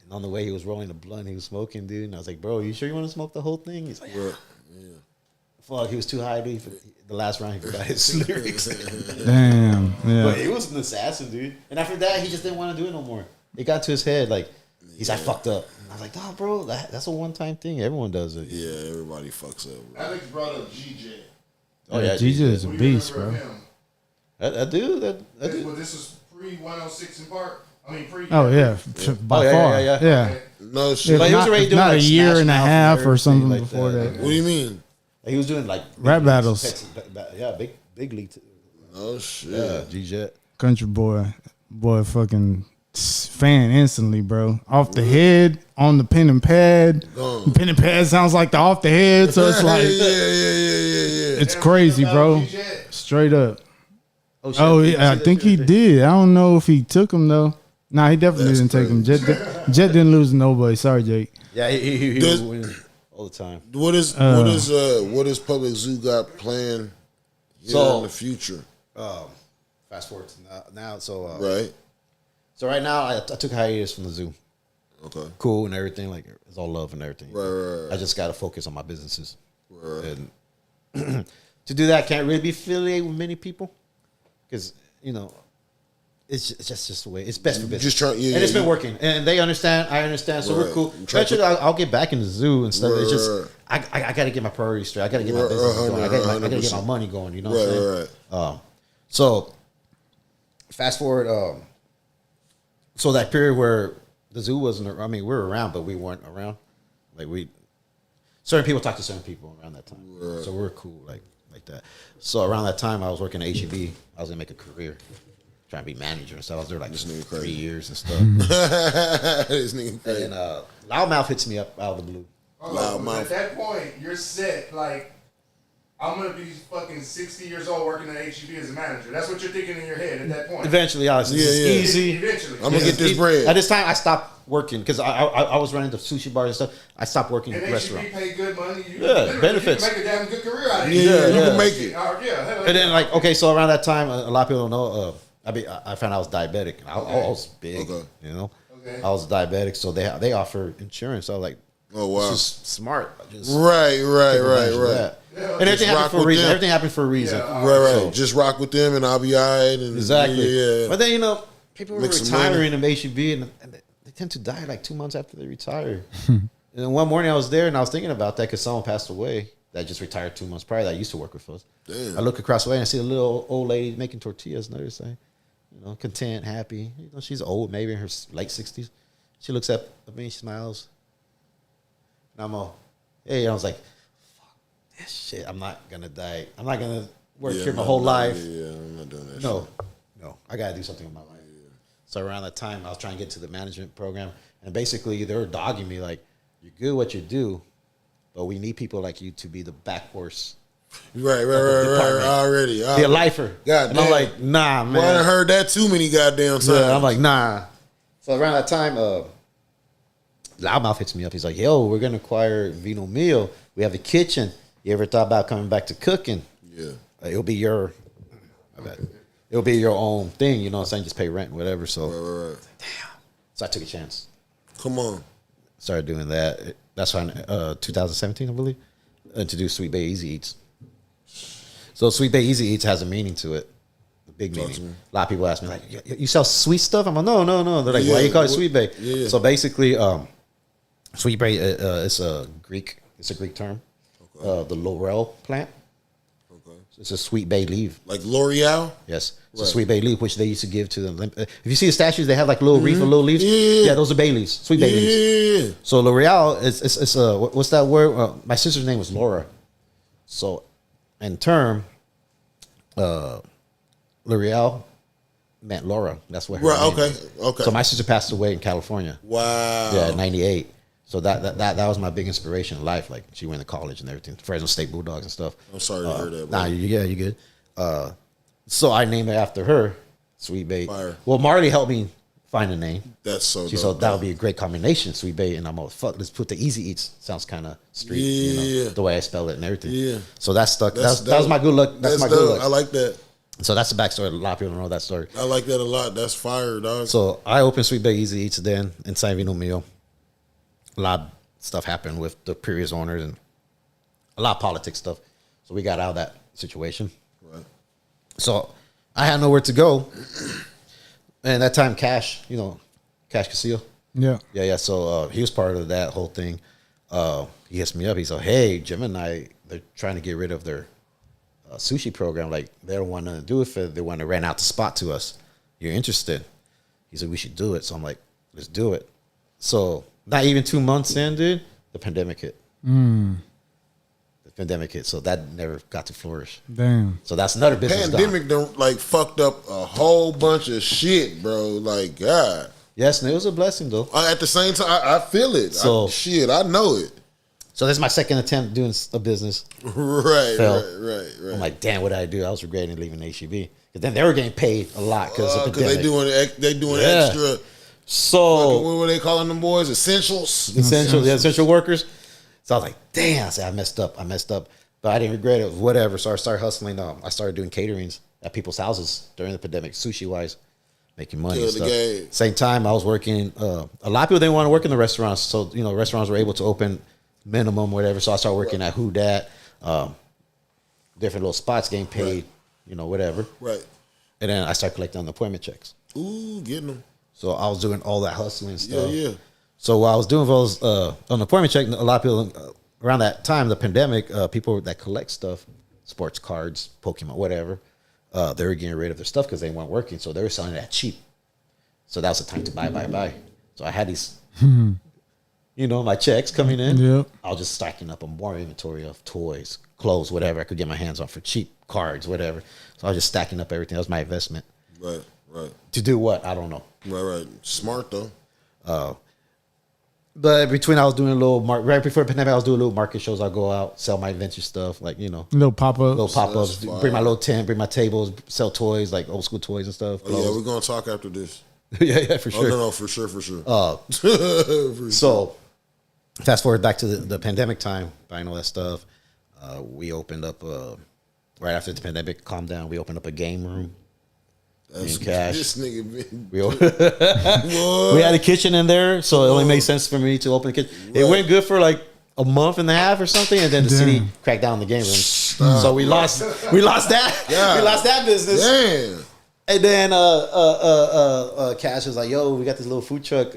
Speaker 3: And on the way he was rolling a blunt, he was smoking, dude. And I was like, bro, you sure you want to smoke the whole thing? He's like, yeah. Fuck, he was too high, dude. The last round he forgot his lyrics.
Speaker 2: Damn. Yeah.
Speaker 3: But he was an assassin, dude. And after that, he just didn't want to do it no more. It got to his head, like, he's like, fucked up. And I was like, nah, bro, that's a one-time thing. Everyone does it.
Speaker 1: Yeah, everybody fucks up. Bro.
Speaker 4: Alex brought up GJ.
Speaker 3: Oh, yeah.
Speaker 2: GJ is a
Speaker 4: What do you
Speaker 2: beast,
Speaker 4: remember
Speaker 2: bro.
Speaker 4: of him?
Speaker 3: That dude.
Speaker 4: Well, this was pre-106 in Park. I mean, pre.
Speaker 2: Oh yeah, by
Speaker 3: yeah,
Speaker 2: far.
Speaker 3: yeah.
Speaker 2: Yeah.
Speaker 1: No
Speaker 2: If
Speaker 1: shit.
Speaker 3: But he was
Speaker 2: not,
Speaker 3: already
Speaker 2: if
Speaker 3: doing,
Speaker 2: not
Speaker 3: like,
Speaker 2: a year
Speaker 3: Smash
Speaker 2: and a
Speaker 3: Mouth and
Speaker 2: half or
Speaker 3: everything
Speaker 2: something
Speaker 3: like
Speaker 2: before
Speaker 3: that.
Speaker 2: that.
Speaker 1: What do you mean?
Speaker 3: He was doing, like,
Speaker 2: Rap battles.
Speaker 3: big league.
Speaker 1: Oh shit.
Speaker 3: Yeah, G-Jet.
Speaker 2: Country boy, fucking fan instantly, bro. Off the head, on the pen and pad. Pen and pad sounds like the off the head, so it's like
Speaker 1: yeah.
Speaker 2: it's crazy, bro. Straight up.
Speaker 3: Shit.
Speaker 2: Oh
Speaker 3: Did you
Speaker 2: yeah, I
Speaker 3: see
Speaker 2: think
Speaker 3: that
Speaker 2: he
Speaker 3: shit?
Speaker 2: did. I don't know if he took him though. Nah, he definitely
Speaker 1: That's
Speaker 2: didn't take him. Jet didn't lose to nobody. Sorry, Jake.
Speaker 3: Yeah, he
Speaker 1: Does-
Speaker 3: was winning all the time.
Speaker 1: What is Public Zoo got planned in the future?
Speaker 3: Fast forward to now. So
Speaker 1: Right.
Speaker 3: so right now, I took a hiatus from the zoo.
Speaker 1: Okay.
Speaker 3: Cool and everything. Like, it's all love and everything.
Speaker 1: Right.
Speaker 3: I just got to focus on my businesses.
Speaker 1: Right.
Speaker 3: And to do that, I can't really be affiliated with many people because, it's just the way. It's best for business.
Speaker 1: Just trying. Yeah,
Speaker 3: and it's
Speaker 1: yeah,
Speaker 3: been working. And they understand. I understand. So we're
Speaker 1: Right.
Speaker 3: cool.
Speaker 1: You try to-
Speaker 3: Eventually, I'll get back in the zoo and stuff. It's just,
Speaker 1: Right.
Speaker 3: I got to get my priorities straight. I got to get my
Speaker 1: Right,
Speaker 3: business going. I got to get
Speaker 1: 100%.
Speaker 3: my money going. You know what I'm saying?
Speaker 1: Right.
Speaker 3: So, fast forward. So that period where the zoo wasn't, I mean, we were around, but we weren't around. Like, certain people talk to certain people around that time.
Speaker 1: Right.
Speaker 3: So we're cool, like that. So around that time, I was working at HEB. I was gonna make a career, trying to be manager and stuff. I was there like
Speaker 1: This nigga
Speaker 3: 3
Speaker 1: crazy.
Speaker 3: years and stuff.
Speaker 1: This nigga crazy.
Speaker 3: And then Loudmouth hits me up out of the blue.
Speaker 1: Loudmouth.
Speaker 4: At that point, you're set. Like, I'm gonna be fucking 60 years old working at HEB as a manager. That's what you're thinking in your head at that point.
Speaker 3: Eventually, I was
Speaker 1: Yeah, yeah.
Speaker 3: easy.
Speaker 4: Eventually.
Speaker 1: I'm gonna get this bread.
Speaker 3: At this time, I stopped working because I was running the sushi bars and stuff. I stopped working in
Speaker 4: And
Speaker 3: the
Speaker 4: HEB
Speaker 3: restaurant.
Speaker 4: pay good money. You
Speaker 3: Yeah,
Speaker 4: literally,
Speaker 3: benefits.
Speaker 4: You can make a damn good career out of it.
Speaker 1: Yeah, you
Speaker 3: yeah.
Speaker 1: can make it.
Speaker 4: Yeah, hell
Speaker 3: And then,
Speaker 4: yeah.
Speaker 3: like, okay, so around that time, a lot of people don't know. I found out I was diabetic. I was big,
Speaker 1: Okay.
Speaker 4: Okay.
Speaker 3: I was diabetic, so they offer insurance. I was like,
Speaker 1: Oh wow.
Speaker 3: this is smart. I just
Speaker 1: Right.
Speaker 3: took advantage of that.
Speaker 4: Yeah,
Speaker 3: And everything
Speaker 1: rock
Speaker 3: happened for a
Speaker 1: with
Speaker 3: reason.
Speaker 1: them.
Speaker 3: Everything happened for a reason.
Speaker 4: Yeah,
Speaker 1: Right.
Speaker 3: So-
Speaker 1: Just rock with them, and I'll be alright. And
Speaker 3: Exactly.
Speaker 1: Yeah.
Speaker 3: But then people were
Speaker 1: Make some
Speaker 3: retiring in HEB, and they tend to die like 2 months after they retire. And then one morning I was there, and I was thinking about that because someone passed away that just retired 2 months prior. That used to work with us.
Speaker 1: Damn.
Speaker 3: I look across the way and I see a little old lady making tortillas. And they're saying, content, happy. She's old, maybe in her late 60s. She looks up at me, smiles, and I'm all, hey. I was like, fuck this shit. I'm not gonna die. I'm not gonna work here my whole life.
Speaker 1: Yeah, I'm not doing that.
Speaker 3: No, I gotta do something with my life. So around that time, I was trying to get to the management program, and basically they were dogging me like, "You're good at what you do, but we need people like you to be the back horse,
Speaker 1: Right.
Speaker 3: department.
Speaker 1: Already.
Speaker 3: be a lifer."
Speaker 1: God
Speaker 3: and I'm
Speaker 1: damn.
Speaker 3: like, "Nah, man."
Speaker 1: Well, I done heard that too many goddamn times.
Speaker 3: Yeah, I'm like, "Nah." So around that time, Loudmouth hits me up. He's like, "Yo, we're gonna acquire Vino Meal. We have a kitchen. You ever thought about coming back to cooking?
Speaker 1: yeah.
Speaker 3: It'll be your, it'll be your own thing. You know what I'm saying? Just pay rent and whatever." So,
Speaker 1: Right.
Speaker 3: so I took a chance.
Speaker 1: Come on.
Speaker 3: Started doing that. That's why 2017, I believe, introduced Sweet Bay Easy Eats. So Sweet Bay Easy Eats has a meaning to it, a big
Speaker 1: Talk
Speaker 3: meaning.
Speaker 1: to me.
Speaker 3: A lot of people ask me like, "You sell sweet stuff?" I'm like, "No." They're like, "Why you call it Sweet Bay?"
Speaker 1: Yeah.
Speaker 3: So basically, Sweet Bay is a Greek It's a Greek term. The laurel plant.
Speaker 1: Okay.
Speaker 3: It's a sweet bay leaf.
Speaker 1: Like L'Oreal?
Speaker 3: Yes, it's
Speaker 1: Right.
Speaker 3: a sweet bay leaf, which they used to give to them. If you see the statues, they have like little wreath of little leaves.
Speaker 1: Yeah.
Speaker 3: Those are bay leaves, sweet bay leaves.
Speaker 1: Yeah.
Speaker 3: So L'Oreal it's what's that word? My sister's name was Laura. So, in term, L'Oreal meant Laura. That's what her
Speaker 1: Right,
Speaker 3: name
Speaker 1: okay,
Speaker 3: is.
Speaker 1: okay.
Speaker 3: So my sister passed away in California.
Speaker 1: Wow.
Speaker 3: Yeah, in '98. So that was my big inspiration in life. Like she went to college and everything, Fresno State Bulldogs and stuff.
Speaker 1: I'm sorry to hear that, bro.
Speaker 3: Nah, you good. So I named it after her, Sweet Bay.
Speaker 1: Fire.
Speaker 3: Well, Marley helped me find a name.
Speaker 1: That's so
Speaker 3: She
Speaker 1: dope.
Speaker 3: thought that would be a great combination, Sweet Bay, and I'm all fuck. Let's put the Easy Eats. Sounds kind of street,
Speaker 1: Yeah.
Speaker 3: the way I spell it and everything.
Speaker 1: Yeah.
Speaker 3: So that stuck.
Speaker 1: That's
Speaker 3: That was my good luck. That's my good
Speaker 1: dope.
Speaker 3: luck.
Speaker 1: I like that.
Speaker 3: So that's the backstory. A lot of people don't know that story.
Speaker 1: I like that a lot. That's fire, dog.
Speaker 3: So I opened Sweet Bay Easy Eats then in San Vino Mio. A lot of stuff happened with the previous owners and a lot of politics stuff. So we got out of that situation.
Speaker 1: Right.
Speaker 3: So I had nowhere to go. And that time Cash Castillo.
Speaker 2: Yeah.
Speaker 3: Yeah. So he was part of that whole thing. He hits me up. He's like, hey, Jim and I, they're trying to get rid of their sushi program. Like, they don't want to do it for they want to rent out the spot to us. You're interested? He said, we should do it. So I'm like, let's do it. So not even 2 months in, dude, the pandemic hit. The pandemic hit. So that never got to flourish.
Speaker 2: Damn.
Speaker 3: So that's another business gone.
Speaker 1: Pandemic done like fucked up a whole bunch of shit, bro. Like, God.
Speaker 3: Yes, and it was a blessing, though.
Speaker 1: At the same time, I feel it.
Speaker 3: So-
Speaker 1: I know it.
Speaker 3: So this is my second attempt doing a business.
Speaker 1: Right,
Speaker 3: Fell.
Speaker 1: right.
Speaker 3: I'm like, damn, what did I do? I was regretting leaving HEB. Because then they were getting paid a lot because of the
Speaker 1: Because
Speaker 3: pandemic.
Speaker 1: they doing
Speaker 3: Yeah.
Speaker 1: extra.
Speaker 3: So
Speaker 1: What were they calling them boys? Essentials.
Speaker 3: essential workers. So I was like, damn, I said, I messed up. But I didn't regret it. Whatever. So I started hustling. I started doing caterings at people's houses during the pandemic, sushi wise, making money and
Speaker 1: Kill the
Speaker 3: stuff.
Speaker 1: game.
Speaker 3: Same time I was working. A lot of people didn't want to work in the restaurants. So, restaurants were able to open minimum, whatever. So I started working at Who Dat, different little spots, getting paid, whatever.
Speaker 1: Right.
Speaker 3: And then I started collecting unemployment checks.
Speaker 1: Ooh, getting them.
Speaker 3: So I was doing all that hustling stuff.
Speaker 1: Yeah.
Speaker 3: So while I was doing those unemployment check, a lot of people around that time, the pandemic, people that collect stuff, sports cards, Pokemon, whatever, they were getting rid of their stuff because they weren't working. So they were selling it at cheap. So that was the time to buy. So I had these, my checks coming in.
Speaker 2: Yep.
Speaker 3: I was just stacking up a more inventory of toys, clothes, whatever I could get my hands on for cheap, cards, whatever. So I was just stacking up everything. That was my investment.
Speaker 1: Right.
Speaker 3: To do what? I don't know.
Speaker 1: Right. Smart though.
Speaker 3: But between I was doing a little right before the pandemic, I was doing little market shows. I'll go out, sell my vintage stuff, like
Speaker 2: Little pop up.
Speaker 3: little pop ups,
Speaker 1: That's fire.
Speaker 3: bring my little tent, bring my tables, sell toys like old school toys and stuff.
Speaker 1: Oh, yeah, we're gonna talk after this.
Speaker 3: yeah, for
Speaker 1: Oh
Speaker 3: sure.
Speaker 1: no, for sure. For
Speaker 3: So fast forward back to the pandemic time, buying all that stuff. We opened up right after the pandemic calmed down. We opened up a game room.
Speaker 1: That's
Speaker 3: Cash.
Speaker 1: This nigga been.
Speaker 3: We
Speaker 1: What?
Speaker 3: we had a kitchen in there, so it only made sense for me to open the kitchen. It went good for like a month and a half or something, and then the city cracked down the game room. So we lost that.
Speaker 1: Yeah.
Speaker 3: We lost that business.
Speaker 1: Damn.
Speaker 3: And then Cash was like, "Yo, we got this little food truck.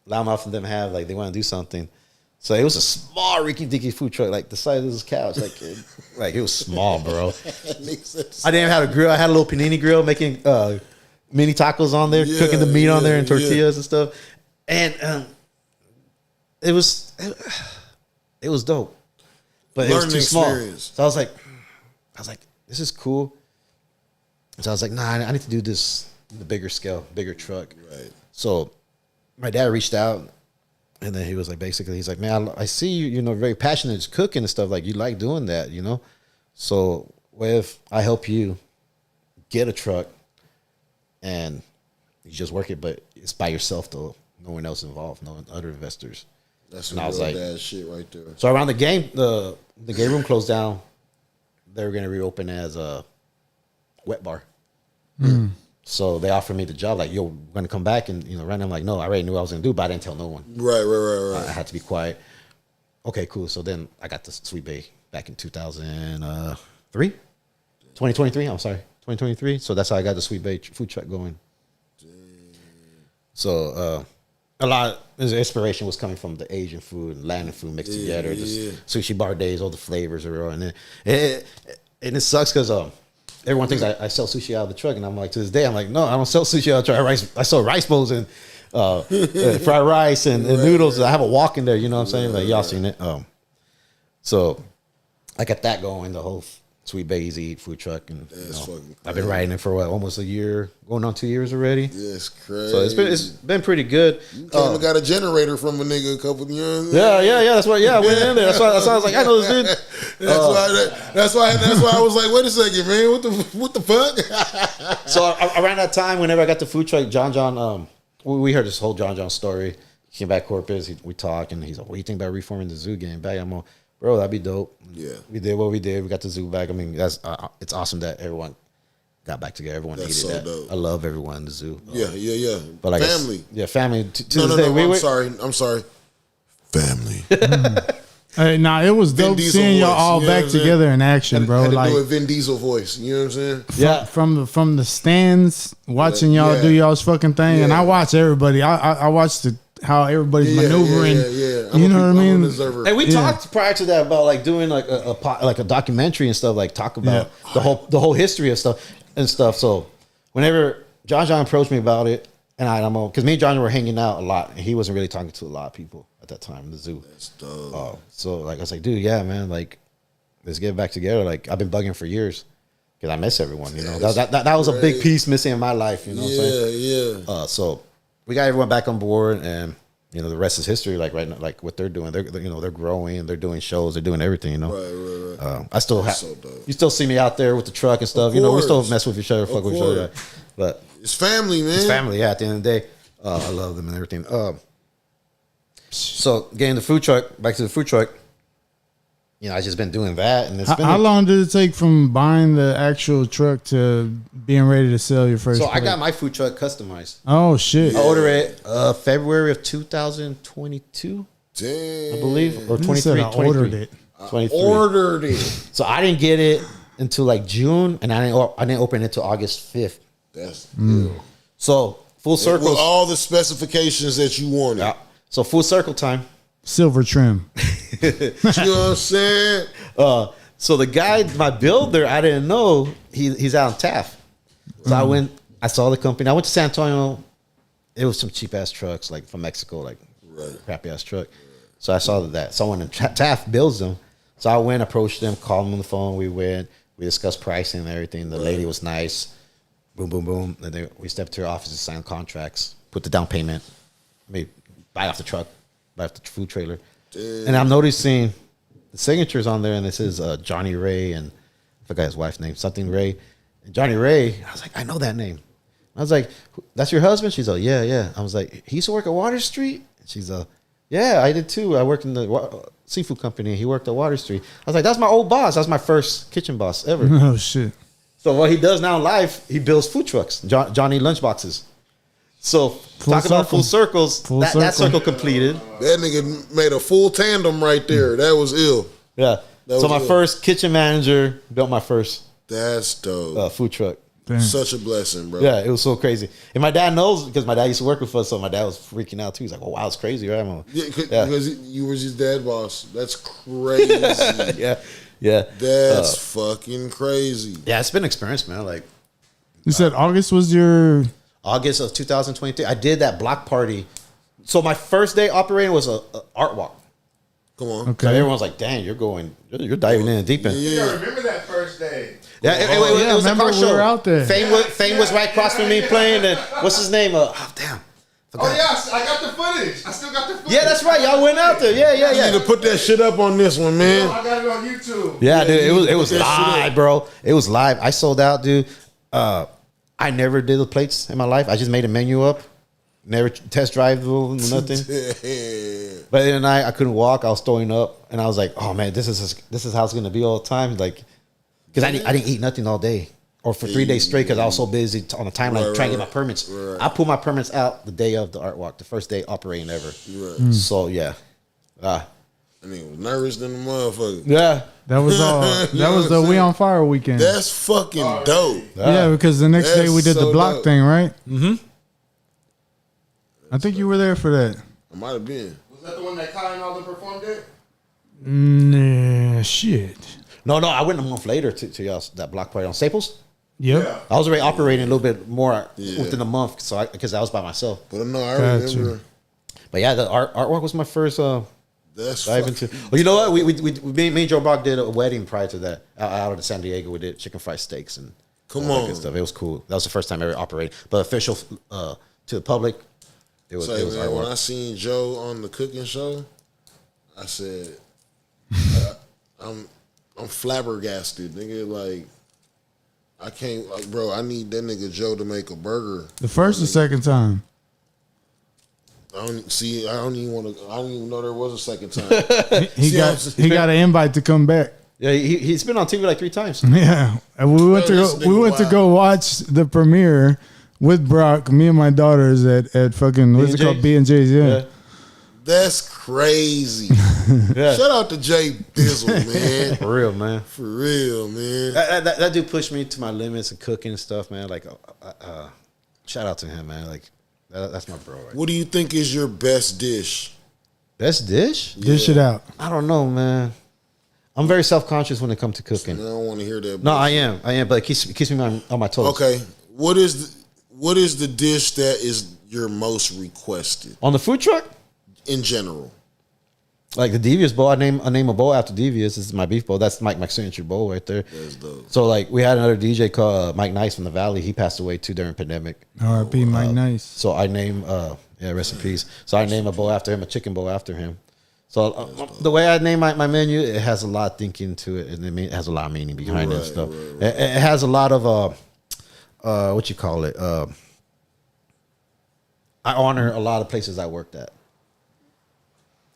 Speaker 3: Loudmouth and them have like they want to do something." So it was a small Ricky Dicky food truck, like the size of this couch, like it was small, bro. I didn't even have a grill. I had a little panini grill making mini tacos on there, cooking the meat on there and tortillas and stuff. And it was dope, but it was too small.
Speaker 1: Experience.
Speaker 3: So I was like, this is cool. So I was like, nah, I need to do this the bigger scale, bigger truck.
Speaker 1: Right.
Speaker 3: So my dad reached out. And then he was like, basically, he's like, man, I see you, very passionate at cooking and stuff. Like, you like doing that, So, what if I help you get a truck and you just work it, but it's by yourself, though. No one else involved, no other investors.
Speaker 1: That's
Speaker 3: And
Speaker 1: some
Speaker 3: I was
Speaker 1: real
Speaker 3: like-
Speaker 1: dad shit right there.
Speaker 3: So, around the game room closed down. They were going to reopen as a wet bar. So they offered me the job, like, yo, we're going to come back and, run. I'm like, no, I already knew what I was going to do, but I didn't tell no one.
Speaker 1: Right.
Speaker 3: I had to be quiet. Okay, cool. So then I got the Sweet Bay back in 2023. I'm sorry, 2023. So that's how I got the Sweet Bay food truck going. So a lot of the inspiration was coming from the Asian food and Latin food mixed together. Just sushi bar days, all the flavors are real, and it sucks because everyone thinks I sell sushi out of the truck, and I'm like, to this day, I'm like, no, I don't sell sushi out of the truck. I sell rice bowls and fried rice and noodles. I have a walk in there, you know what I'm saying? Like y'all seen it. So I got that going, the whole Sweet Baby's Eat food truck, and I've been riding it for almost a year, going on 2 years already.
Speaker 1: Yeah, it's crazy.
Speaker 3: So it's been pretty good.
Speaker 1: You came and got a generator from a nigga a couple of years.
Speaker 3: Yeah. That's why. Yeah, I went in there. That's why I was like, I know this dude.
Speaker 1: That's why I was like, wait a second, man. What the fuck?
Speaker 3: So around that time, whenever I got the food truck, John, we heard this whole John story. He came back Corpus. We talked, and he's like, "What do you think about reforming the zoo game back?" I'm like, "Bro, that'd be dope."
Speaker 1: Yeah,
Speaker 3: we did what we did. We got the zoo back. I mean, that's it's awesome that everyone got back together. Everyone
Speaker 1: that's
Speaker 3: needed
Speaker 1: so
Speaker 3: that.
Speaker 1: dope.
Speaker 3: I love everyone in the zoo.
Speaker 1: Yeah.
Speaker 3: But like
Speaker 1: family.
Speaker 3: Family.
Speaker 1: No. I'm sorry. Family.
Speaker 2: Hey, it was dope seeing y'all all back together in action, bro.
Speaker 1: Had to
Speaker 2: like
Speaker 1: do a Vin Diesel voice. You know what I'm saying?
Speaker 3: Yeah.
Speaker 2: From the stands, watching y'all do y'all's fucking thing, and I watch everybody. I watched how everybody's maneuvering.
Speaker 1: Yeah.
Speaker 2: You know what I mean?
Speaker 3: And we talked prior to that about like doing like a documentary and stuff, like talk about the whole history of stuff and stuff. So whenever John approached me about it, and I'm because me and John were hanging out a lot, and he wasn't really talking to a lot of people at that time in the zoo.
Speaker 1: That's dope.
Speaker 3: So like I was like, dude, yeah, man, like let's get back together. Like I've been bugging for years because I miss everyone. You know, that was a big piece missing in my life. You know what I'm saying?
Speaker 1: Yeah.
Speaker 3: So we got everyone back on board, and you know the rest is history. Like right now, like what they're doing, they're growing, they're doing shows, they're doing everything. You know,
Speaker 1: Right.
Speaker 3: I still
Speaker 1: so dope.
Speaker 3: You still see me out there with the truck and stuff. You know, we still mess with each other, fuck with each other. But
Speaker 1: it's family, man.
Speaker 3: it's family. Yeah, at the end of the day, I love them and everything. So getting the food truck, back to the food truck, you know, I just been doing that, and it's been.
Speaker 2: How long did it take from buying the actual truck to being ready to sell your first?
Speaker 3: So
Speaker 2: plate?
Speaker 3: I got my food truck customized.
Speaker 2: Oh shit!
Speaker 3: I ordered it February of 2022,
Speaker 1: Damn.
Speaker 3: I believe, or 23.
Speaker 2: I ordered it.
Speaker 3: 23.
Speaker 1: Ordered it.
Speaker 3: So I didn't get it until like June, and I didn't open it until August 5th.
Speaker 1: That's ill.
Speaker 3: So full circle.
Speaker 1: With all the specifications that you wanted.
Speaker 3: Yeah. So full circle time.
Speaker 2: Silver trim.
Speaker 1: You know what I'm saying?
Speaker 3: So the guy, my builder, I didn't know he's out in Taft. So I saw the company. I went to San Antonio. It was some cheap ass trucks, like from Mexico, like crappy ass truck. So I saw that someone in Taft builds them. So I went, approached them, called them on the phone. We discussed pricing and everything. The lady was nice. Boom, boom, boom. And then we stepped to her office and signed contracts, put the down payment, maybe buy off the truck, buy off the food trailer. Damn. And I'm noticing the signatures on there, and it says Johnny Ray, and I forgot his wife's name, something Ray. And Johnny Ray, I was like, I know that name. I was like, that's your husband? She's like, yeah. I was like, he used to work at Water Street? She's like, yeah, I did too. I worked in the seafood company. He worked at Water Street. I was like, that's my old boss. That's my first kitchen boss ever.
Speaker 2: Oh shit.
Speaker 3: So what he does now in life, he builds food trucks, Johnny lunchboxes. So talk about full circles. That circle completed.
Speaker 1: That nigga made a full tandem right there. That was ill.
Speaker 3: Yeah. So my first kitchen manager built my first.
Speaker 1: That's dope.
Speaker 3: Food truck.
Speaker 2: Damn.
Speaker 1: Such a blessing, bro.
Speaker 3: Yeah, it was so crazy. And my dad knows because my dad used to work with us, so my dad was freaking out too. He's like, "Oh wow, it's crazy, right?"
Speaker 1: Because you was his dad boss. That's crazy.
Speaker 3: yeah.
Speaker 1: That's fucking crazy.
Speaker 3: Yeah, it's been an experience, man. Like
Speaker 2: you said, August was your
Speaker 3: August of 2023. I did that block party. So my first day operating was a art walk.
Speaker 1: Come on.
Speaker 2: Okay.
Speaker 3: So everyone's like, "Dang, you're diving in deep end."
Speaker 4: You gotta remember that first day.
Speaker 3: Yeah, it was a car show.
Speaker 2: We were out there.
Speaker 3: Fame was right across from me playing. And what's his name? Damn.
Speaker 4: Oh yeah, I got the footage. I still got the footage.
Speaker 3: Yeah, that's right. Y'all went out there. Yeah.
Speaker 1: You need to put that shit up on this one, man.
Speaker 4: I got it on YouTube.
Speaker 3: Yeah, dude. It was live, bro. It was live. I sold out, dude. I never did the plates in my life. I just made a menu up. Never test drive them, nothing. But then I couldn't walk. I was throwing up, and I was like, "Oh man, this is how it's gonna be all the time." Like, because I didn't eat nothing all day or for 3 days straight because I was so busy on the timeline trying to get my permits.
Speaker 1: Right.
Speaker 3: I pulled my permits out the day of the art walk, the first day operating ever.
Speaker 1: Right.
Speaker 3: So yeah,
Speaker 1: I mean, was nervous than the motherfucker.
Speaker 3: yeah.
Speaker 2: that was all. That was the We on Fire weekend.
Speaker 1: That's fucking dope.
Speaker 2: yeah, because the next day we did the block thing, right?
Speaker 3: Mm-hmm.
Speaker 2: I think you were there for that.
Speaker 1: I might have been.
Speaker 4: Was that the one that Kai and all them performed at?
Speaker 2: Nah, shit.
Speaker 3: No, I went a month later to y'all that block party on Staples.
Speaker 2: Yep.
Speaker 4: Yeah.
Speaker 3: I was already operating a little bit more within a month, so because I was by myself.
Speaker 1: But no, I
Speaker 2: Gotcha.
Speaker 1: remember.
Speaker 3: But yeah, the artwork was my first
Speaker 1: That's
Speaker 3: dive
Speaker 1: fucking
Speaker 3: into. Well, you know what? Me and Joe Brock did a wedding prior to that out of San Diego. We did chicken fried steaks and
Speaker 1: Come
Speaker 3: all that
Speaker 1: on.
Speaker 3: good stuff. It was cool. That was the first time I ever operated, but official to the public. It was.
Speaker 1: Say,
Speaker 3: It was
Speaker 1: man, when
Speaker 3: artwork.
Speaker 1: I seen Joe on the cooking show, I said, I'm flabbergasted, nigga. Like, I can't, like, bro, I need that nigga Joe to make a burger.
Speaker 2: The first or second time?
Speaker 1: I don't even know there was a second time.
Speaker 2: He got an invite to come back.
Speaker 3: Yeah, he's been on TV like 3 times.
Speaker 2: Yeah, and we went
Speaker 1: this nigga
Speaker 2: to go watch the premiere with Brock. Me and my daughters at fucking what's it called, B&J's. Yeah.
Speaker 1: That's crazy.
Speaker 3: Yeah.
Speaker 1: Shout out to Jay Dizzle, man.
Speaker 3: For real, man.
Speaker 1: For real, man.
Speaker 3: That dude pushed me to my limits of cooking and stuff, man. Like, shout out to him, man. Like, that's my bro. Right?
Speaker 1: What do you think is your best dish?
Speaker 3: Best dish?
Speaker 2: Dish it out.
Speaker 3: I don't know, man. I'm very self conscious when it comes to
Speaker 1: I
Speaker 3: cooking.
Speaker 1: don't want to hear that.
Speaker 3: No,
Speaker 1: bullshit.
Speaker 3: I am, but it keeps me on my toes.
Speaker 1: Okay, what is the dish that is your most requested
Speaker 3: On the food truck,
Speaker 1: in general?
Speaker 3: like the Devious bowl, I name a bowl after Devious. This is my beef bowl. That's my signature bowl right there.
Speaker 1: That's dope.
Speaker 3: So like we had another DJ called Mike Nice from the Valley. He passed away too during pandemic.
Speaker 2: R.I.P. Mike Nice.
Speaker 3: So I name rest in peace. So I name a bowl after him, a chicken bowl after him. So the way I name my menu, it has a lot of thinking to it, and it has a lot of meaning behind it and stuff. Right. It has a lot of what you call it. I honor a lot of places I worked at.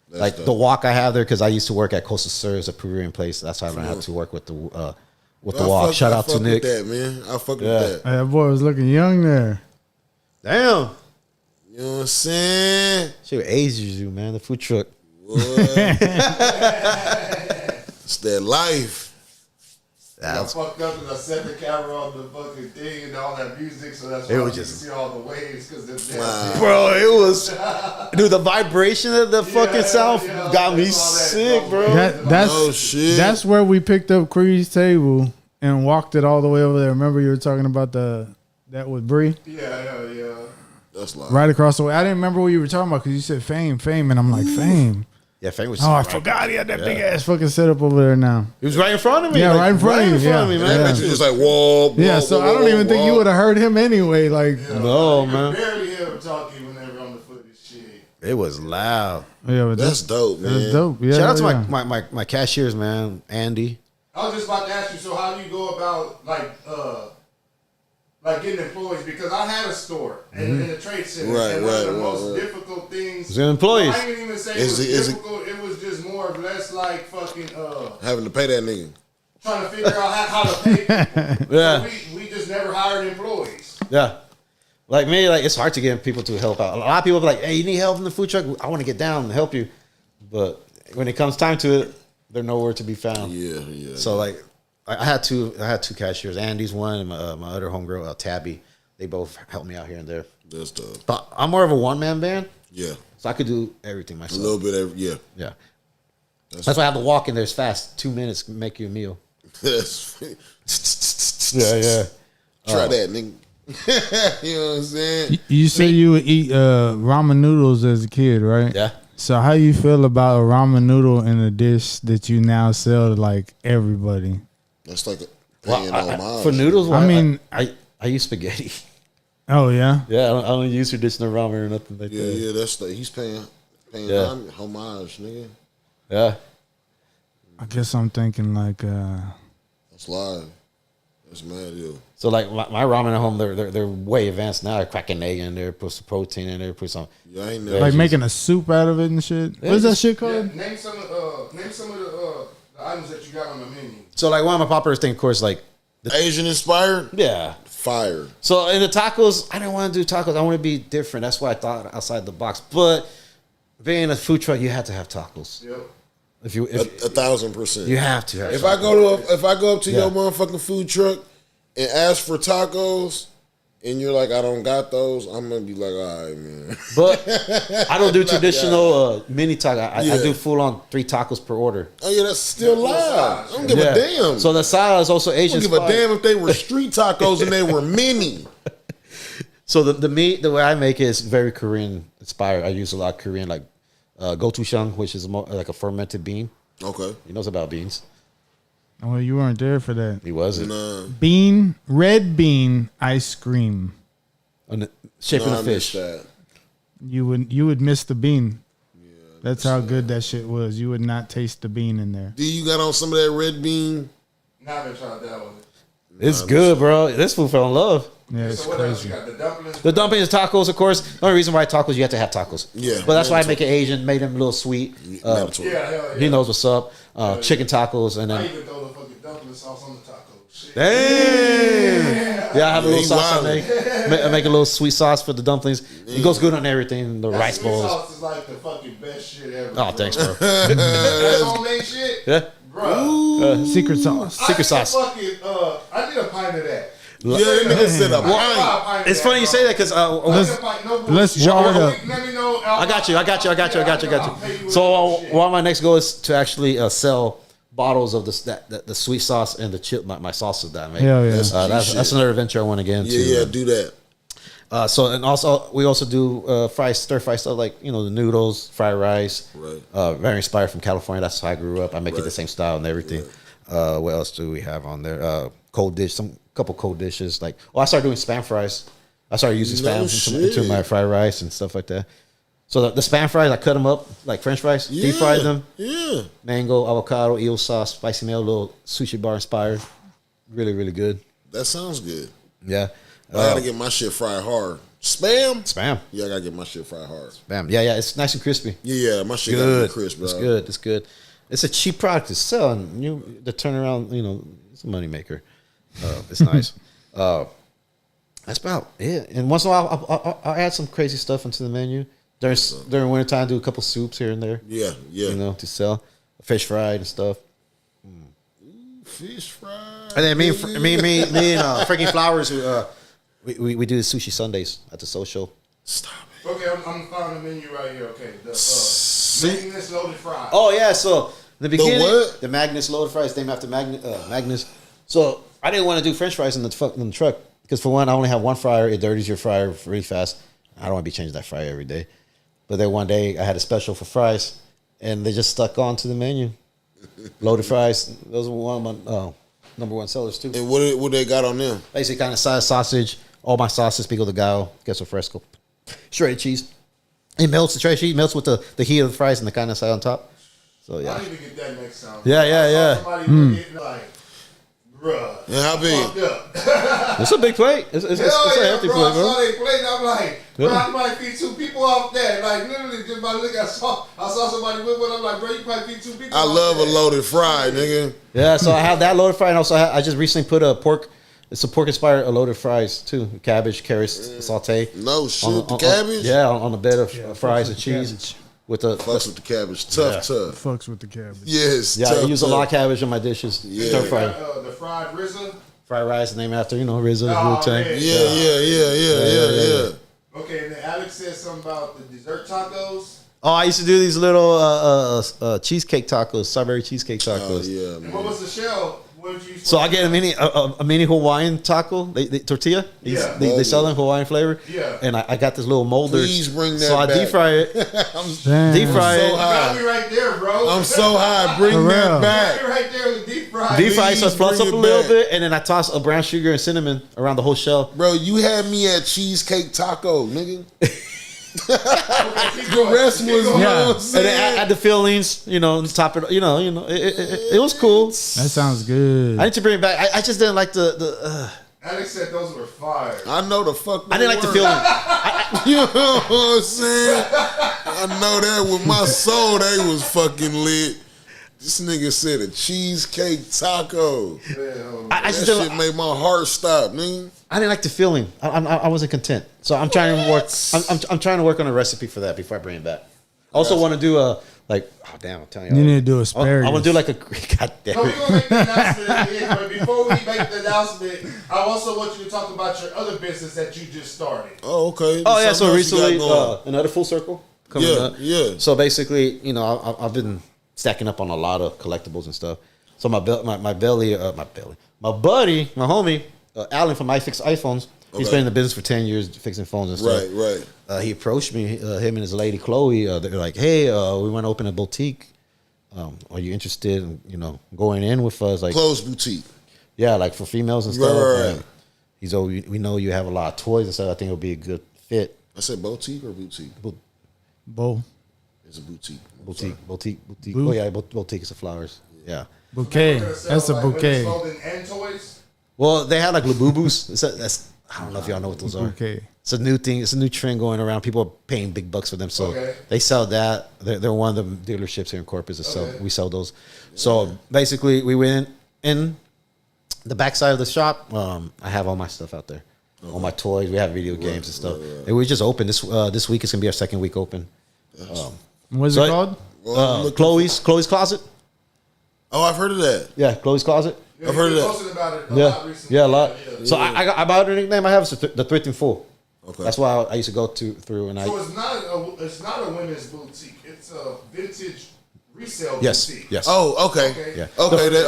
Speaker 1: That's
Speaker 3: like
Speaker 1: dope.
Speaker 3: the walk I have there, because I used to work at Coastal Serves, a Peruvian place. That's how I learned how to work with the walk. Shout out to Nick.
Speaker 1: With that, man. I fuck
Speaker 3: Yeah.
Speaker 1: with that.
Speaker 2: That boy was looking young there.
Speaker 3: Damn,
Speaker 1: You know what I'm saying?
Speaker 3: she ages you, man. The food truck.
Speaker 1: Boy. It's that life.
Speaker 4: I fucked up because I set the camera on the fucking thing and all that music, so that's
Speaker 3: It
Speaker 4: why
Speaker 3: was
Speaker 4: you
Speaker 3: just-
Speaker 4: can see all the waves because the
Speaker 1: Wow.
Speaker 3: Bro, it was, dude. The vibration of the fucking sound
Speaker 4: yeah,
Speaker 3: got me
Speaker 4: that's all that
Speaker 3: sick,
Speaker 4: stuff,
Speaker 3: bro.
Speaker 4: man.
Speaker 2: That's
Speaker 1: Oh, shit.
Speaker 2: That's where we picked up Creed's table and walked it all the way over there. Remember you were talking about that with Bree?
Speaker 4: Yeah.
Speaker 1: That's life.
Speaker 2: Right across the way. I didn't remember what you were talking about because you said fame, and I'm like, fame.
Speaker 3: Yeah, Fang was.
Speaker 2: Oh, I
Speaker 3: right.
Speaker 2: forgot he had that big ass fucking setup over there now.
Speaker 3: He was right in front of me.
Speaker 2: Yeah, right in front of you,
Speaker 3: me,
Speaker 2: yeah.
Speaker 3: man.
Speaker 1: And that bitch was just like, whoa,
Speaker 2: Yeah, so I don't even think you would have heard him anyway. Like,
Speaker 3: No,
Speaker 4: You
Speaker 3: man.
Speaker 4: can barely hear him talking when they were on the footage. Shit.
Speaker 3: It was loud.
Speaker 2: yeah, but
Speaker 1: That's dope, man.
Speaker 2: that's dope. Yeah,
Speaker 3: Shout out to
Speaker 2: yeah.
Speaker 3: my cashiers, man. Andy.
Speaker 4: I was just about to ask you, so how do you go about like getting employees? Because I had a store in the trade center, and one of the most difficult things.
Speaker 3: Was it employees?
Speaker 4: I didn't even say it
Speaker 1: Is
Speaker 4: was
Speaker 1: it-
Speaker 4: difficult. It was just more or less like fucking
Speaker 1: Having to pay that nigga.
Speaker 4: trying to figure out how to pay people.
Speaker 3: Yeah.
Speaker 4: So we just never hired employees.
Speaker 3: Yeah. Like me, like it's hard to get people to help out. A lot of people be like, hey, you need help in the food truck? I want to get down and help you. But when it comes time to it, they're nowhere to be found.
Speaker 1: Yeah.
Speaker 3: So like I had two cashiers. Andy's one and my other homegirl, Tabby. They both helped me out here and there.
Speaker 1: That's dope.
Speaker 3: But I'm more of a one-man band,
Speaker 1: Yeah.
Speaker 3: so I could do everything
Speaker 1: A
Speaker 3: myself.
Speaker 1: little bit of, yeah.
Speaker 3: Yeah. That's why I have to walk in there as fast. 2 minutes can make you a meal.
Speaker 1: That's,
Speaker 3: Yeah.
Speaker 1: try that, nigga. You know what I'm saying?
Speaker 2: You said you would eat ramen noodles as a kid, right?
Speaker 3: Yeah.
Speaker 2: So how you feel about a ramen noodle in a dish that you now sell to like everybody?
Speaker 1: That's like a
Speaker 3: Well,
Speaker 1: paying homage.
Speaker 3: for noodles,
Speaker 2: I mean-
Speaker 3: I use spaghetti.
Speaker 2: Oh yeah.
Speaker 3: Yeah, I don't use traditional ramen or nothing like that.
Speaker 1: Yeah, that's like he's paying
Speaker 3: Yeah.
Speaker 1: homage, nigga.
Speaker 3: Yeah.
Speaker 2: I guess I'm thinking like
Speaker 1: That's live. That's mad ill.
Speaker 3: So like my ramen at home, they're way advanced now. I crack an egg in there, put some protein in there, put some.
Speaker 1: Yeah, I ain't never.
Speaker 2: like making a soup out of it and shit. What's that shit
Speaker 4: Yeah,
Speaker 2: called?
Speaker 4: name some of the items that you got on the menu.
Speaker 3: So like one of my popular things, of course, like
Speaker 1: Asian inspired?
Speaker 3: yeah.
Speaker 1: Fire.
Speaker 3: So in the tacos, I didn't want to do tacos. I want to be different. That's why I thought outside the box. But being a food truck, you have to have tacos.
Speaker 4: Yep.
Speaker 3: If you
Speaker 1: A 1,000%.
Speaker 3: you have to. Have
Speaker 1: If
Speaker 3: tacos.
Speaker 1: I go up to
Speaker 3: Yeah.
Speaker 1: your motherfucking food truck and ask for tacos, and you're like, I don't got those, I'm gonna be like, all right, man.
Speaker 3: But I don't do traditional mini taco. I do full on 3 tacos per order.
Speaker 1: Oh yeah, that's still live. I don't give a damn.
Speaker 3: So the style is also Asian.
Speaker 1: I don't give a damn if they were street tacos and they were mini.
Speaker 3: So the meat, the way I make it is very Korean inspired. I use a lot of Korean, like gochujang, which is like a fermented bean.
Speaker 1: Okay.
Speaker 3: He knows about beans.
Speaker 2: Oh, you weren't there for that.
Speaker 3: He wasn't.
Speaker 2: Red bean ice cream.
Speaker 3: Shipping the fish.
Speaker 1: That.
Speaker 2: You would miss the bean. Yeah, that's how good that shit was. You would not taste the bean in there.
Speaker 1: Do you got on some of that red bean?
Speaker 4: Nah, I've been trying that one.
Speaker 3: It's good, bro. This food fell in love.
Speaker 2: Yeah, it's
Speaker 4: So what else
Speaker 2: crazy.
Speaker 4: you got? The dumplings.
Speaker 3: The dumplings, tacos, of course. The only reason why tacos, you have to have tacos.
Speaker 1: Yeah.
Speaker 3: But that's why I make it Asian, made them a little sweet.
Speaker 4: Yeah, hell yeah.
Speaker 3: He knows what's up. Chicken tacos, and
Speaker 4: I
Speaker 3: then
Speaker 4: even throw the fucking dumpling sauce on the taco. Shit.
Speaker 3: damn. Yeah, I have a little
Speaker 1: He
Speaker 3: sauce I
Speaker 1: wildin'.
Speaker 3: make. I make a little sweet sauce for the dumplings. It goes good on everything. The
Speaker 4: That
Speaker 3: rice
Speaker 4: sweet
Speaker 3: bowls.
Speaker 4: sauce is like the fucking best shit ever.
Speaker 3: Oh, thanks, bro.
Speaker 4: That's homemade shit.
Speaker 3: Yeah.
Speaker 4: Bro.
Speaker 2: Secret sauce.
Speaker 3: Secret sauce.
Speaker 4: I need a pint of that.
Speaker 1: Yeah, that nigga said a pint.
Speaker 3: It's funny you say that because
Speaker 2: Let's jar it up.
Speaker 4: Let me know.
Speaker 3: I got you. So one of my next goal is to actually sell bottles of the sweet sauce and the chip my sauces that I make.
Speaker 2: Hell yeah.
Speaker 3: That's another venture I want to get into.
Speaker 1: Yeah, do that.
Speaker 3: So and also we also do stir fry stuff like the noodles, fried rice.
Speaker 1: Right.
Speaker 3: Very inspired from California. That's how I grew up. I make it the
Speaker 1: Right.
Speaker 3: same style and everything. What else do we have on there? Cold dish, couple cold dishes. Like I started doing Spam fries. I started using
Speaker 1: No
Speaker 3: Spam into
Speaker 1: shit.
Speaker 3: my fried rice and stuff like that. So the Spam fries, I cut them up like French fries, deep fried them.
Speaker 1: Yeah.
Speaker 3: Mango, avocado, eel sauce, spicy mayo, little sushi bar inspired. Really, really good.
Speaker 1: That sounds good.
Speaker 3: Yeah.
Speaker 1: I gotta get my shit fried hard. Spam? Yeah, I gotta get my shit fried hard.
Speaker 3: Spam. Yeah, it's nice and crispy.
Speaker 1: Yeah, my shit gotta
Speaker 3: Good.
Speaker 1: be crisp, bro.
Speaker 3: It's good. It's good. It's a cheap product to sell, and the turnaround, it's a money maker. It's nice. That's about it. And once in a while, I'll add some crazy stuff into the menu. During wintertime, do a couple soups here and there.
Speaker 1: Yeah.
Speaker 3: To sell. Fish fried and stuff.
Speaker 1: Fish fried.
Speaker 3: And then me and Freaking Flowers, we do sushi Sundays at the social.
Speaker 1: Stop it.
Speaker 4: Okay, I'm finding the menu right here. Okay, the Magnus loaded fries.
Speaker 3: Oh yeah, so in the beginning,
Speaker 1: what?
Speaker 3: the Magnus loaded fries named after Magnus. So I didn't want to do French fries in the truck because for one, I only have one fryer. It dirties your fryer really fast. I don't want to be changing that fryer every day. But then one day I had a special for fries, and they just stuck on to the menu. Loaded fries. Those were one of my number one sellers too.
Speaker 1: And what they got on them?
Speaker 3: Basic kind of size sausage. All my sauces, pico de gallo, queso fresco, shredded cheese. It melts. The shredded cheese melts with the heat of the fries and the kind of side on top. So yeah.
Speaker 4: I need to get that next time.
Speaker 3: Yeah.
Speaker 4: I saw somebody getting like, bruh.
Speaker 1: Yeah, how big?
Speaker 4: fucked up.
Speaker 3: It's a big plate. It's a healthy
Speaker 4: bro.
Speaker 3: plate, bro.
Speaker 4: I saw they plate. I'm like, bro, I might feed 2 people off that. Like literally, just by look, I saw somebody with one. I'm like, bro, you might feed 2 people.
Speaker 1: I
Speaker 4: off
Speaker 1: love a
Speaker 4: that.
Speaker 1: loaded fry, nigga.
Speaker 3: Yeah, so I have that loaded fry, and also I just recently put a pork. It's a pork inspired loaded fries too. Cabbage, carrots, saute.
Speaker 1: No shit, the cabbage?
Speaker 3: on the bed of fries and cheese
Speaker 2: cabbage.
Speaker 3: with the.
Speaker 1: Fucks with the cabbage. Tough.
Speaker 2: Fucks with the cabbage.
Speaker 1: Yes,
Speaker 3: Yeah,
Speaker 1: tough,
Speaker 3: I use a lot of cabbage in my dishes.
Speaker 1: Yeah.
Speaker 3: Stir
Speaker 4: They
Speaker 3: fry,
Speaker 4: got, the fried RZA.
Speaker 3: fried rice, named after RZA,
Speaker 4: Oh,
Speaker 3: Wu-Tang.
Speaker 4: man.
Speaker 1: Yeah.
Speaker 4: Okay, and then Alex said something about the dessert tacos.
Speaker 3: Oh, I used to do these little cheesecake tacos, strawberry cheesecake
Speaker 1: Oh,
Speaker 3: tacos.
Speaker 1: yeah,
Speaker 4: And
Speaker 1: man.
Speaker 4: what was the shell? What did you?
Speaker 3: So I get a mini Hawaiian taco, they tortilla.
Speaker 4: Yeah.
Speaker 3: They sell them Hawaiian flavor.
Speaker 4: Yeah.
Speaker 3: And I got this little molder.
Speaker 1: Please bring that
Speaker 3: So I
Speaker 1: back.
Speaker 3: deep fry it.
Speaker 2: Damn.
Speaker 3: Deep fry
Speaker 1: so
Speaker 3: it.
Speaker 4: You got me right there, bro.
Speaker 1: I'm so high. Bring
Speaker 2: For
Speaker 1: that
Speaker 2: real.
Speaker 1: back.
Speaker 4: You're right there with deep fried.
Speaker 3: Deep fry, so
Speaker 1: Please
Speaker 3: it fluffs
Speaker 1: bring
Speaker 3: up a
Speaker 1: it
Speaker 3: little
Speaker 1: back.
Speaker 3: bit, and then I toss a brown sugar and cinnamon around the whole shell.
Speaker 1: Bro, you had me at cheesecake taco, nigga.
Speaker 4: Okay, keep
Speaker 1: The
Speaker 4: going.
Speaker 1: rest
Speaker 4: Keep
Speaker 1: was,
Speaker 4: going.
Speaker 1: you know what I'm
Speaker 3: And then
Speaker 1: saying?
Speaker 3: add the fillings, top it. It was cool.
Speaker 2: That sounds good.
Speaker 3: I need to bring it back. I just didn't like the.
Speaker 4: Alex said those were fire.
Speaker 1: I know the fuck.
Speaker 3: I didn't like the
Speaker 1: word.
Speaker 3: filling.
Speaker 1: You know what I'm saying? I know that with my soul, they was fucking lit. This nigga said a cheesecake taco.
Speaker 3: I
Speaker 1: That
Speaker 3: just
Speaker 1: shit
Speaker 3: didn't.
Speaker 1: made my heart stop, nigga.
Speaker 3: I didn't like the filling. I wasn't content. So I'm trying to work. I'm trying to work on a recipe for that before I bring it back. I also want to do Like, oh damn, I'm telling you.
Speaker 2: You need to do asparagus.
Speaker 3: I want to do like a goddamn.
Speaker 4: No, we're gonna make the announcement at the end, but before we make the announcement, I also want you to talk about your other business that you just started.
Speaker 1: Oh, okay.
Speaker 3: Oh yeah, so
Speaker 1: Something else you
Speaker 3: recently
Speaker 1: got going.
Speaker 3: another full circle coming
Speaker 1: Yeah,
Speaker 3: up.
Speaker 1: yeah.
Speaker 3: So basically, you know, I've been stacking up on a lot of collectibles and stuff. So my buddy, my homie, Alan from iFix iPhones. He's
Speaker 1: Okay.
Speaker 3: been in the business for 10 years fixing phones and stuff.
Speaker 1: Right.
Speaker 3: He approached me, him and his lady Chloe. They're like, "Hey, we want to open a boutique. Are you interested in, you know, going in with us?" Like,
Speaker 1: Clothes boutique.
Speaker 3: yeah, like for females and stuff.
Speaker 1: Right.
Speaker 3: He's we know you have a lot of toys and stuff. I think it'll be a good fit.
Speaker 1: I said boutique or boutique?
Speaker 2: Both.
Speaker 1: It's a boutique.
Speaker 3: Boutique.
Speaker 2: Boo-
Speaker 3: Oh yeah, boutique is the flowers. Yeah.
Speaker 2: Bouquet. That's a bouquet.
Speaker 4: Clothing and toys.
Speaker 3: Well, they had like Labubus. That's I don't know if y'all know what those are.
Speaker 2: Bouquet.
Speaker 3: It's a new thing. It's a new trend going around. People are paying big bucks for them, so
Speaker 4: Okay.
Speaker 3: they sell that. They're one of the dealerships here in Corpus that sell.
Speaker 4: Okay.
Speaker 3: We sell those. So basically, we went in the backside of the shop. I have all my stuff out there, all my toys. We have video games and stuff. And we just opened this week. It's gonna be our second week open.
Speaker 2: What's
Speaker 3: So
Speaker 2: it called?
Speaker 3: Chloe's Closet.
Speaker 1: Oh, I've heard of that.
Speaker 3: Yeah, Chloe's Closet.
Speaker 4: Yeah,
Speaker 1: I've heard
Speaker 4: you
Speaker 1: of that.
Speaker 4: posted about it a
Speaker 3: Yeah,
Speaker 4: lot recently.
Speaker 3: yeah, a lot.
Speaker 4: Yeah.
Speaker 3: So I bought the nickname I have is the Thrift in Full.
Speaker 1: Okay.
Speaker 3: That's why I used to go through and I.
Speaker 4: So it's not a women's boutique. It's a vintage resale
Speaker 3: Yes,
Speaker 4: boutique.
Speaker 3: yes.
Speaker 1: Oh, okay.
Speaker 4: Okay.
Speaker 3: Yeah.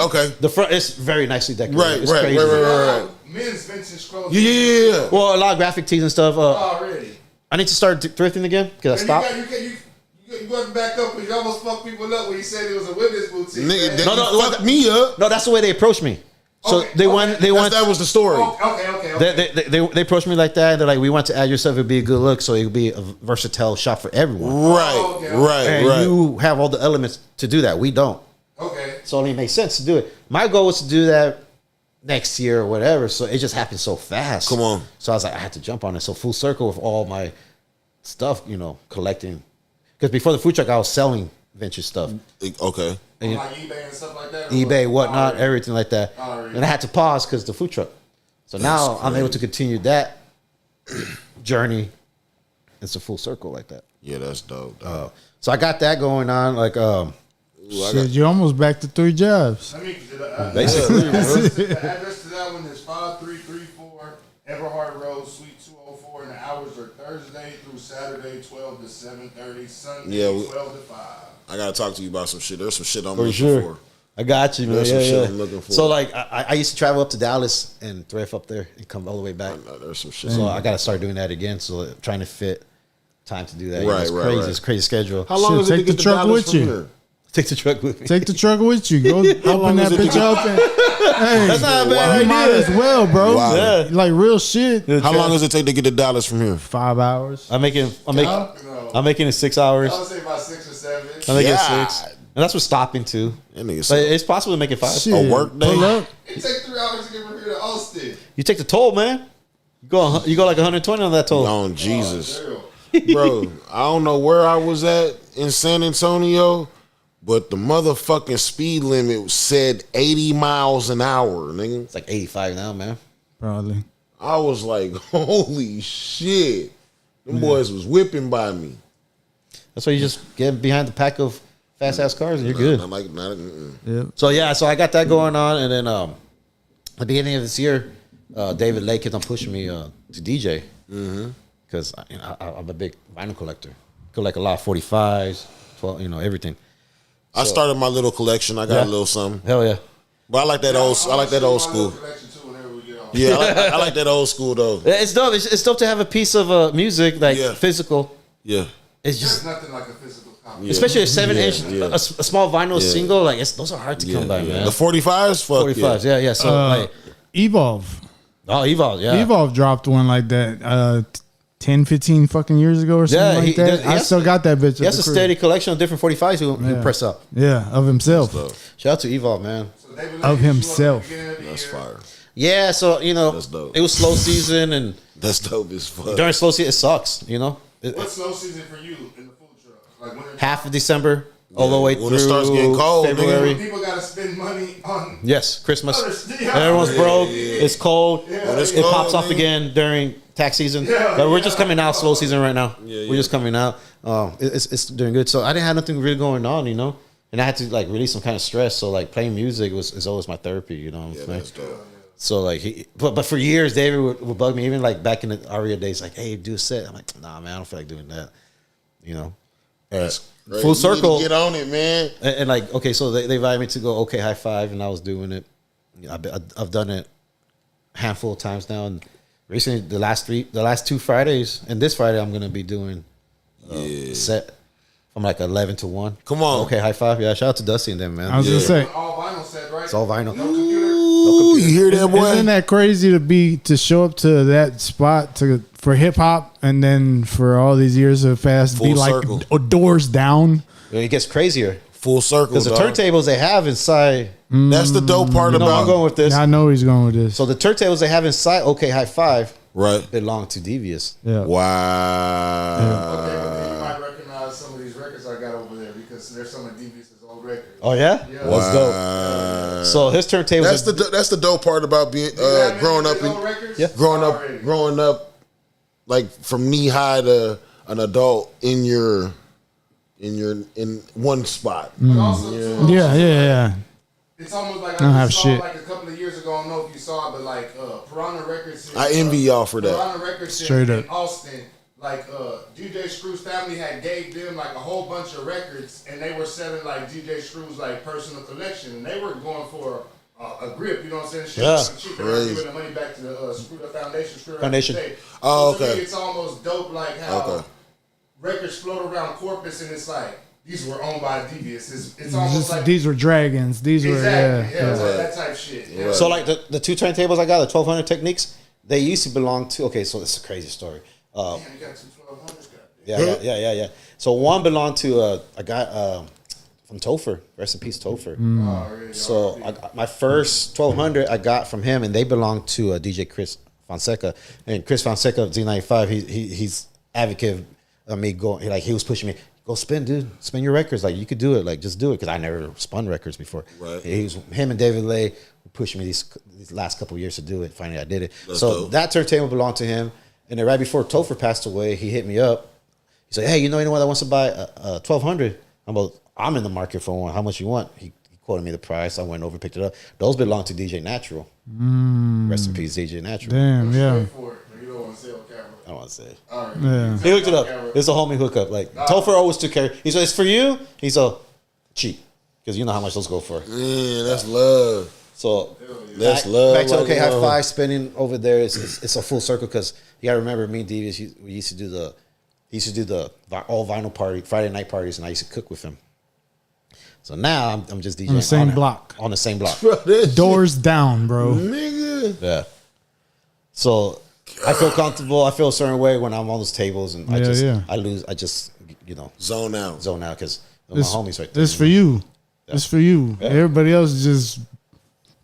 Speaker 1: Okay.
Speaker 3: The front is very nicely decorated.
Speaker 1: Right,
Speaker 3: It's
Speaker 1: right,
Speaker 3: crazy.
Speaker 1: right.
Speaker 4: Men's vintage clothes.
Speaker 1: Yeah.
Speaker 3: Well, a lot of graphic tees and stuff.
Speaker 4: Already.
Speaker 3: I need to start thrifting again because I stopped.
Speaker 4: You got to back up because you almost fucked people up when you said it was a women's boutique.
Speaker 1: Nigga,
Speaker 4: man.
Speaker 1: they
Speaker 3: No,
Speaker 1: fucked me up.
Speaker 3: No, that's the way they approached me. So
Speaker 4: Okay,
Speaker 3: they
Speaker 4: okay.
Speaker 3: want they want
Speaker 1: That was the story.
Speaker 4: Okay.
Speaker 3: they approached me like that. They're like, we want to add yourself. It'd be a good look, so it would be a versatile shop for everyone.
Speaker 1: Right,
Speaker 4: okay.
Speaker 1: right.
Speaker 3: And you have all the elements to do that. We don't.
Speaker 4: Okay.
Speaker 3: So it only makes sense to do it. My goal was to do that next year or whatever. So it just happened so fast.
Speaker 1: Come on.
Speaker 3: So I was like, I had to jump on it. So full circle with all my stuff, you know, collecting. Because before the food truck, I was selling vintage stuff.
Speaker 1: Okay.
Speaker 4: On like eBay and stuff like that?
Speaker 3: eBay, whatnot,
Speaker 4: Already.
Speaker 3: everything like that.
Speaker 4: Already.
Speaker 3: And I had to pause because the food truck. So now I'm able to continue that journey. It's a full circle like that.
Speaker 1: Yeah, that's dope.
Speaker 3: So I got that going on. Like,
Speaker 2: Shit, you're almost back to 3 jobs.
Speaker 4: Let me.
Speaker 3: Basically,
Speaker 4: the address to that one is 5334 Everhard Road, Suite 204, and the hours are Thursday through Saturday, 12 to 7:30, Sunday,
Speaker 1: Yeah,
Speaker 4: 12 to 5.
Speaker 1: I gotta talk to you about some shit. There's some shit I'm
Speaker 3: for
Speaker 1: looking
Speaker 3: sure.
Speaker 1: for.
Speaker 3: I got you, man.
Speaker 1: There's some
Speaker 3: Yeah,
Speaker 1: shit
Speaker 3: yeah.
Speaker 1: I'm looking for.
Speaker 3: So like, I used to travel up to Dallas and thrift up there and come all the way back.
Speaker 1: There's some shit.
Speaker 3: So I got to start doing that again. So trying to fit time to do that.
Speaker 1: Right,
Speaker 3: it's
Speaker 1: right,
Speaker 3: crazy.
Speaker 1: right.
Speaker 3: It's a crazy schedule.
Speaker 1: How long
Speaker 2: Shit,
Speaker 1: is it to
Speaker 2: take
Speaker 1: get
Speaker 2: the
Speaker 1: the
Speaker 2: truck
Speaker 1: Dallas
Speaker 2: with
Speaker 1: from
Speaker 2: you.
Speaker 1: here?
Speaker 3: Take the truck with me.
Speaker 2: Take the truck with you. Go open
Speaker 1: long
Speaker 2: that
Speaker 1: is it
Speaker 2: bitch
Speaker 1: to
Speaker 2: up. And, hey,
Speaker 3: That's not a bad
Speaker 2: you
Speaker 3: idea.
Speaker 2: might as well, bro.
Speaker 1: Wow.
Speaker 3: Yeah.
Speaker 2: Like real shit.
Speaker 1: How long does it take to get to Dallas from here?
Speaker 2: 5 hours.
Speaker 3: I'm making it 6 hours.
Speaker 4: I would say about 6 or 7.
Speaker 3: I'm making
Speaker 1: God.
Speaker 3: 6. And that's with stopping too.
Speaker 1: That nigga
Speaker 3: But
Speaker 1: said,
Speaker 3: it's possible to make it 5.
Speaker 2: Shit,
Speaker 1: a work day?
Speaker 2: pull up.
Speaker 4: It takes 3 hours to get from here to Austin.
Speaker 3: You take the toll, man. You go like 120 on that toll.
Speaker 1: on Jesus.
Speaker 4: Damn.
Speaker 1: Bro, I don't know where I was at in San Antonio, but the motherfucking speed limit said 80 miles an hour, nigga.
Speaker 3: It's like 85 now, man.
Speaker 2: Probably.
Speaker 1: I was like, holy shit. Them boys was whipping by me.
Speaker 3: That's why you just get behind the pack of fast ass cars and you're good.
Speaker 1: Not like, not, mm-mm.
Speaker 2: Yep.
Speaker 3: So yeah, so I got that going on, and then at the beginning of this year, David Lake kept on pushing me to DJ because I'm a big vinyl collector. Collect a lot of 45s, 12, everything.
Speaker 1: I started my little collection. I got
Speaker 3: Yeah.
Speaker 1: a little something.
Speaker 3: Hell yeah.
Speaker 1: But I like that old school. Yeah, I like that old school though.
Speaker 3: It's dope. It's dope to have a piece of music like
Speaker 1: Yeah.
Speaker 3: physical.
Speaker 1: Yeah.
Speaker 3: It's
Speaker 4: There's
Speaker 3: just
Speaker 4: nothing like a physical copy.
Speaker 1: Yeah.
Speaker 3: especially a 7-inch,
Speaker 1: Yeah.
Speaker 3: a small vinyl
Speaker 1: Yeah.
Speaker 3: single. Like those are hard to come by, man.
Speaker 1: The 45s? Fuck
Speaker 3: 45s, yeah. So like,
Speaker 2: Evolve.
Speaker 3: Evolve, yeah.
Speaker 2: Evolve dropped one like that 10, 15 fucking years ago or something
Speaker 3: Yeah,
Speaker 2: like
Speaker 3: he
Speaker 2: that.
Speaker 3: does- he
Speaker 2: I
Speaker 3: has-
Speaker 2: still got that bitch.
Speaker 3: He has a steady collection of different 45s who
Speaker 2: Yeah.
Speaker 3: press up.
Speaker 2: Yeah, of himself.
Speaker 3: Shout out to Evolve, man.
Speaker 4: So David
Speaker 2: Of
Speaker 4: Lake, you
Speaker 2: himself.
Speaker 4: up at the beginning of the
Speaker 1: That's
Speaker 4: year.
Speaker 1: fire.
Speaker 3: Yeah, so
Speaker 1: That's dope.
Speaker 3: it was slow season, and
Speaker 1: That's dope as fuck.
Speaker 3: during slow season it sucks.
Speaker 4: What's slow season for you in the food truck? Like when
Speaker 3: Half of December all the way
Speaker 1: When
Speaker 3: through
Speaker 1: it starts getting cold, nigga.
Speaker 3: February.
Speaker 4: people got to spend money on.
Speaker 3: Yes, Christmas.
Speaker 4: Yeah.
Speaker 3: Everyone's broke.
Speaker 1: Yeah.
Speaker 3: It's cold.
Speaker 1: When it's
Speaker 3: It
Speaker 1: cold,
Speaker 3: pops off
Speaker 1: nigga.
Speaker 3: again during tax season, but we're just coming out slow season right now.
Speaker 1: Yeah,
Speaker 3: we're just coming out. It's doing good. So I didn't have nothing really going on, you know, and I had to like release some kind of stress. So like playing music is always my therapy, you know what I'm saying?
Speaker 1: That's dope.
Speaker 3: So like, but for years, David would bug me, even like back in the Aria days, like, hey, do a set. I'm like, nah, man, I don't feel like doing that, you know.
Speaker 1: Great.
Speaker 3: Full
Speaker 1: You
Speaker 3: circle.
Speaker 1: need to get on it, man.
Speaker 3: And like, okay, so they invited me to go, okay, high five, and I was doing it. I've done it a handful of times now, and recently the last 2 Fridays, and this Friday I'm gonna be doing a set from like 11 to 1.
Speaker 1: Come on.
Speaker 3: Okay, high five. Yeah, shout out to Dusty and them, man.
Speaker 2: I was gonna say,
Speaker 4: All vinyl set, right?
Speaker 3: It's all vinyl.
Speaker 4: No computer.
Speaker 1: Ooh, you hear that, boy?
Speaker 2: isn't that crazy to show up to that spot for hip hop and then for all these years of fast
Speaker 1: Full
Speaker 2: be like
Speaker 1: circle.
Speaker 2: doors down?
Speaker 3: It gets crazier
Speaker 1: Full circle,
Speaker 3: because the
Speaker 1: dog.
Speaker 3: turntables they have inside.
Speaker 1: That's the dope part
Speaker 3: You know where
Speaker 1: about
Speaker 3: I'm going with this.
Speaker 2: I know he's going with this.
Speaker 3: So the turntables they have inside, okay, high five,
Speaker 1: right.
Speaker 3: belong to Devious.
Speaker 2: yeah.
Speaker 1: Wow.
Speaker 4: Okay, but then you might recognize some of these records I got over there because there's some of Devious's old records.
Speaker 3: Oh yeah,
Speaker 4: Yeah.
Speaker 3: let's go.
Speaker 1: Wow.
Speaker 3: So his turntables.
Speaker 1: That's the dope part about being
Speaker 4: You got any
Speaker 1: growing
Speaker 4: of
Speaker 1: up
Speaker 4: these
Speaker 1: in
Speaker 4: old records?
Speaker 1: growing
Speaker 4: Already.
Speaker 1: up like from knee high to an adult in one spot.
Speaker 4: But also, too,
Speaker 2: Yeah.
Speaker 4: It's almost like
Speaker 2: don't
Speaker 4: I
Speaker 2: have
Speaker 4: just saw
Speaker 2: shit.
Speaker 4: like a couple of years ago. I don't know if you saw it, but like Piranha Records.
Speaker 1: I envy y'all for that.
Speaker 4: Piranha Records
Speaker 2: Straight
Speaker 4: in
Speaker 2: up.
Speaker 4: Austin. Like DJ Screw's family had gave them like a whole bunch of records, and they were selling like DJ Screw's like personal collection, and they were going for a grip. You know what I'm saying? Shit,
Speaker 3: Yeah.
Speaker 4: was cheap. They were
Speaker 1: Crazy.
Speaker 4: giving the money back to the Screw the Foundation. Screw
Speaker 3: Foundation.
Speaker 1: Oh,
Speaker 4: So to
Speaker 1: okay.
Speaker 4: me, it's almost dope, like how
Speaker 1: Okay.
Speaker 4: records float around Corpus, and it's like these were owned by Devious. It's almost like
Speaker 2: These were dragons. These were
Speaker 4: exactly,
Speaker 2: yeah.
Speaker 4: it's like that type shit. Yeah.
Speaker 1: Right.
Speaker 3: So like the 2 turntables I got, the 1200 Techniques, they used to belong to. Okay, so it's a crazy story.
Speaker 4: Damn, you got 2 1200s,
Speaker 3: Yeah. So one belonged to a guy from Topher. Rest in peace, Topher.
Speaker 4: Oh, really?
Speaker 3: So my first 1200 I got from him, and they belonged to DJ Chris Fonseca. And Chris Fonseca of Z95, he's advocate of me going. Like he was pushing me, go spin, dude, spin your records. Like you could do it. Like just do it, because I never spun records before.
Speaker 1: Right.
Speaker 3: Him and David Lay were pushing me these last couple of years to do it. Finally, I did it.
Speaker 1: That's
Speaker 3: so
Speaker 1: dope.
Speaker 3: that turntable belonged to him. And then right before Topher passed away, he hit me up. He said, "Hey, you know anyone that wants to buy a 1200?" I'm in the market for one. How much you want? He quoted me the price. I went over, picked it up. Those belong to DJ Natural. Rest in peace, DJ Natural.
Speaker 2: Damn, yeah.
Speaker 4: For it, but you don't want to say on camera.
Speaker 3: I don't want to say it.
Speaker 4: All right.
Speaker 2: Yeah.
Speaker 3: He hooked it up. It's a homie hookup. Like Topher always took care. He said, "It's for you." He's cheap, because you know how much those go for.
Speaker 1: Man, that's love.
Speaker 3: So
Speaker 1: That's
Speaker 3: back,
Speaker 1: love.
Speaker 3: Back to
Speaker 1: right
Speaker 3: okay,
Speaker 1: there.
Speaker 3: high five spinning over there. It's a full circle, because you gotta remember, me and Devious, we used to do the all vinyl party, Friday night parties, and I used to cook with him. So now I'm just DJing
Speaker 2: On the same block.
Speaker 3: On the same block.
Speaker 1: Bro, that
Speaker 2: Doors down, bro.
Speaker 1: shit, nigga.
Speaker 3: Yeah. So I feel comfortable. I feel a certain way when I'm on those tables, and I just
Speaker 1: Zone out.
Speaker 3: zone out, because my
Speaker 2: This,
Speaker 3: homies right there.
Speaker 2: this for you. This for you. Everybody else is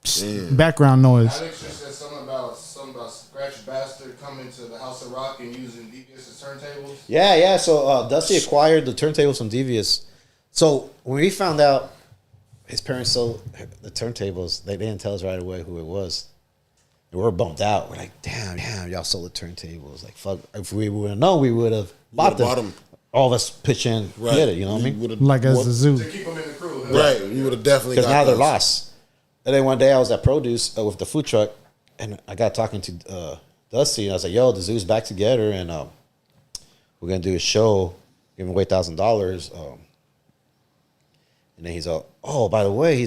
Speaker 2: just background noise.
Speaker 4: Alex just said something about Scratch Bastard coming to the House of Rock and using Devious as turntables.
Speaker 3: Yeah. So Dusty acquired the turntables from Devious. So when we found out his parents sold the turntables, they didn't tell us right away who it was. And we were bummed out. We're like, damn, y'all sold the turntables. Like, fuck, if we would have known, we would have bought them. All of us pitch in, get it, you know what I mean?
Speaker 2: Like as the zoo.
Speaker 4: To keep them in the crew.
Speaker 1: Right, you would have definitely
Speaker 3: Because
Speaker 1: got
Speaker 3: now they're
Speaker 1: those.
Speaker 3: lost. And then one day I was at Produce with the food truck, and I got talking to Dusty, and I was like, yo, the zoo's back together, and we're going to do a show, give away $1,000. And then he's like, oh, by the way,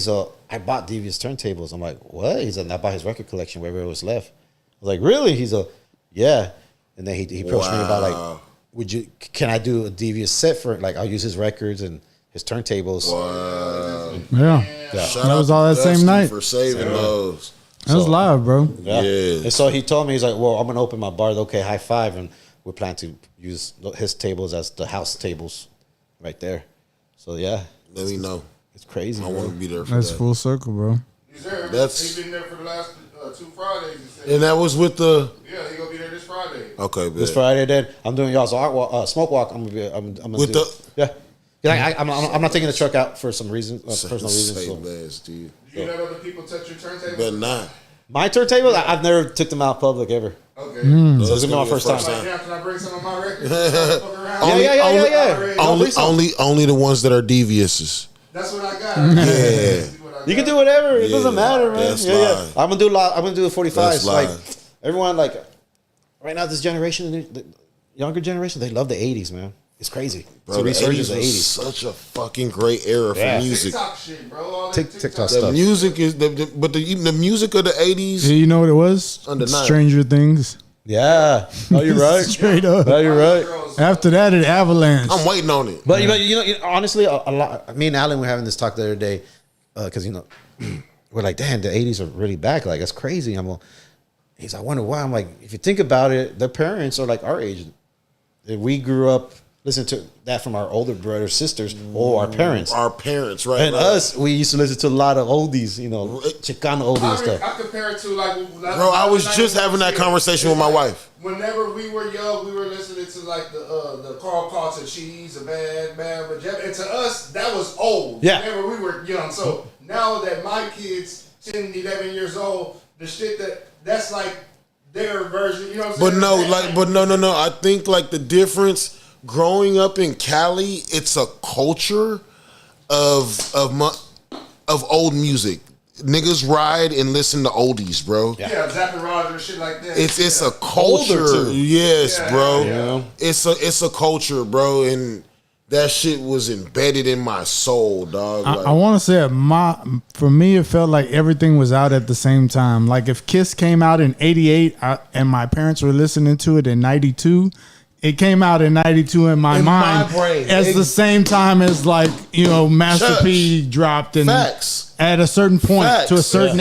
Speaker 3: I bought Devious turntables. I'm like, what? He's like, I bought his record collection, wherever it was left. I was like, really? He's like, yeah. And then he approached me about like, can I do a Devious set for it? Like, I'll use his records and his turntables.
Speaker 1: Wow.
Speaker 2: Yeah.
Speaker 1: Shout
Speaker 2: That
Speaker 1: out
Speaker 2: was
Speaker 1: to
Speaker 2: all that same
Speaker 1: Dusty
Speaker 2: night.
Speaker 1: for saving those.
Speaker 2: That was live, bro.
Speaker 3: Yeah.
Speaker 1: Yeah.
Speaker 3: And so he told me, he's like, well, I'm going to open my bar. Okay, high five. And we plan to use his tables as the house tables right there. So, yeah.
Speaker 1: Let me know.
Speaker 3: It's crazy.
Speaker 1: I
Speaker 3: bro.
Speaker 1: want to be there for
Speaker 2: That's
Speaker 1: that.
Speaker 2: full circle, bro.
Speaker 4: He's there.
Speaker 1: That's-
Speaker 4: He's been there for the last 2 Fridays. He said.
Speaker 1: And that was with the.
Speaker 4: Yeah, he gonna be there this Friday.
Speaker 1: Okay,
Speaker 3: This
Speaker 1: bet.
Speaker 3: Friday, then I'm doing y'all's art walk, smoke walk. I'm gonna
Speaker 1: With
Speaker 3: do.
Speaker 1: the-
Speaker 3: Yeah. I'm not taking the truck out for some reason, personal reasons.
Speaker 1: Say
Speaker 3: So.
Speaker 1: less, dude.
Speaker 4: Do you let other people touch your turntable?
Speaker 1: Better not.
Speaker 3: My turntable, I've never took them out public ever.
Speaker 4: Okay.
Speaker 3: So it's gonna be my first time.
Speaker 4: Can I bring some of my records?
Speaker 1: Only the ones that are deviouses.
Speaker 4: That's what I got.
Speaker 1: Yeah.
Speaker 3: You can do whatever. It doesn't matter, man.
Speaker 1: That's
Speaker 3: Yeah. I'm gonna do a lot. I'm gonna do the 45s. Like everyone, like right now, this generation, the younger generation, they love the 80s, man. It's crazy.
Speaker 1: Bro, the 80s was such a fucking great era for music.
Speaker 4: TikTok shit, bro. All
Speaker 3: TikTok
Speaker 1: The
Speaker 3: stuff.
Speaker 1: music is, but the music of the 80s.
Speaker 2: You know what it was?
Speaker 1: Undeniable.
Speaker 2: Stranger Things.
Speaker 3: Yeah. Oh, you're right.
Speaker 2: Straight up.
Speaker 3: No, you're right.
Speaker 2: After that, it avalanche.
Speaker 1: I'm waiting on it.
Speaker 3: But you know, honestly, a lot. Me and Alan were having this talk the other day because we're like, damn, the 80s are really back. Like that's crazy. He's like, I wonder why. I'm like, if you think about it, their parents are like our age. If we grew up listening to that from our older brothers, sisters, or our parents.
Speaker 1: Our parents, right?
Speaker 3: And us, we used to listen to a lot of oldies, Chicano oldies and stuff.
Speaker 4: I compare it to like.
Speaker 1: Bro, I was just having that conversation with my wife.
Speaker 4: Whenever we were young, we were listening to like the Carl Carter Cheese, a bad, but and to us that was old.
Speaker 3: Yeah.
Speaker 4: Whenever we were young, so now that my kids 10, 11 years old, the shit that's like their version. You know what I'm saying?
Speaker 1: But no. I think like the difference. Growing up in Cali, it's a culture of old music. Niggas ride and listen to oldies, bro.
Speaker 4: Yeah, Zapp Roger and shit like that.
Speaker 1: It's a culture. Yes, bro.
Speaker 3: Yeah.
Speaker 1: It's a culture, bro, and that shit was embedded in my soul, dog.
Speaker 2: I want to say for me, it felt like everything was out at the same time. Like if Kiss came out in '88 and my parents were listening to it in '92. It came out in '92 in my mind as the same time as like Master P dropped and
Speaker 1: Facts.
Speaker 2: At a certain point to a certain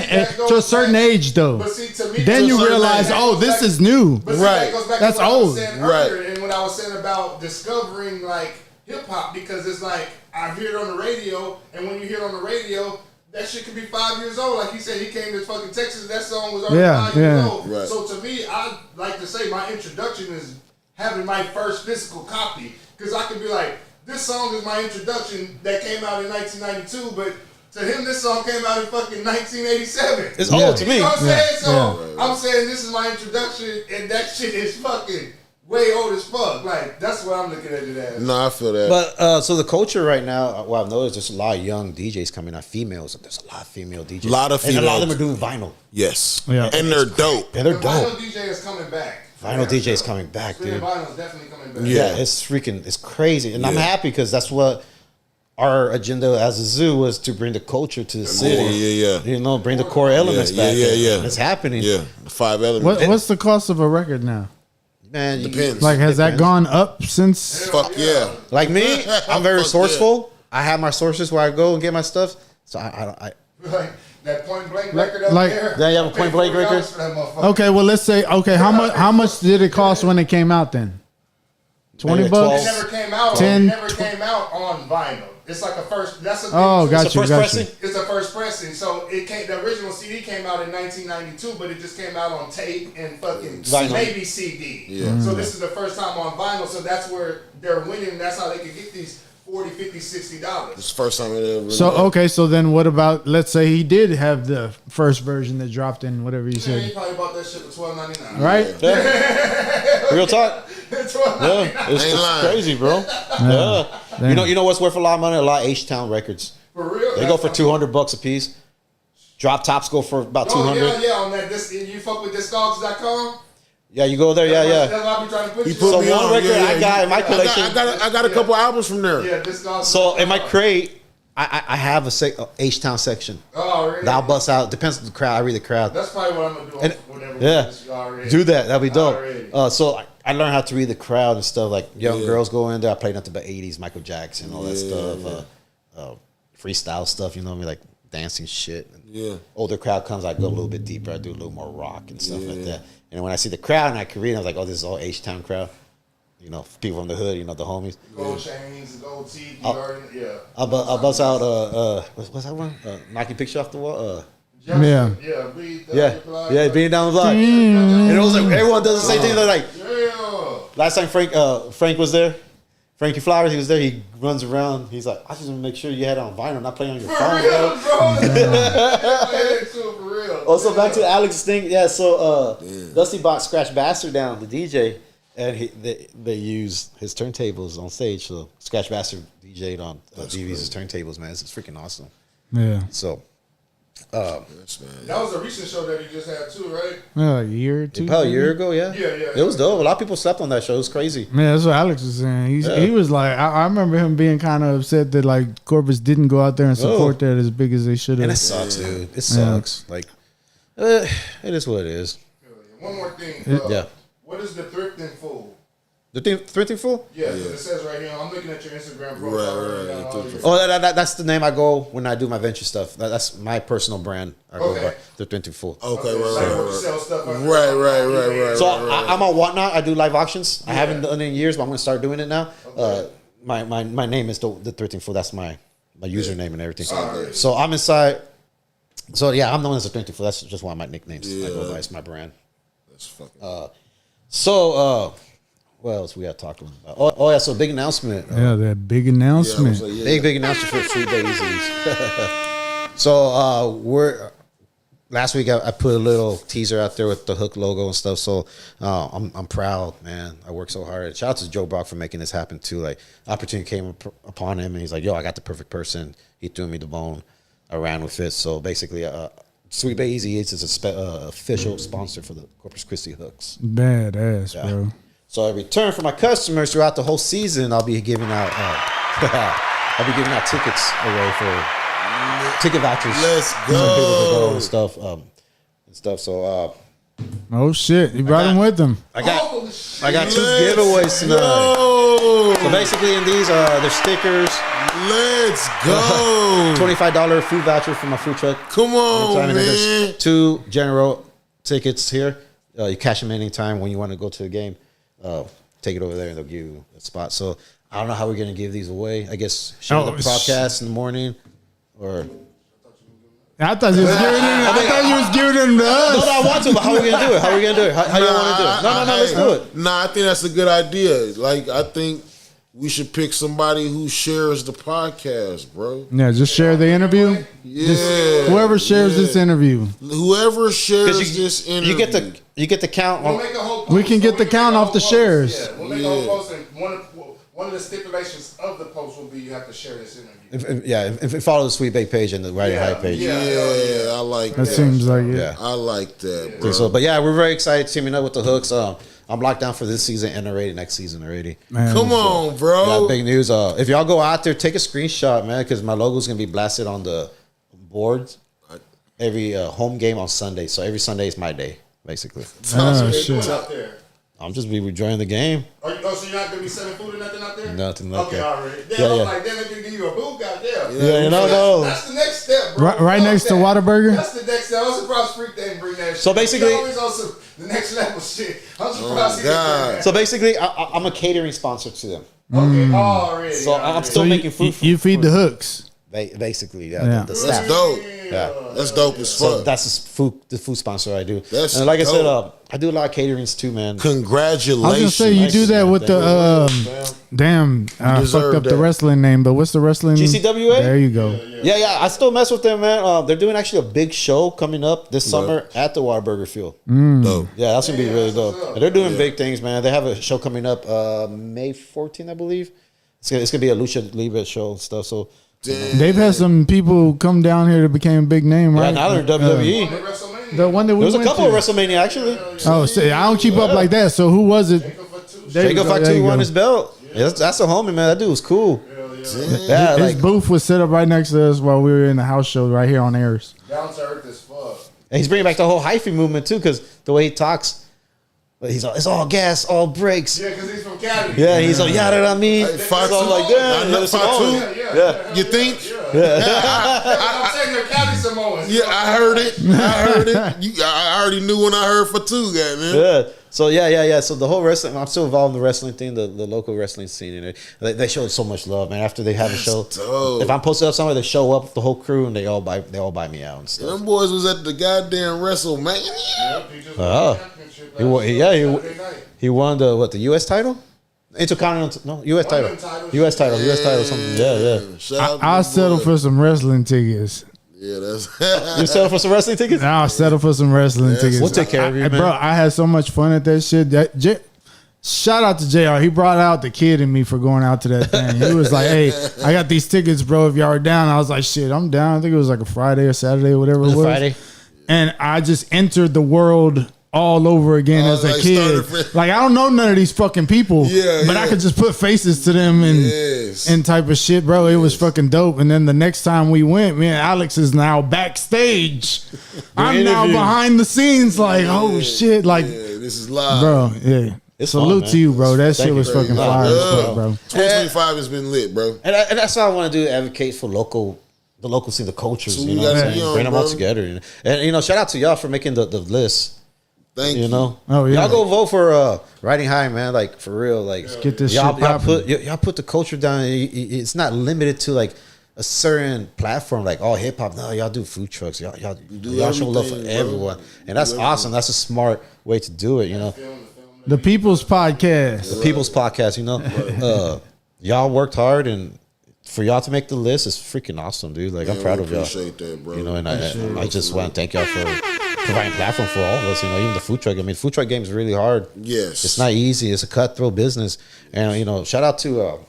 Speaker 2: age though.
Speaker 4: But see, to me,
Speaker 2: then you realize, this is new.
Speaker 4: But see, that goes back
Speaker 2: That's
Speaker 4: to what
Speaker 2: old.
Speaker 4: I was saying earlier, and when I was saying about discovering like hip hop, because it's like I hear it on the radio, and when you hear it on the radio. That shit could be 5 years old. Like he said, he came to fucking Texas. That song was already 5 years old.
Speaker 1: Right.
Speaker 4: So to me, I like to say my introduction is having my first physical copy, because I could be like, this song is my introduction that came out in 1992, but to him this song came out in fucking 1987.
Speaker 3: It's old to me.
Speaker 4: You know what I'm saying? So I'm saying this is my introduction, and that shit is fucking way old as fuck. Like that's what I'm looking at it as.
Speaker 1: No, I feel that.
Speaker 3: But so the culture right now, what I've noticed, there's a lot of young DJs coming out, females. There's a lot of female DJs.
Speaker 1: A lot of
Speaker 3: and a lot of
Speaker 1: females.
Speaker 3: them are doing vinyl.
Speaker 1: Yes.
Speaker 2: Yeah.
Speaker 1: And they're dope.
Speaker 3: And they're
Speaker 4: The
Speaker 3: dope.
Speaker 4: vinyl DJ is coming back.
Speaker 3: Vinyl DJ is coming back, dude.
Speaker 4: Vinyl is definitely coming back.
Speaker 3: Yeah, it's crazy, and I'm happy because that's what our agenda as a zoo was, to bring the culture to the city.
Speaker 1: Yeah.
Speaker 3: Bring the core elements back.
Speaker 1: Yeah.
Speaker 3: It's happening.
Speaker 1: Yeah, the 5 elements.
Speaker 2: What's the cost of a record now?
Speaker 3: Man,
Speaker 1: Depends.
Speaker 2: Like has that gone up since?
Speaker 1: Fuck yeah.
Speaker 3: Like me, I'm very
Speaker 1: Fuck
Speaker 3: sourceful. I have my sources where I go and get my stuff. So I
Speaker 4: Like that Point Blank record up
Speaker 2: like-
Speaker 4: there.
Speaker 3: Yeah, you have a Point Blank record?
Speaker 4: For that motherfucker.
Speaker 2: Okay, well let's say how much did it cost when it came out then? $20?
Speaker 4: It never came out.
Speaker 2: 10,
Speaker 4: It never came out on vinyl. It's like a first. That's a thing.
Speaker 2: Oh, got
Speaker 3: It's
Speaker 2: you,
Speaker 3: a first
Speaker 2: got
Speaker 3: pressing?
Speaker 2: you.
Speaker 4: It's a first pressing. So it came. The original CD came out in 1992, but it just came out on tape and fucking
Speaker 3: Vinyl.
Speaker 4: maybe CD.
Speaker 1: Yeah.
Speaker 4: So this is the first time on vinyl. So that's where they're winning. That's how they can get these $40, $50, $60.
Speaker 1: It's the first time it ever.
Speaker 2: So then what about, let's say he did have the first version that dropped in whatever you
Speaker 4: Man, you
Speaker 2: said,
Speaker 4: probably bought that shit for $12.99.
Speaker 2: right?
Speaker 3: real talk.
Speaker 4: $12.99.
Speaker 3: Yeah, it's
Speaker 1: lying.
Speaker 3: crazy, bro. Yeah. You know what's worth a lot of money? A lot of H-Town records.
Speaker 4: For real.
Speaker 3: They go for $200 a piece. Drop tops go for about
Speaker 4: Oh,
Speaker 3: $200.
Speaker 4: yeah, on that. You fuck with Discogs.com?
Speaker 3: Yeah, you go there.
Speaker 4: That's
Speaker 3: Yeah.
Speaker 4: what I be trying to put you
Speaker 1: put
Speaker 3: So
Speaker 1: me
Speaker 3: one
Speaker 1: on,
Speaker 3: record
Speaker 1: yeah,
Speaker 3: I got in my collection.
Speaker 1: I got a couple albums from there.
Speaker 4: Yeah, Discogs.
Speaker 3: So in my crate, I have a H-Town section.
Speaker 4: Oh, really?
Speaker 3: That I'll bust out. Depends on the crowd. I read the crowd.
Speaker 4: That's probably what I'm gonna do.
Speaker 3: And-
Speaker 4: Whenever
Speaker 3: yeah.
Speaker 4: we already.
Speaker 3: Do that. That'd be dope.
Speaker 4: Already.
Speaker 3: So I learned how to read the crowd and stuff. Like young
Speaker 1: Yeah.
Speaker 3: girls go in there. I played nothing but 80s, Michael Jackson, all that stuff. Freestyle stuff. You know what I mean? Like dancing shit. And
Speaker 1: Yeah.
Speaker 3: older crowd comes, I go a little bit deeper. I do a little more rock and stuff like that. And when I see the crowd and I can read, I was like, oh, this is all H-Town crowd. You know, people from the hood. You know, the homies.
Speaker 4: Gold chains, gold teeth.
Speaker 3: Oh.
Speaker 4: You already, yeah.
Speaker 3: I'll bust out what's that one? Knock your picture off the wall.
Speaker 2: Yeah.
Speaker 4: Yeah. Beat
Speaker 3: Yeah, beating down the block. And it was like everyone does the same thing. They're like,
Speaker 4: Yeah.
Speaker 3: last time Frank was there, Frankie Flowers, he was there. He runs around. He's like, I just want to make sure you had it on vinyl, not playing on your
Speaker 4: For
Speaker 3: phone,
Speaker 4: real,
Speaker 3: bro.
Speaker 4: bro. Yeah, for real.
Speaker 3: Also, back to Alex's thing. Yeah, so Dusty bought Scratch Bastard down, the DJ, and they use his turntables on stage. So Scratch Bastard DJ'd on DV's turntables, man. It's freaking awesome.
Speaker 2: Yeah.
Speaker 3: So,
Speaker 4: That was a recent show that he just had too, right?
Speaker 2: Yeah, like a year or two.
Speaker 3: about a year ago, yeah.
Speaker 4: Yeah.
Speaker 3: It was dope. A lot of people slept on that show. It was crazy.
Speaker 2: Yeah, that's what Alex was saying. He was like, I remember him being kind of upset that like Corpus didn't go out there and support that as big as they should have.
Speaker 3: And it sucks, dude. It sucks. Like, it is what it is.
Speaker 4: One more thing.
Speaker 3: Yeah.
Speaker 4: What is the thrifting for?
Speaker 3: The thrifting fool?
Speaker 4: Yeah, 'cause it says right here. I'm looking at your Instagram profile.
Speaker 1: Right.
Speaker 3: Oh, that's the name I go when I do my venture stuff. That's my personal brand. I go by the Thrifting Fool.
Speaker 1: Okay,
Speaker 4: Sell stuff under
Speaker 1: right.
Speaker 3: So I'm on Whatnot. I do live auctions. I haven't done it in years, but I'm gonna start doing it now. My name is the Thrifting Fool. That's my username and everything. So I'm inside. So yeah, I'm known as the Thrifting Fool. That's just one of my nicknames. I go by. It's my brand.
Speaker 1: That's fucking.
Speaker 3: What else we got to talk about? Oh yeah, so big announcement.
Speaker 2: Yeah, that big announcement.
Speaker 3: Big announcement for Sweet Daisies. So last week I put a little teaser out there with the Hook logo and stuff. So I'm proud, man. I worked so hard. Shout out to Joe Brock for making this happen too. Like opportunity came upon him and he's like, "Yo, I got the perfect person." He threw me the bone. I ran with it. So basically, Sweet Daisy Eatz is a official sponsor for the Corpus Christi Hooks.
Speaker 2: Badass, bro.
Speaker 3: So in return for my customers throughout the whole season, I'll be giving out tickets away for ticket vouchers.
Speaker 1: Let's
Speaker 3: for some people to
Speaker 1: go.
Speaker 3: go and stuff. So
Speaker 2: Oh shit, you brought him with him.
Speaker 3: I got two giveaways tonight.
Speaker 1: Go.
Speaker 3: So basically, in these, they're stickers.
Speaker 1: Let's go.
Speaker 3: $25 food voucher for my food truck.
Speaker 1: Come on,
Speaker 3: And then
Speaker 1: man.
Speaker 3: there's 2 general tickets here. You cash them anytime when you want to go to the game. Take it over there and they'll give you a spot. So I don't know how we're gonna give these away. I guess share the podcast in the morning, or
Speaker 2: I thought you was giving him to us.
Speaker 3: no, I want to. But how are we gonna do it? How you want to do it? No, let's do it.
Speaker 1: Nah, I think that's a good idea. Like, I think we should pick somebody who shares the podcast, bro.
Speaker 2: Yeah, just share the interview.
Speaker 1: Yeah.
Speaker 2: Just whoever shares this interview.
Speaker 1: Whoever shares this interview.
Speaker 3: You get the count.
Speaker 4: We'll make a whole post.
Speaker 2: We can get the count off the shares.
Speaker 4: Yeah, we'll make a whole post, and one of the stipulations of the post will be you have to share this interview.
Speaker 3: If you follow the Sweet Bay page and the Ridin High page.
Speaker 1: Yeah, I like that.
Speaker 2: That seems like it.
Speaker 3: Yeah.
Speaker 1: I like that, bro.
Speaker 3: So, but yeah, we're very excited teaming up with the Hooks. I'm locked down for this season and already next season already.
Speaker 2: Man,
Speaker 1: Come on, bro.
Speaker 3: Yeah, big news. If y'all go out there, take a screenshot, man, because my logo's gonna be blasted on the boards every home game on Sunday. So every Sunday is my day, basically.
Speaker 2: Oh,
Speaker 4: What's
Speaker 2: shit.
Speaker 4: out there?
Speaker 3: I'm just be enjoying the game.
Speaker 4: So you're not gonna be selling food or nothing out there?
Speaker 3: Nothing like
Speaker 4: okay,
Speaker 3: that.
Speaker 4: all right. Damn,
Speaker 3: Yeah,
Speaker 4: I'm
Speaker 3: yeah.
Speaker 4: like, damn, they can give you a booth out there.
Speaker 3: Yeah, you know,
Speaker 4: That's the next step, bro.
Speaker 2: Right next to Whataburger?
Speaker 4: That's the next step. I'm surprised Freak didn't bring that shit.
Speaker 3: So basically-
Speaker 4: He always on some the next level shit. I'm surprised he didn't
Speaker 1: God.
Speaker 4: bring that.
Speaker 3: So basically, I'm a catering sponsor to them.
Speaker 4: Okay, already.
Speaker 3: So I'm still
Speaker 2: So
Speaker 3: making food.
Speaker 2: you feed the hooks.
Speaker 3: Basically,
Speaker 2: Yeah.
Speaker 3: the
Speaker 1: That's
Speaker 3: staff.
Speaker 1: dope.
Speaker 3: Yeah.
Speaker 1: That's dope as
Speaker 3: So
Speaker 1: fuck.
Speaker 3: that's the food sponsor I do.
Speaker 1: That's
Speaker 3: and like I said,
Speaker 1: dope.
Speaker 3: I do a lot of caterings too, man.
Speaker 1: Congratulations.
Speaker 2: I was gonna say you do that with the I
Speaker 1: deserve
Speaker 2: fucked up
Speaker 1: that.
Speaker 2: the wrestling name, but what's the wrestling?
Speaker 3: GCWA?
Speaker 2: There you go.
Speaker 3: Yeah, I still mess with them, man. They're doing actually a big show coming up this summer at the Whataburger Field.
Speaker 1: Dope.
Speaker 3: Yeah, that's gonna be really dope.
Speaker 4: what's up.
Speaker 3: And they're doing big things, man. They have a show coming up May 14th, I believe. It's gonna be a Lucha Libre show and stuff. So
Speaker 1: Damn.
Speaker 2: They've had some people come down here that became a big name,
Speaker 3: yeah,
Speaker 2: right?
Speaker 3: now they're in WWE.
Speaker 4: WrestleMania.
Speaker 2: The one that we
Speaker 3: There was a
Speaker 2: went
Speaker 3: couple
Speaker 2: to.
Speaker 3: of WrestleMania actually.
Speaker 2: Oh, see, I don't keep up like that. So who was it? There you
Speaker 3: Jacob
Speaker 2: go, there
Speaker 3: Fatu
Speaker 2: you
Speaker 3: won
Speaker 2: go.
Speaker 3: his belt. Yeah, that's a homie, man. That dude was cool. Yeah,
Speaker 2: His
Speaker 3: like
Speaker 2: booth was set up right next to us while we were in the house show right here on Airs.
Speaker 4: Down to earth as fuck.
Speaker 3: and he's bringing back the whole hyphy movement too, because the way he talks, he's all, it's all gas, all brakes.
Speaker 4: Yeah, because he's from Cali.
Speaker 3: Yeah, he's all, yeah, that I mean,
Speaker 1: Hey,
Speaker 3: it's
Speaker 1: Fatu,
Speaker 3: all like that.
Speaker 1: not
Speaker 3: It's
Speaker 1: Fatu.
Speaker 3: all-
Speaker 4: Yeah.
Speaker 1: You think?
Speaker 4: I'm saying they're Cali Samoans.
Speaker 1: Yeah, I heard it. I already knew when I heard for two, guy, man.
Speaker 3: Yeah. So yeah. So the whole wrestling, I'm still involved in the wrestling thing, the local wrestling scene, and they showed so much love, man. After they have a show,
Speaker 1: dope.
Speaker 3: if I'm posted up somewhere, they show up the whole crew and they all buy me out and stuff.
Speaker 1: Them boys was at the goddamn WrestleMania.
Speaker 4: Yep, he just
Speaker 3: Oh.
Speaker 4: won the championship
Speaker 3: He won-
Speaker 4: last
Speaker 3: yeah,
Speaker 4: Saturday night.
Speaker 3: He won the U.S. title, Intercontinental, no U.S. title,
Speaker 4: them titles.
Speaker 3: U.S. title, something. Yeah.
Speaker 1: Shout out to
Speaker 2: I'll
Speaker 1: them
Speaker 2: settle
Speaker 1: boys.
Speaker 2: for some wrestling tickets.
Speaker 1: Yeah, that's
Speaker 3: You settle for some wrestling tickets?
Speaker 2: Now I'll settle for some wrestling tickets.
Speaker 3: We'll take care of you, man.
Speaker 2: Bro, I had so much fun at that shit. Shout out to JR. He brought out the kid in me for going out to that thing. He was like, hey, I got these tickets, bro. If y'all are down, I was like, shit, I'm down. I think it was like a Friday or Saturday or whatever it was.
Speaker 3: Friday.
Speaker 2: And I just entered the world all over again as a kid. Like, I don't know none of these fucking people. But I could just put faces to them and type of shit, bro. It was fucking dope. And then the next time we went, me and Alex is now backstage. I'm now behind the scenes like, oh shit. Like,
Speaker 1: this is live.
Speaker 2: Bro, yeah. Salute to you, bro. That shit was fucking fire as fuck, bro.
Speaker 1: 2025 has been lit, bro.
Speaker 3: And that's what I want to do, advocate for the local scene, the cultures, you know what I'm saying? Bring them all together. And, you know, shout out to y'all for making the list.
Speaker 1: Thank you.
Speaker 3: You know?
Speaker 2: Oh, yeah.
Speaker 3: Y'all go vote for Riding High, man. Like, for real. Like,
Speaker 2: get this
Speaker 3: y'all,
Speaker 2: shit popping.
Speaker 3: y'all put the culture down. It's not limited to, like, a certain platform, like all hip hop. No, y'all do food trucks. Y'all show love for everyone. And that's awesome. That's a smart way to do it, you know?
Speaker 2: The People's Podcast.
Speaker 3: The People's Podcast, you know? Y'all worked hard, and for y'all to make the list is freaking awesome, dude. Like, I'm proud of y'all.
Speaker 1: Appreciate that, bro.
Speaker 3: You know, and I just want to thank y'all for providing a platform for all of us, you know, even the food truck. I mean, food truck game is really hard.
Speaker 1: Yes.
Speaker 3: It's not easy. It's a cutthroat business. And, you know, shout out to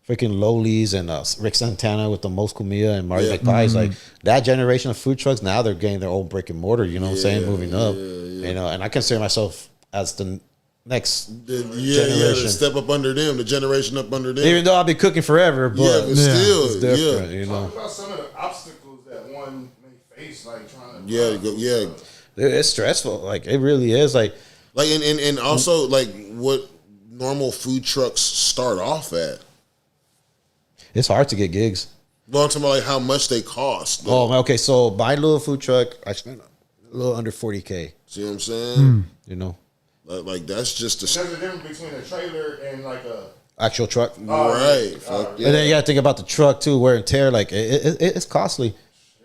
Speaker 3: freaking Loli's and Rick Santana with the Most Comia and Mario McPie's. Like, that generation of food trucks, now they're getting their own brick and mortar, you know what I'm saying, moving up. You know, and I consider myself as the next generation.
Speaker 1: To step up under them, the generation up under them.
Speaker 3: Even though I've been cooking forever, but
Speaker 1: still,
Speaker 3: it's different, you know.
Speaker 4: Talk about some of the obstacles that one may face, like trying to.
Speaker 3: It's stressful. Like, it really is. Like
Speaker 1: and also, like, what normal food trucks start off at.
Speaker 3: It's hard to get gigs.
Speaker 1: Well, I'm talking about, like, how much they cost.
Speaker 3: Oh, okay. So, my little food truck, I spent a little under $40K.
Speaker 1: See what I'm saying?
Speaker 3: You know?
Speaker 1: Like, that's just
Speaker 4: There's a difference between a trailer and, like, a
Speaker 3: actual truck.
Speaker 1: Right. Fuck yeah.
Speaker 3: And then you got to think about the truck, too, wear and tear. Like, it's costly.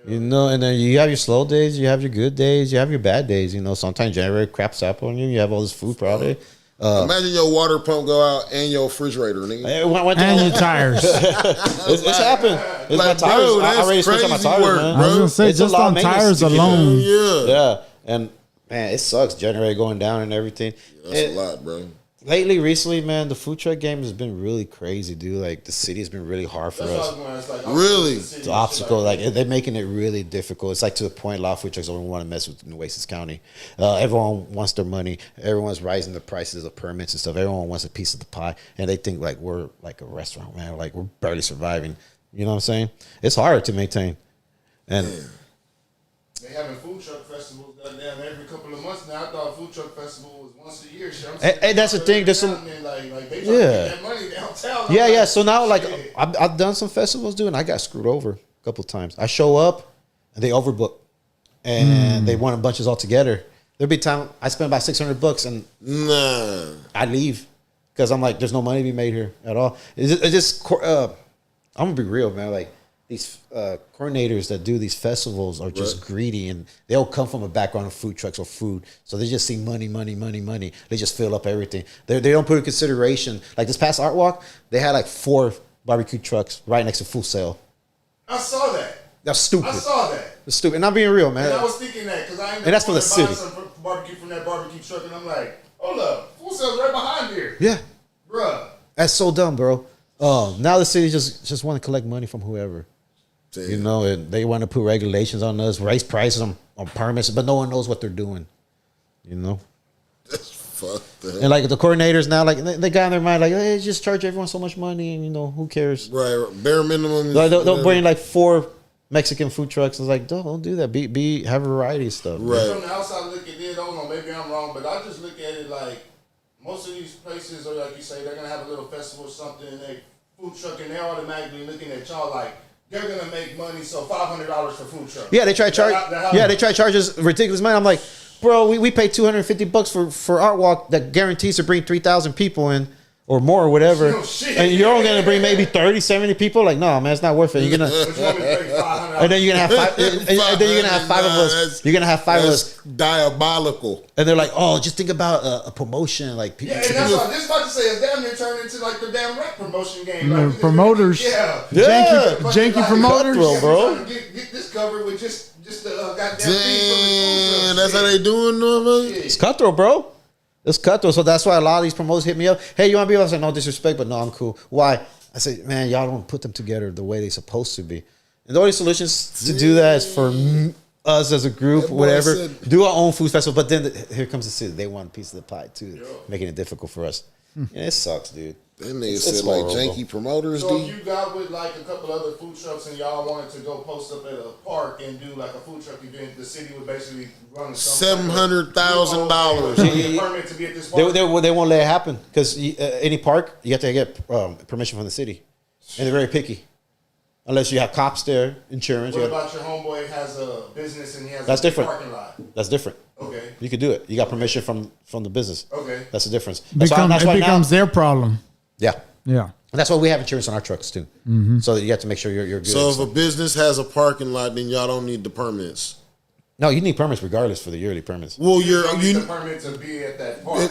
Speaker 3: You know, and then you have your slow days, you have your good days, you have your bad days. You know, sometimes generator craps up on you. You have all this food product.
Speaker 1: Imagine your water pump go out and your refrigerator, nigga.
Speaker 2: And your tires.
Speaker 3: It's happened. It's
Speaker 1: Like,
Speaker 3: my tires.
Speaker 1: bro, that's
Speaker 3: I already switched out my
Speaker 1: crazy
Speaker 3: tires,
Speaker 1: work,
Speaker 3: man.
Speaker 1: bro.
Speaker 2: I was going to say,
Speaker 3: It's a
Speaker 2: just
Speaker 3: lot of
Speaker 2: on
Speaker 3: maintenance
Speaker 2: tires
Speaker 3: to get
Speaker 2: alone.
Speaker 3: Yeah. And, man, it sucks. Generator going down and everything.
Speaker 1: That's a lot, bro.
Speaker 3: Recently, man, the food truck game has been really crazy, dude. Like, the city has been really hard for us.
Speaker 1: Really?
Speaker 3: The obstacle, like, they're making it really difficult. It's like, to the point, a lot of food trucks don't want to mess with Nueces County. Everyone wants their money. Everyone's rising the prices of permits and stuff. Everyone wants a piece of the pie, and they think, like, we're like a restaurant, man. Like, we're barely surviving. You know what I'm saying? It's hard to maintain. And
Speaker 4: they having food truck festivals goddamn every couple of months now. I thought food truck festival was once a year.
Speaker 3: And that's the thing. There's some,
Speaker 4: like they trying to get that money downtown.
Speaker 3: yeah. So now, like, I've done some festivals, dude, and I got screwed over a couple of times. I show up, and they overbook, and they want bunches all together. There'll be time I spend about $600, and I leave because I'm like, there's no money to be made here at all. It's just I'm gonna be real, man. Like, these coordinators that do these festivals are just greedy, and they'll come from a background of food trucks or food, so they just see money. They just fill up everything. They don't put in consideration. Like, this past Art Walk, they had like 4 barbecue trucks right next to Full Sail.
Speaker 4: I saw that.
Speaker 3: That's stupid.
Speaker 4: I saw that.
Speaker 3: It's stupid. And I'm being real, man.
Speaker 4: And I was thinking that because I
Speaker 3: And that's for the city.
Speaker 4: Some barbecue from that barbecue truck, and I'm like, hold up, Full Sail's right behind here.
Speaker 3: Yeah,
Speaker 4: Bruh.
Speaker 3: that's so dumb, bro. Now the city just want to collect money from whoever.
Speaker 1: Damn.
Speaker 3: You know, and they want to put regulations on us, raise prices on permits, but no one knows what they're doing. You know?
Speaker 1: That's fucked up.
Speaker 3: And like the coordinators now, like they got in their mind, like, hey, just charge everyone so much money, and you know, who cares?
Speaker 1: Right, bare minimum.
Speaker 3: Like, they'll bring like 4 Mexican food trucks. It's like, don't do that. Have a variety of stuff.
Speaker 1: Right.
Speaker 4: From the outside look at it, I don't know, maybe I'm wrong, but I just look at it like most of these places, or like you say, they're gonna have a little festival or something, and they food truck, and they're automatically looking at y'all like they're gonna make money. So $500 for food truck.
Speaker 3: Yeah, they try to charge. They try to charge us ridiculous money. I'm like, bro, we pay $250 for Art Walk that guarantees to bring 3,000 people in. or more or whatever,
Speaker 4: Oh, shit.
Speaker 3: and you're only gonna bring maybe 30, 70 people. Like, no, man, it's not worth it. You're gonna,
Speaker 4: But you want me to pay $500?
Speaker 3: and then you're gonna have five, and then you're gonna have five of us. You're gonna have five of us,
Speaker 1: That's diabolical.
Speaker 3: and they're like, oh, just think about a promotion, like people.
Speaker 4: Yeah, and that's what I was just about to say. It's damn near turned into like the damn rap promotion game. Like, we just-
Speaker 2: promoters.
Speaker 4: Yeah.
Speaker 2: Janky promoters.
Speaker 3: Cutthroat, bro.
Speaker 4: Trying to get this covered with just the goddamn
Speaker 1: Damn, that's how they doing, normally.
Speaker 3: It's cutthroat, bro. It's cutthroat. So that's why a lot of these promoters hit me up. Hey, you want to be able to say no disrespect, but no, I'm cool. Why? I say, man, y'all don't put them together the way they're supposed to be. And the only solutions to do that is for us as a group,
Speaker 1: That boy
Speaker 3: whatever,
Speaker 1: said-
Speaker 3: do our own food festival. But then here comes the city. They want a piece of the pie too, making it difficult for us. Yeah, it sucks, dude.
Speaker 1: That nigga
Speaker 3: It's
Speaker 1: said like
Speaker 3: horrible.
Speaker 1: janky promoters.
Speaker 4: So if
Speaker 1: D.
Speaker 4: you got with like a couple other food trucks and y'all wanted to go post up at a park and do like a food truck event, the city would basically run
Speaker 1: $700,000.
Speaker 4: You need a permit to be at this park.
Speaker 3: They won't let it happen because any park, you have to get permission from the city. And they're very picky. Unless you have cops there, insurance.
Speaker 4: What
Speaker 3: you have-
Speaker 4: about your homeboy has a business and he has
Speaker 3: That's
Speaker 4: a
Speaker 3: different.
Speaker 4: parking lot?
Speaker 3: That's different.
Speaker 4: Okay.
Speaker 3: You could do it. You got permission from the business.
Speaker 4: Okay.
Speaker 3: That's the difference.
Speaker 2: It becomes
Speaker 3: now,
Speaker 2: their problem.
Speaker 3: yeah.
Speaker 2: Yeah.
Speaker 3: And that's why we have insurance on our trucks too. So you have to make sure you're good.
Speaker 1: So if a business has a parking lot, then y'all don't need the permits.
Speaker 3: No, you need permits regardless for the yearly permits.
Speaker 1: Well,
Speaker 4: You
Speaker 1: you're
Speaker 4: need
Speaker 1: you
Speaker 4: the permit to be at that park.
Speaker 1: at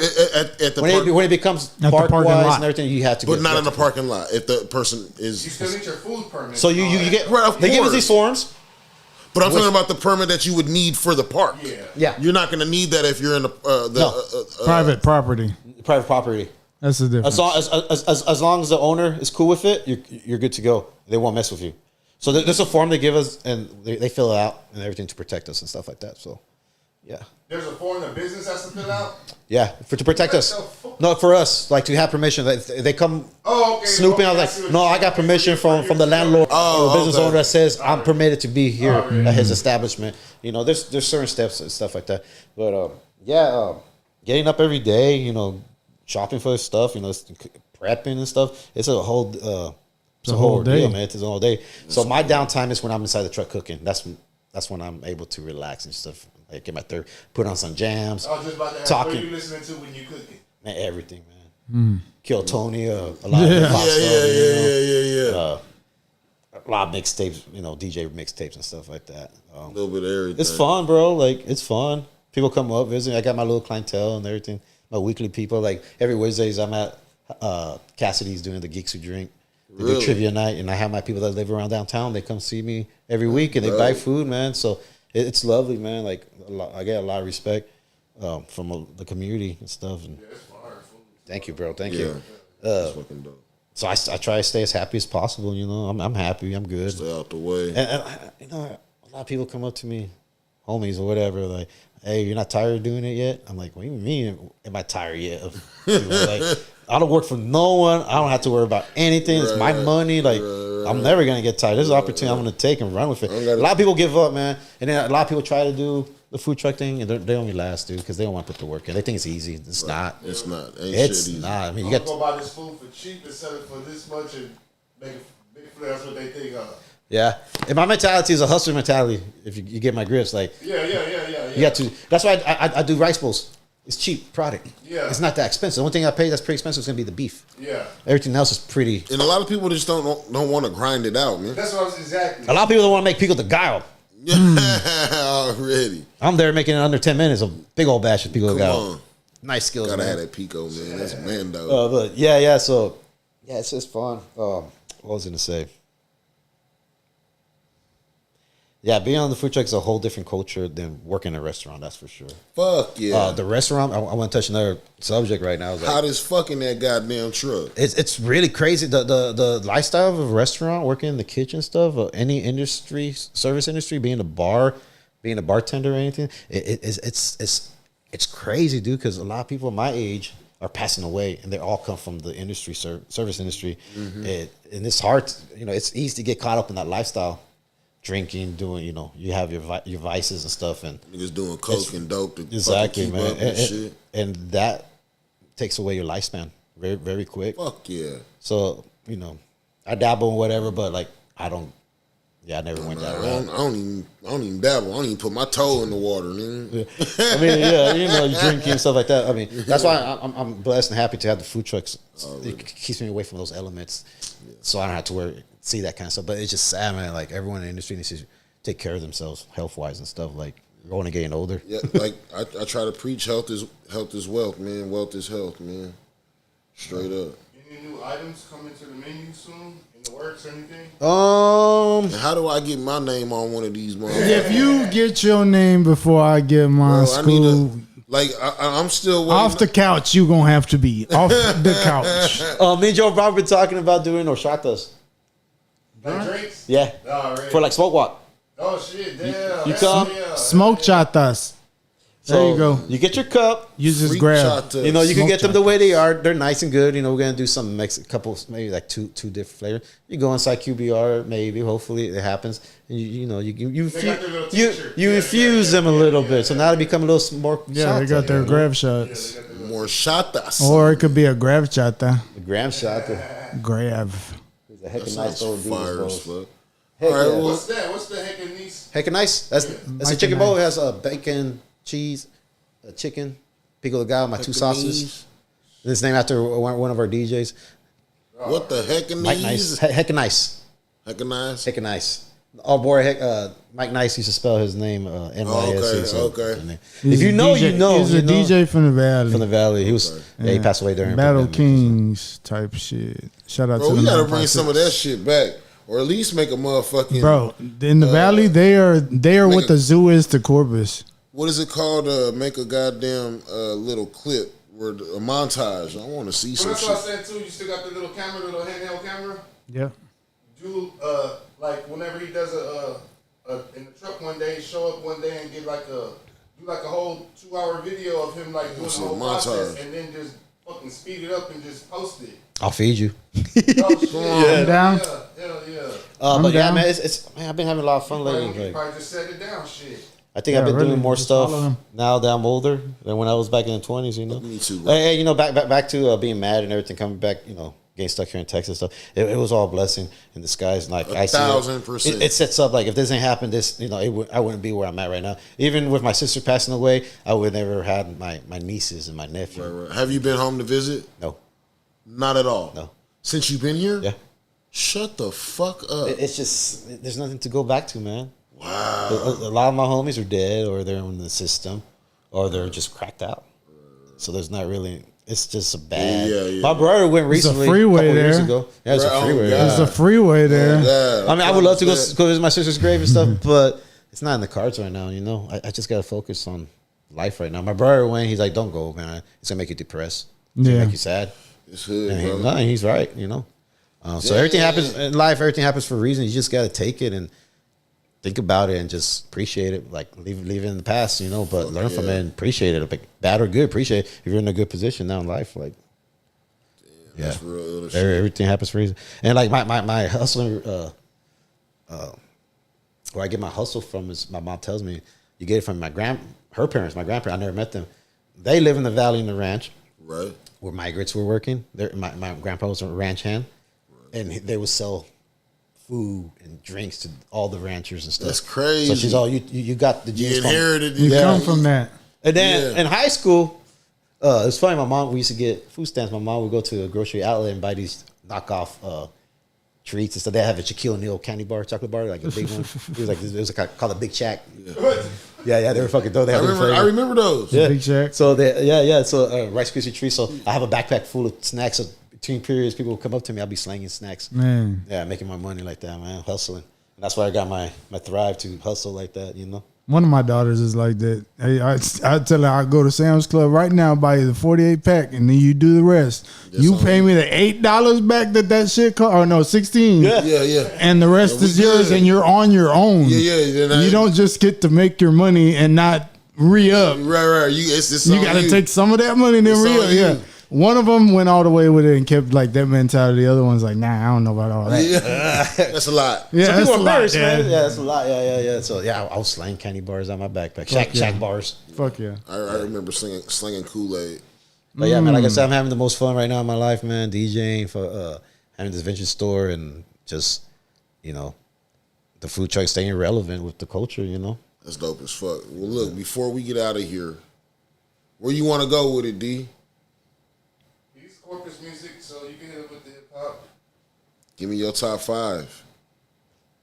Speaker 1: the
Speaker 3: When
Speaker 1: park,
Speaker 3: it becomes
Speaker 2: the
Speaker 3: park
Speaker 2: parking
Speaker 3: wise
Speaker 2: lot.
Speaker 3: and everything, you have to
Speaker 1: but
Speaker 3: get.
Speaker 1: not in the parking lot. If the person
Speaker 4: You
Speaker 1: is,
Speaker 4: still need your food permit.
Speaker 3: So you get.
Speaker 1: Right, of
Speaker 3: They give us
Speaker 1: course.
Speaker 3: these forms.
Speaker 1: but I'm talking about the permit that you would need for the park.
Speaker 4: Yeah.
Speaker 3: Yeah.
Speaker 1: You're not going to need that if you're in the
Speaker 3: No.
Speaker 2: Private property.
Speaker 3: Private property.
Speaker 2: That's the difference.
Speaker 3: As long as the owner is cool with it, you're good to go. They won't mess with you. So there's a form they give us, and they fill it out and everything to protect us and stuff like that. So, yeah,
Speaker 4: There's a form the business has to fill out.
Speaker 3: yeah, to protect
Speaker 4: What
Speaker 3: us.
Speaker 4: the fuck?
Speaker 3: No, for us, like to have permission. They come
Speaker 4: Oh, okay.
Speaker 3: snooping. I
Speaker 4: Okay,
Speaker 3: was
Speaker 4: see
Speaker 3: like,
Speaker 4: what
Speaker 3: no,
Speaker 4: you're
Speaker 3: I
Speaker 4: saying.
Speaker 3: got permission from the landlord
Speaker 1: Oh,
Speaker 3: or the business
Speaker 1: okay.
Speaker 3: owner that says I'm permitted to be here
Speaker 4: Oh, yeah.
Speaker 3: at his establishment. You know, there's certain steps and stuff like that. But getting up every day, shopping for stuff, prepping and stuff. It's a whole it's a whole
Speaker 2: day.
Speaker 3: deal, man. It's a whole day. So my downtime is when I'm inside the truck cooking. That's when I'm able to relax and stuff. Like get my put on some jams.
Speaker 4: I was just about to ask,
Speaker 3: Talking.
Speaker 4: what are you listening to when you cooking?
Speaker 3: Man, everything, man. Kill Tony, a lot of hip hop
Speaker 1: Yeah,
Speaker 3: stuff,
Speaker 1: yeah.
Speaker 3: a lot of mixtapes, DJ mixtapes and stuff like that.
Speaker 1: A little bit of everything.
Speaker 3: It's fun, bro. Like it's fun. People come up visit. I got my little clientele and everything. My weekly people. Like every Wednesdays, I'm at Cassidy's doing the Geeks Who Drink. They do
Speaker 1: Really?
Speaker 3: trivia night, and I have my people that live around downtown. They come see me every week, and they buy food, man. So it's lovely, man. Like I get a lot of respect from the community and stuff. And thank you, bro. Thank
Speaker 1: Yeah.
Speaker 3: you.
Speaker 1: That's fucking dope.
Speaker 3: So I try to stay as happy as possible. I'm happy. I'm good.
Speaker 1: Stay out the way.
Speaker 3: And a lot of people come up to me, homies or whatever, like, "Hey, you're not tired of doing it yet?" I'm like, "What do you mean? Am I tired yet?" Like, I don't work for no one. I don't have to worry about anything. It's my money. Like, I'm never gonna get tired. There's an opportunity I'm gonna take and run with it. A lot of people give up, man, and then a lot of people try to do the food truck thing, and they only last, dude, because they don't want to put the work in. They think it's easy. It's not.
Speaker 1: It's not. Ain't
Speaker 3: It's
Speaker 1: shit easy.
Speaker 3: not. I mean,
Speaker 4: I'm
Speaker 3: you
Speaker 4: gonna
Speaker 3: got.
Speaker 4: go buy this food for cheap and sell it for this much and make a big flip. That's what they think of.
Speaker 3: Yeah, and my mentality is a hustler mentality. If you get my grips, like
Speaker 4: Yeah.
Speaker 3: you got to. That's why I do rice bowls. It's cheap product.
Speaker 4: Yeah.
Speaker 3: It's not that expensive. The only thing I pay that's pretty expensive is gonna be the beef.
Speaker 4: Yeah.
Speaker 3: Everything else is pretty.
Speaker 1: And a lot of people just don't want to grind it out, man.
Speaker 4: That's what I was exactly.
Speaker 3: A lot of people don't want to make pico de gallo.
Speaker 1: Already.
Speaker 3: I'm there making it under 10 minutes. A big old batch of pico de
Speaker 1: Come
Speaker 3: gallo.
Speaker 1: on.
Speaker 3: Nice skills,
Speaker 1: Gotta
Speaker 3: man.
Speaker 1: have that pico, man. That's man, though.
Speaker 3: But yeah. So yeah, it's just fun. What was I gonna say? Yeah, being on the food truck is a whole different culture than working in a restaurant. That's for sure.
Speaker 1: Fuck yeah.
Speaker 3: The restaurant. I want to touch another subject right now. It's like,
Speaker 1: Hot as fucking that goddamn truck.
Speaker 3: It's really crazy. The lifestyle of a restaurant, working in the kitchen stuff, any industry, service industry, being a bartender or anything, it's crazy, dude. Because a lot of people my age are passing away, and they all come from the industry, service industry, and it's hard. It's easy to get caught up in that lifestyle, drinking, doing. You have your vices and stuff, and
Speaker 1: Niggas doing coke and dope to
Speaker 3: exactly,
Speaker 1: fucking keep
Speaker 3: man,
Speaker 1: up and shit.
Speaker 3: and that takes away your lifespan very, very quick.
Speaker 1: Fuck yeah.
Speaker 3: So, I dabble in whatever, but like I don't Yeah, I never went
Speaker 1: I
Speaker 3: that route.
Speaker 1: don't even dabble. I don't even put my toe in the water, nigga.
Speaker 3: I mean, yeah, you know, drinking and stuff like that. I mean, that's why I'm blessed and happy to have the food trucks. It keeps me away from those elements, so I don't have to see that kind of stuff. But it's just sad, man. Like everyone in the industry needs to take care of themselves, health wise and stuff. Like going and getting older.
Speaker 1: Yeah, like I try to preach health is wealth, man. Wealth is health, man. Straight up.
Speaker 4: Any new items coming to the menu soon? In the works or anything?
Speaker 1: And how do I get my name on one of these motherfuckers?
Speaker 2: If you get your name before I get mine,
Speaker 1: Bro, I need
Speaker 2: Skub,
Speaker 1: I'm still waiting.
Speaker 2: off the couch, you gonna have to be off the couch.
Speaker 3: Me and Joe Brown been talking about doing horchatas.
Speaker 4: Like drinks?
Speaker 3: Yeah,
Speaker 4: Already.
Speaker 3: for like smoke walk.
Speaker 4: Oh shit, damn.
Speaker 3: You come?
Speaker 2: Smoke chatas. There
Speaker 3: So
Speaker 2: you go.
Speaker 3: You get your cup.
Speaker 2: You just
Speaker 1: Freak
Speaker 2: grab.
Speaker 1: chata.
Speaker 3: You know, you can
Speaker 2: Smoke
Speaker 3: get them the way they are. They're nice and good. You know, we're gonna do some couple, maybe like two different flavors. You go inside QBR, maybe. Hopefully, it happens. And you know, you
Speaker 4: They got their little tincture.
Speaker 3: infuse them a little bit, so now they become a little more.
Speaker 2: Yeah, they
Speaker 3: shata,
Speaker 2: got their
Speaker 3: you know?
Speaker 2: grab shots.
Speaker 1: More shatas.
Speaker 2: Or it could be a grab chata.
Speaker 3: The gram shot. The
Speaker 2: Grab.
Speaker 3: a heck
Speaker 1: That
Speaker 3: of nice
Speaker 1: sounds
Speaker 3: old
Speaker 1: fire as
Speaker 3: dude.
Speaker 1: fuck.
Speaker 3: Heck
Speaker 1: All right,
Speaker 3: yeah.
Speaker 1: well,
Speaker 4: What's that? What's the heck in these?
Speaker 3: Heck of nice. That's a
Speaker 2: Mike
Speaker 3: chicken
Speaker 2: and
Speaker 3: bowl. It
Speaker 2: nice.
Speaker 3: has bacon, cheese, chicken, pico de gallo, my two sauces. This name after one of our DJs.
Speaker 1: What the heck in
Speaker 3: Mike
Speaker 1: these?
Speaker 3: Nice. Heck of nice.
Speaker 1: Heck of nice.
Speaker 3: Heck of nice. Oh boy, Mike Nice used to spell his name NYS.
Speaker 1: okay.
Speaker 3: If you know, you know.
Speaker 2: He's
Speaker 3: you
Speaker 2: a
Speaker 3: know.
Speaker 2: DJ from the Valley.
Speaker 3: From the Valley. He was. Yeah, he passed away during
Speaker 2: Battle
Speaker 3: pandemic.
Speaker 2: Kings type shit. Shout out
Speaker 1: Bro,
Speaker 2: to
Speaker 1: we
Speaker 2: the
Speaker 1: gotta
Speaker 2: 956.
Speaker 1: bring some of that shit back, or at least make a motherfucking.
Speaker 2: Bro, in the Valley, they are what the zoo is to Corpus.
Speaker 1: What is it called? Make a goddamn little clip where a montage. I want to see
Speaker 4: Well,
Speaker 1: some
Speaker 4: that's what I
Speaker 1: shit.
Speaker 4: said too. You still got the little camera, the little handheld camera.
Speaker 2: Yeah.
Speaker 4: Do like whenever he does in the truck one day, show up one day and get like do like a whole 2-hour video of him like doing the
Speaker 1: see
Speaker 4: whole
Speaker 1: a montage.
Speaker 4: process, and then just fucking speed it up and just post it.
Speaker 3: I'll feed you.
Speaker 4: Oh, shit.
Speaker 2: You down?
Speaker 4: Yeah.
Speaker 3: But yeah,
Speaker 2: down.
Speaker 3: man, man, I've been having a lot of fun
Speaker 4: You
Speaker 3: lately. Like,
Speaker 4: probably just set it down, shit.
Speaker 3: I think
Speaker 2: Yeah,
Speaker 3: I've been
Speaker 2: really,
Speaker 3: doing more
Speaker 2: just follow
Speaker 3: stuff
Speaker 2: him.
Speaker 3: now that I'm older than when I was back in the 20s. You know.
Speaker 1: Me too, bro.
Speaker 3: Hey, you know, back to being mad and everything, coming back. You know, getting stuck here in Texas and stuff. It was all a blessing in disguise. Like I see
Speaker 1: 1,000%.
Speaker 3: it sets up. Like if this ain't happened, this I wouldn't be where I'm at right now. Even with my sister passing away, I would never had my nieces and my nephew.
Speaker 1: Right. Have you been home to visit?
Speaker 3: No,
Speaker 1: Not at all.
Speaker 3: no.
Speaker 1: Since you've been here?
Speaker 3: Yeah.
Speaker 1: Shut the fuck up.
Speaker 3: It's just there's nothing to go back to, man.
Speaker 1: Wow.
Speaker 3: A lot of my homies are dead, or they're in the system, or they're just cracked out. So there's not really. It's just a bad.
Speaker 1: Yeah.
Speaker 3: My brother went
Speaker 2: There's a
Speaker 3: recently.
Speaker 2: freeway
Speaker 3: couple years
Speaker 2: there.
Speaker 3: ago. Yeah, there's
Speaker 1: Right,
Speaker 3: a
Speaker 1: oh,
Speaker 3: freeway.
Speaker 1: God.
Speaker 3: there.
Speaker 2: There's a freeway there.
Speaker 1: Yeah.
Speaker 3: I mean, I would love to go visit my sister's grave and stuff, but it's not in the cards right now. You know, I just gotta focus on life right now. My brother went. He's like, "Don't go, man. It's gonna make you depressed. It's gonna
Speaker 2: Yeah.
Speaker 3: make you sad."
Speaker 1: It's hood,
Speaker 3: And
Speaker 1: bro.
Speaker 3: he's right. You know. So everything happens in life. Everything happens for a reason. You just gotta take it and think about it and just appreciate it. Like leave it in the past, you know. But learn from it and appreciate it. Like, bad or good, appreciate it. If you're in a good position now in life, like
Speaker 1: That's real ill as shit.
Speaker 3: everything happens for a reason. And like my hustling, where I get my hustle from is my mom tells me you get it from her parents, my grandparents. I never met them. They live in the valley in the ranch
Speaker 1: Right.
Speaker 3: where migrants were working. My grandpa was a ranch hand, and they would sell food and drinks to all the ranchers and stuff.
Speaker 1: That's crazy.
Speaker 3: So she's all you got the
Speaker 1: You
Speaker 3: genes from.
Speaker 1: inherited
Speaker 2: You
Speaker 1: it.
Speaker 2: come from that.
Speaker 3: And then
Speaker 1: Yeah.
Speaker 3: in high school, it's funny. My mom, we used to get food stamps. My mom would go to a grocery outlet and buy these knockoff treats and stuff. They have a Shaquille O'Neal candy bar, chocolate bar, like a big one. It was called a Big Shack. Yeah, they were fucking dope. They
Speaker 1: I
Speaker 3: had
Speaker 1: remember,
Speaker 3: flavor.
Speaker 1: I remember those.
Speaker 3: Yeah.
Speaker 2: Big Shack.
Speaker 3: So So Rice Krispie treats. So I have a backpack full of snacks. So between periods, people will come up to me. I'll be slanging snacks.
Speaker 2: Man.
Speaker 3: Yeah, making my money like that, man. Hustling. And that's why I got my Thrive to hustle like that. You know.
Speaker 2: One of my daughters is like that. Hey, I tell her I go to Sam's Club right now, buy you the 48 pack, and then you do the rest. You
Speaker 1: all
Speaker 2: pay me the $8 back that shit cost, or no, 16.
Speaker 3: Yeah.
Speaker 1: Yeah.
Speaker 2: And the rest
Speaker 1: we
Speaker 2: is yours,
Speaker 1: good.
Speaker 2: and you're on your own.
Speaker 1: Yeah. Then
Speaker 2: You don't just get to make your money and not re-up.
Speaker 1: Right. It's
Speaker 2: You
Speaker 1: on
Speaker 2: got to take some of that money and then
Speaker 1: It's
Speaker 2: re-up.
Speaker 1: on you.
Speaker 2: Yeah. One of them went all the way with it and kept like that mentality. The other one's like, nah, I don't know about all that.
Speaker 1: Yeah. That's a lot.
Speaker 2: Yeah,
Speaker 3: Some
Speaker 2: that's
Speaker 3: people
Speaker 2: a
Speaker 3: are
Speaker 2: lot,
Speaker 3: embarrassed,
Speaker 2: yeah.
Speaker 3: man. Yeah, that's a lot. Yeah. So I was slaying candy bars on my backpack. Shack bars.
Speaker 2: Fuck yeah.
Speaker 1: I remember slinging Kool-Aid.
Speaker 3: But yeah, man, like I said, I'm having the most fun right now in my life, man. DJing for having this vintage store and just, you know, the food truck staying relevant with the culture, you know.
Speaker 1: That's dope as fuck. Well, look, before we get out of here, where you want to go with it, D?
Speaker 4: He's corpus music, so you can hit him with the hip hop.
Speaker 1: Give me your top 5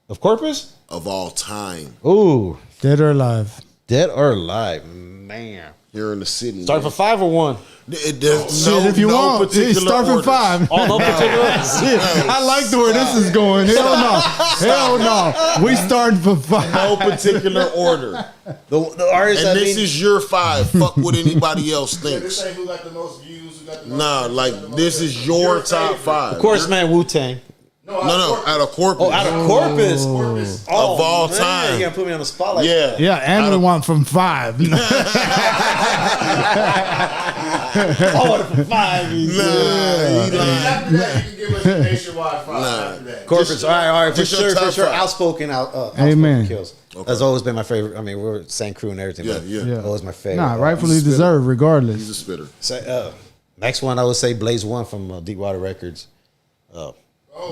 Speaker 3: Of Corpus?
Speaker 1: of all time
Speaker 3: Ooh.
Speaker 2: Dead or alive?
Speaker 3: Dead or alive? Man.
Speaker 1: here in the city.
Speaker 3: Start
Speaker 1: man.
Speaker 3: for 5 or 1?
Speaker 2: Shit, if you want, start from 5.
Speaker 3: Oh, no particular.
Speaker 2: Shit, I like the where this is going. Hell no. Hell no. We starting from 5.
Speaker 1: No particular order.
Speaker 3: The artist,
Speaker 1: And this is your 5. Fuck what anybody else
Speaker 4: Yeah,
Speaker 1: thinks.
Speaker 4: this ain't who got the most views, who got the most.
Speaker 1: Nah,
Speaker 4: views,
Speaker 1: like
Speaker 4: who got the most
Speaker 1: this
Speaker 4: views.
Speaker 1: is your top
Speaker 4: favorite.
Speaker 1: 5.
Speaker 3: of course, man, Wu-Tang.
Speaker 4: No,
Speaker 1: No, out of Corpus.
Speaker 3: Oh, out of Corpus.
Speaker 4: Corpus.
Speaker 3: Oh,
Speaker 1: Of all
Speaker 3: man,
Speaker 1: time.
Speaker 3: You gotta put me on the spot like
Speaker 1: Yeah.
Speaker 2: Yeah, and we want from 5.
Speaker 3: I want it for 5.
Speaker 1: Nah, he
Speaker 4: And
Speaker 1: lying.
Speaker 4: after that, you can give us a nationwide 5 after that.
Speaker 3: Corpus,
Speaker 1: Just-
Speaker 3: all right, for
Speaker 1: just your
Speaker 3: sure,
Speaker 1: top
Speaker 3: for sure.
Speaker 1: 5.
Speaker 3: Outspoken,
Speaker 2: Amen.
Speaker 3: kills. That's always been my favorite. I mean, we're same crew and everything.
Speaker 1: Yeah,
Speaker 3: but
Speaker 1: yeah.
Speaker 3: always my favorite.
Speaker 2: Nah, rightfully
Speaker 1: Spitter.
Speaker 2: deserved,
Speaker 1: He's a
Speaker 2: regardless.
Speaker 1: spitter.
Speaker 3: Next one, I would say Blaze One from Deepwater Records.
Speaker 4: Oh,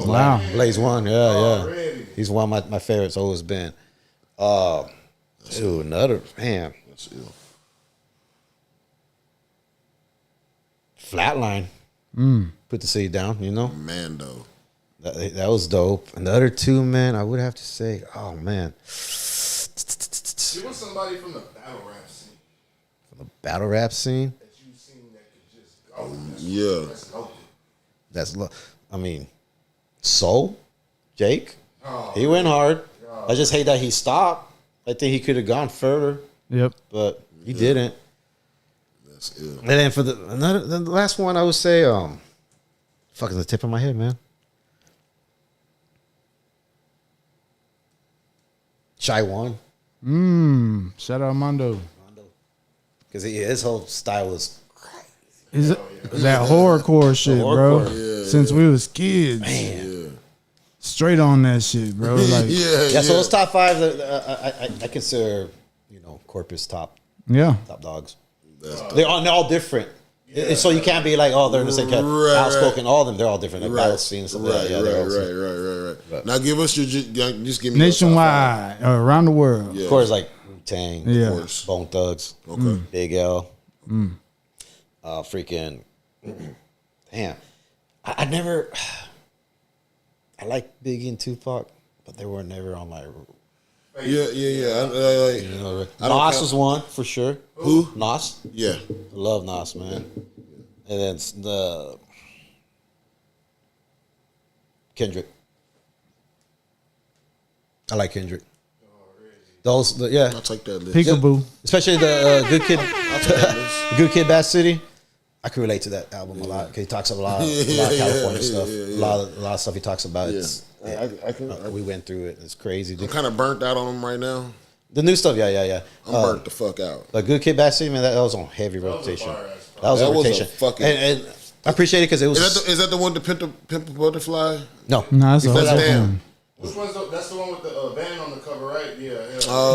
Speaker 2: Wow.
Speaker 4: man.
Speaker 3: Blaze One, yeah.
Speaker 4: Already.
Speaker 3: He's one of my favorites. Always been. Another man.
Speaker 1: That's ill.
Speaker 3: Flatline. Put the seed down. You know
Speaker 1: Mando.
Speaker 3: that was dope. And the other 2, man, I would have to say, oh man,
Speaker 4: Give us somebody from the battle rap scene
Speaker 3: the battle rap scene.
Speaker 4: that you've seen that could just go.
Speaker 1: Yeah.
Speaker 4: That's dope.
Speaker 3: I mean, Soul, Jake.
Speaker 4: Oh,
Speaker 3: He went hard. I just hate that he stopped. I think he could have gone further,
Speaker 2: Yep.
Speaker 3: but he didn't.
Speaker 1: That's ill.
Speaker 3: And then for the last one, I would say, fucking the tip of my head, man. Shy One,
Speaker 2: Shout out Mondo.
Speaker 3: because his whole style was
Speaker 2: Is it that horrorcore shit, bro?
Speaker 3: horrorcore.
Speaker 2: Since we was kids, straight on that shit, bro. Like,
Speaker 3: yeah. So those top 5, I consider Corpus top dogs. They're all different. So you can't be like, oh, they're the same kind.
Speaker 1: Right,
Speaker 3: Outspoken, all of them, they're all different. Like battle scenes, stuff like
Speaker 1: Right,
Speaker 3: that. Yeah, they're all
Speaker 1: right. Now give us your just give me your top 5.
Speaker 2: nationwide, around the world.
Speaker 1: Yeah.
Speaker 3: Of course, like Wu-Tang,
Speaker 2: Yeah.
Speaker 1: Of course.
Speaker 3: Bone Thugs,
Speaker 1: Okay.
Speaker 3: Big L, freaking, damn. I never, I like Biggie and Tupac, but they were never on my.
Speaker 1: Yeah. I don't
Speaker 3: Nas
Speaker 1: count-
Speaker 3: was one for sure.
Speaker 1: Who?
Speaker 3: Nas,
Speaker 1: Yeah.
Speaker 3: love Nas, man. And then the Kendrick. I like Kendrick. Yeah,
Speaker 1: I'll take that list.
Speaker 2: Peekaboo.
Speaker 3: especially the Good Kid,
Speaker 1: I'll take that list.
Speaker 3: Good Kid, Bad City. I can relate to that album a lot. 'Cause he talks a lot of California stuff. A lot of stuff he talks about. It's, we went through it. It's crazy.
Speaker 1: I'm kind of burnt out on them right now.
Speaker 3: The new stuff, yeah.
Speaker 1: I'm burnt the fuck out.
Speaker 3: But Good Kid, Bad City, man, that was on heavy rotation. That was
Speaker 1: That
Speaker 3: on
Speaker 1: was a
Speaker 3: rotation.
Speaker 1: fucking-
Speaker 3: And I appreciate it because it was
Speaker 1: Is that the one, the Pimp a Butterfly?
Speaker 3: no.
Speaker 2: Nah, that's a
Speaker 1: That's
Speaker 2: whole
Speaker 1: damn.
Speaker 2: one.
Speaker 4: Which one's that's the one with the band on the cover, right? Yeah.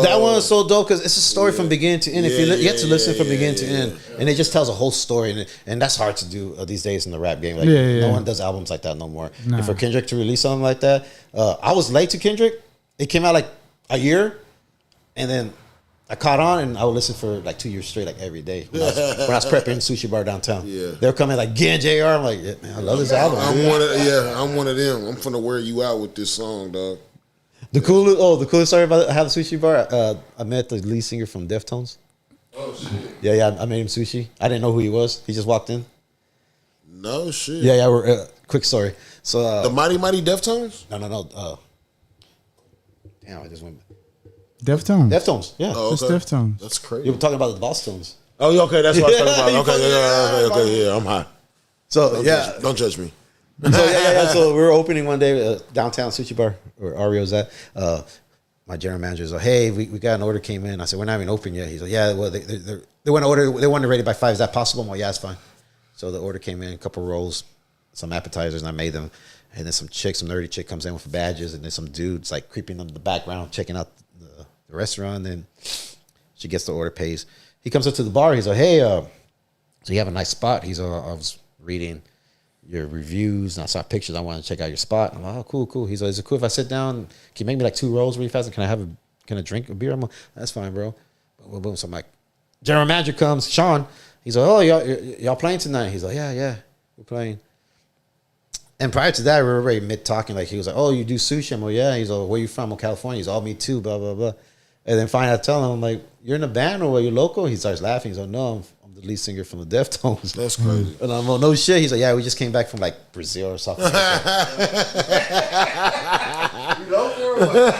Speaker 3: That one is so dope because it's a story from beginning to end. If you get to listen from beginning to end, and it just tells a whole story, and that's hard to do these days in the rap game. Like no one does albums like that no more.
Speaker 2: Nah.
Speaker 3: And for Kendrick to release something like that, I was late to Kendrick. It came out like a year, and then I caught on, and I would listen for like 2 years straight, like every day when I was prepping sushi bar downtown.
Speaker 1: Yeah.
Speaker 3: They were coming like, "Get JR." I'm like, yeah, man, I love this album.
Speaker 1: I'm one of them. I'm finna wear you out with this song, dog.
Speaker 3: The coolest story about how the sushi bar. I met the lead singer from Deftones.
Speaker 4: Oh shit.
Speaker 3: Yeah, I made him sushi. I didn't know who he was. He just walked in.
Speaker 1: No shit.
Speaker 3: Yeah. We're quick story. So
Speaker 1: The Mighty Deftones?
Speaker 3: no. Damn, I just went.
Speaker 2: Deftones.
Speaker 3: Deftones. Yeah.
Speaker 1: Oh,
Speaker 2: It's
Speaker 1: okay.
Speaker 2: Deftones.
Speaker 1: That's
Speaker 3: You
Speaker 1: crazy.
Speaker 3: were talking about the Boston's.
Speaker 1: Oh, yeah, okay, that's what I was talking
Speaker 3: You
Speaker 1: about. Okay, yeah, I'm high.
Speaker 3: So
Speaker 1: Don't judge me.
Speaker 3: So we were opening one day downtown sushi bar where Ario's at. My general manager's like, "Hey, we got an order came in." I said, "We're not even open yet." He's like, "Yeah, well, they want to order. They want it ready by 5. Is that possible?" I'm like, "Yeah, it's fine." So the order came in, a couple rolls, some appetizers, and I made them. And then some nerdy chick comes in with badges, and then some dudes like creeping in the background, checking out the restaurant. Then she gets the order, pays. He comes up to the bar. He's like, "Hey, so you have a nice spot." He's I was reading your reviews and I saw pictures. I want to check out your spot. I'm like, oh, cool. He's like, is it cool if I sit down? Can you make me like 2 rolls really fast? And can I drink a beer? I'm like, that's fine, bro. Boom, boom. So I'm like, general manager comes, Sean. He's like, oh, y'all playing tonight? He's like, yeah, we're playing. And prior to that, we were already mid-talking. Like, he was like, oh, you do sushi? I'm like, yeah. He's like, where you from? I'm California. He's all me too, blah, blah, blah. And then finally I tell him, I'm like, you're in a band or are you local? He starts laughing. He's like, no, I'm the lead singer from the Deftones.
Speaker 1: That's crazy.
Speaker 3: And I'm like, no shit. He's like, yeah, we just came back from like Brazil or something. Like that.
Speaker 4: You local or what?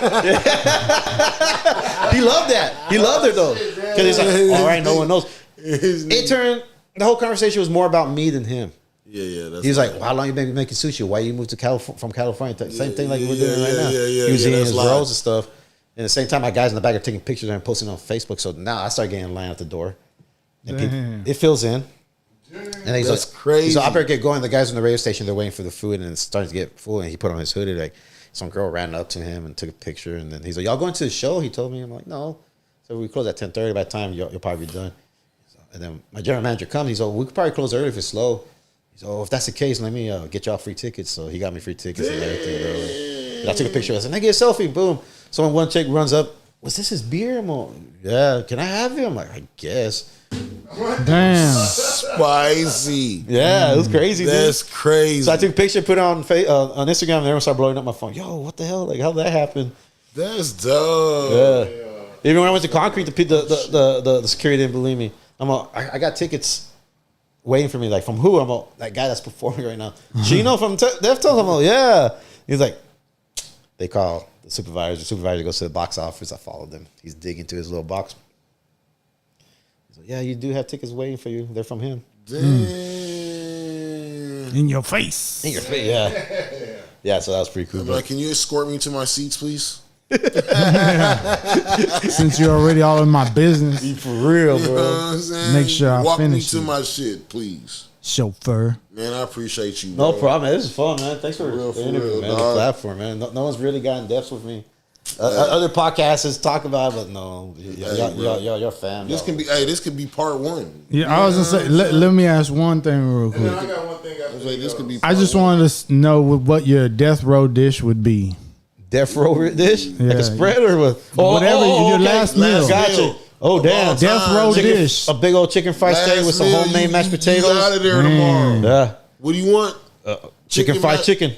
Speaker 3: He loved that. He loved it though. Because he's like, all right, no one knows. It turned, the whole conversation was more about me than him.
Speaker 1: Yeah. That's
Speaker 3: He's like, well, how long you been making sushi? Why you moved to from California? Same thing like we're doing right now. He was eating his rolls and stuff. And at the same time, my guys in the back are taking pictures and posting on Facebook. So now I start getting in line at the door. And people, it fills in. And he's
Speaker 1: That's
Speaker 3: like,
Speaker 1: crazy.
Speaker 3: So I better get going. The guys on the radio station, they're waiting for the food and it's starting to get full. And he put on his hoodie. Like, some girl ran up to him and took a picture. And then he's like, y'all going to the show? He told me. I'm like, no. So we close at 10:30. By the time you'll probably be done. And then my general manager comes. He's like, we could probably close early if it's slow. He's like, oh, if that's the case, let me get y'all free tickets. So he got me free tickets and everything, bro. And I took a picture. I said, "Hey, get a selfie." Boom. So one chick runs up. Was this his beer? I'm like, yeah. Can I have it? I'm like, I guess.
Speaker 2: Damn.
Speaker 1: Spicy.
Speaker 3: Yeah, it was crazy, dude.
Speaker 1: That's crazy.
Speaker 3: So I took a picture, put it on Instagram, and everyone started blowing up my phone. Yo, what the hell? Like, how'd that happen?
Speaker 1: That's dope.
Speaker 3: Yeah. Even when I went to Concrete, the security didn't believe me. I got tickets waiting for me. Like, from who? I'm like, that guy that's performing right now. Chino from Deftones? I'm like, yeah. He's like, they call the supervisor. The supervisor goes to the box office. I followed them. He's digging into his little box. He's like, yeah, you do have tickets waiting for you. They're from him.
Speaker 1: Damn.
Speaker 2: In your face.
Speaker 3: In your face, yeah. Yeah, so that was pretty cool.
Speaker 1: I'm like, can you escort me to my seats, please?
Speaker 2: Since you're already all in my business.
Speaker 3: For real,
Speaker 1: You know
Speaker 3: bro.
Speaker 1: what I'm saying?
Speaker 2: Make sure I
Speaker 1: Walk
Speaker 2: finish
Speaker 1: me to
Speaker 2: it.
Speaker 1: my shit, please.
Speaker 2: Chauffeur.
Speaker 1: Man, I appreciate you,
Speaker 3: No
Speaker 1: bro.
Speaker 3: problem, man. This is fun, man. Thanks for
Speaker 1: real,
Speaker 3: the
Speaker 1: for
Speaker 3: interview,
Speaker 1: real,
Speaker 3: man. The
Speaker 1: dog.
Speaker 3: platform, man. No one's really got in depth with me. Other podcasts talk about it, but no. You're fam.
Speaker 1: This can be part 1.
Speaker 2: Yeah, I was gonna say. Let me ask one thing real
Speaker 4: And then
Speaker 2: quick.
Speaker 4: I got one thing after
Speaker 1: This could be.
Speaker 2: I just wanted to know what your death row dish would be.
Speaker 3: Death row dish? Like
Speaker 2: Yeah.
Speaker 3: a spread or what?
Speaker 2: Whatever, your
Speaker 3: okay.
Speaker 2: last meal.
Speaker 3: Gotcha. Oh, damn.
Speaker 1: all
Speaker 2: Death
Speaker 1: time.
Speaker 2: row
Speaker 1: Chicken-
Speaker 2: dish.
Speaker 3: A big old chicken fried steak with some homemade mashed
Speaker 1: You
Speaker 3: potatoes.
Speaker 1: out of there
Speaker 2: Man.
Speaker 1: tomorrow.
Speaker 3: Yeah.
Speaker 1: What do you want?
Speaker 3: Chicken fried
Speaker 1: ma-
Speaker 3: chicken.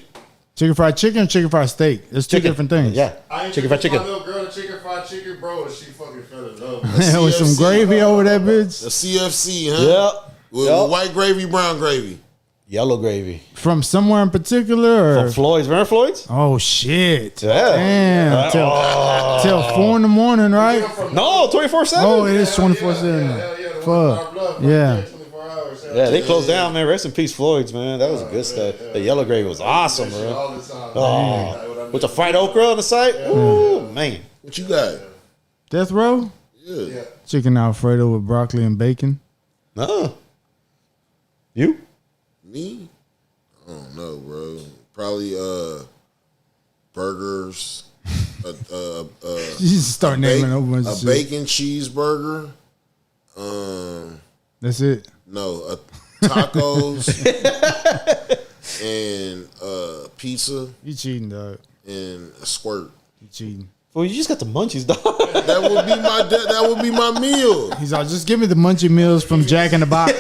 Speaker 2: Chicken fried chicken or chicken fried steak? It's two different things.
Speaker 3: Yeah.
Speaker 4: I ain't
Speaker 3: Chicken fried chicken.
Speaker 4: My little girl to chicken fried chicken, bro, and she fucking fell in love.
Speaker 2: With some
Speaker 1: CFC.
Speaker 2: gravy over that bitch.
Speaker 1: The CFC, huh?
Speaker 3: Yep.
Speaker 1: With white gravy, brown gravy.
Speaker 3: Yellow gravy.
Speaker 2: From somewhere in particular? Or?
Speaker 3: From Floyd's. Remember Floyd's?
Speaker 2: Oh, shit.
Speaker 3: Yeah.
Speaker 2: Damn. Till 4 in the morning, right?
Speaker 3: No, 24/7.
Speaker 2: Oh, it is 24/7. Fuck. Yeah.
Speaker 3: Yeah, they closed down, man. Rest in peace, Floyd's, man. That was good stuff. The yellow gravy was awesome, bro.
Speaker 4: All the time.
Speaker 3: Oh, with the fried okra on the side. Ooh, man.
Speaker 1: What you got?
Speaker 2: Death row?
Speaker 1: Yeah.
Speaker 2: Chicken Alfredo with broccoli and bacon.
Speaker 3: No. You?
Speaker 1: Me? I don't know, bro. Probably burgers.
Speaker 2: You just start naming a whole bunch of
Speaker 1: a
Speaker 2: shit.
Speaker 1: bacon cheeseburger.
Speaker 2: That's it.
Speaker 1: No, tacos and pizza
Speaker 2: You cheating, dog.
Speaker 1: and a squirt.
Speaker 2: You cheating.
Speaker 3: Well, you just got the munchies, dog.
Speaker 1: That would be my meal.
Speaker 2: He's like, just give me the munchie meals from Jack in the Box.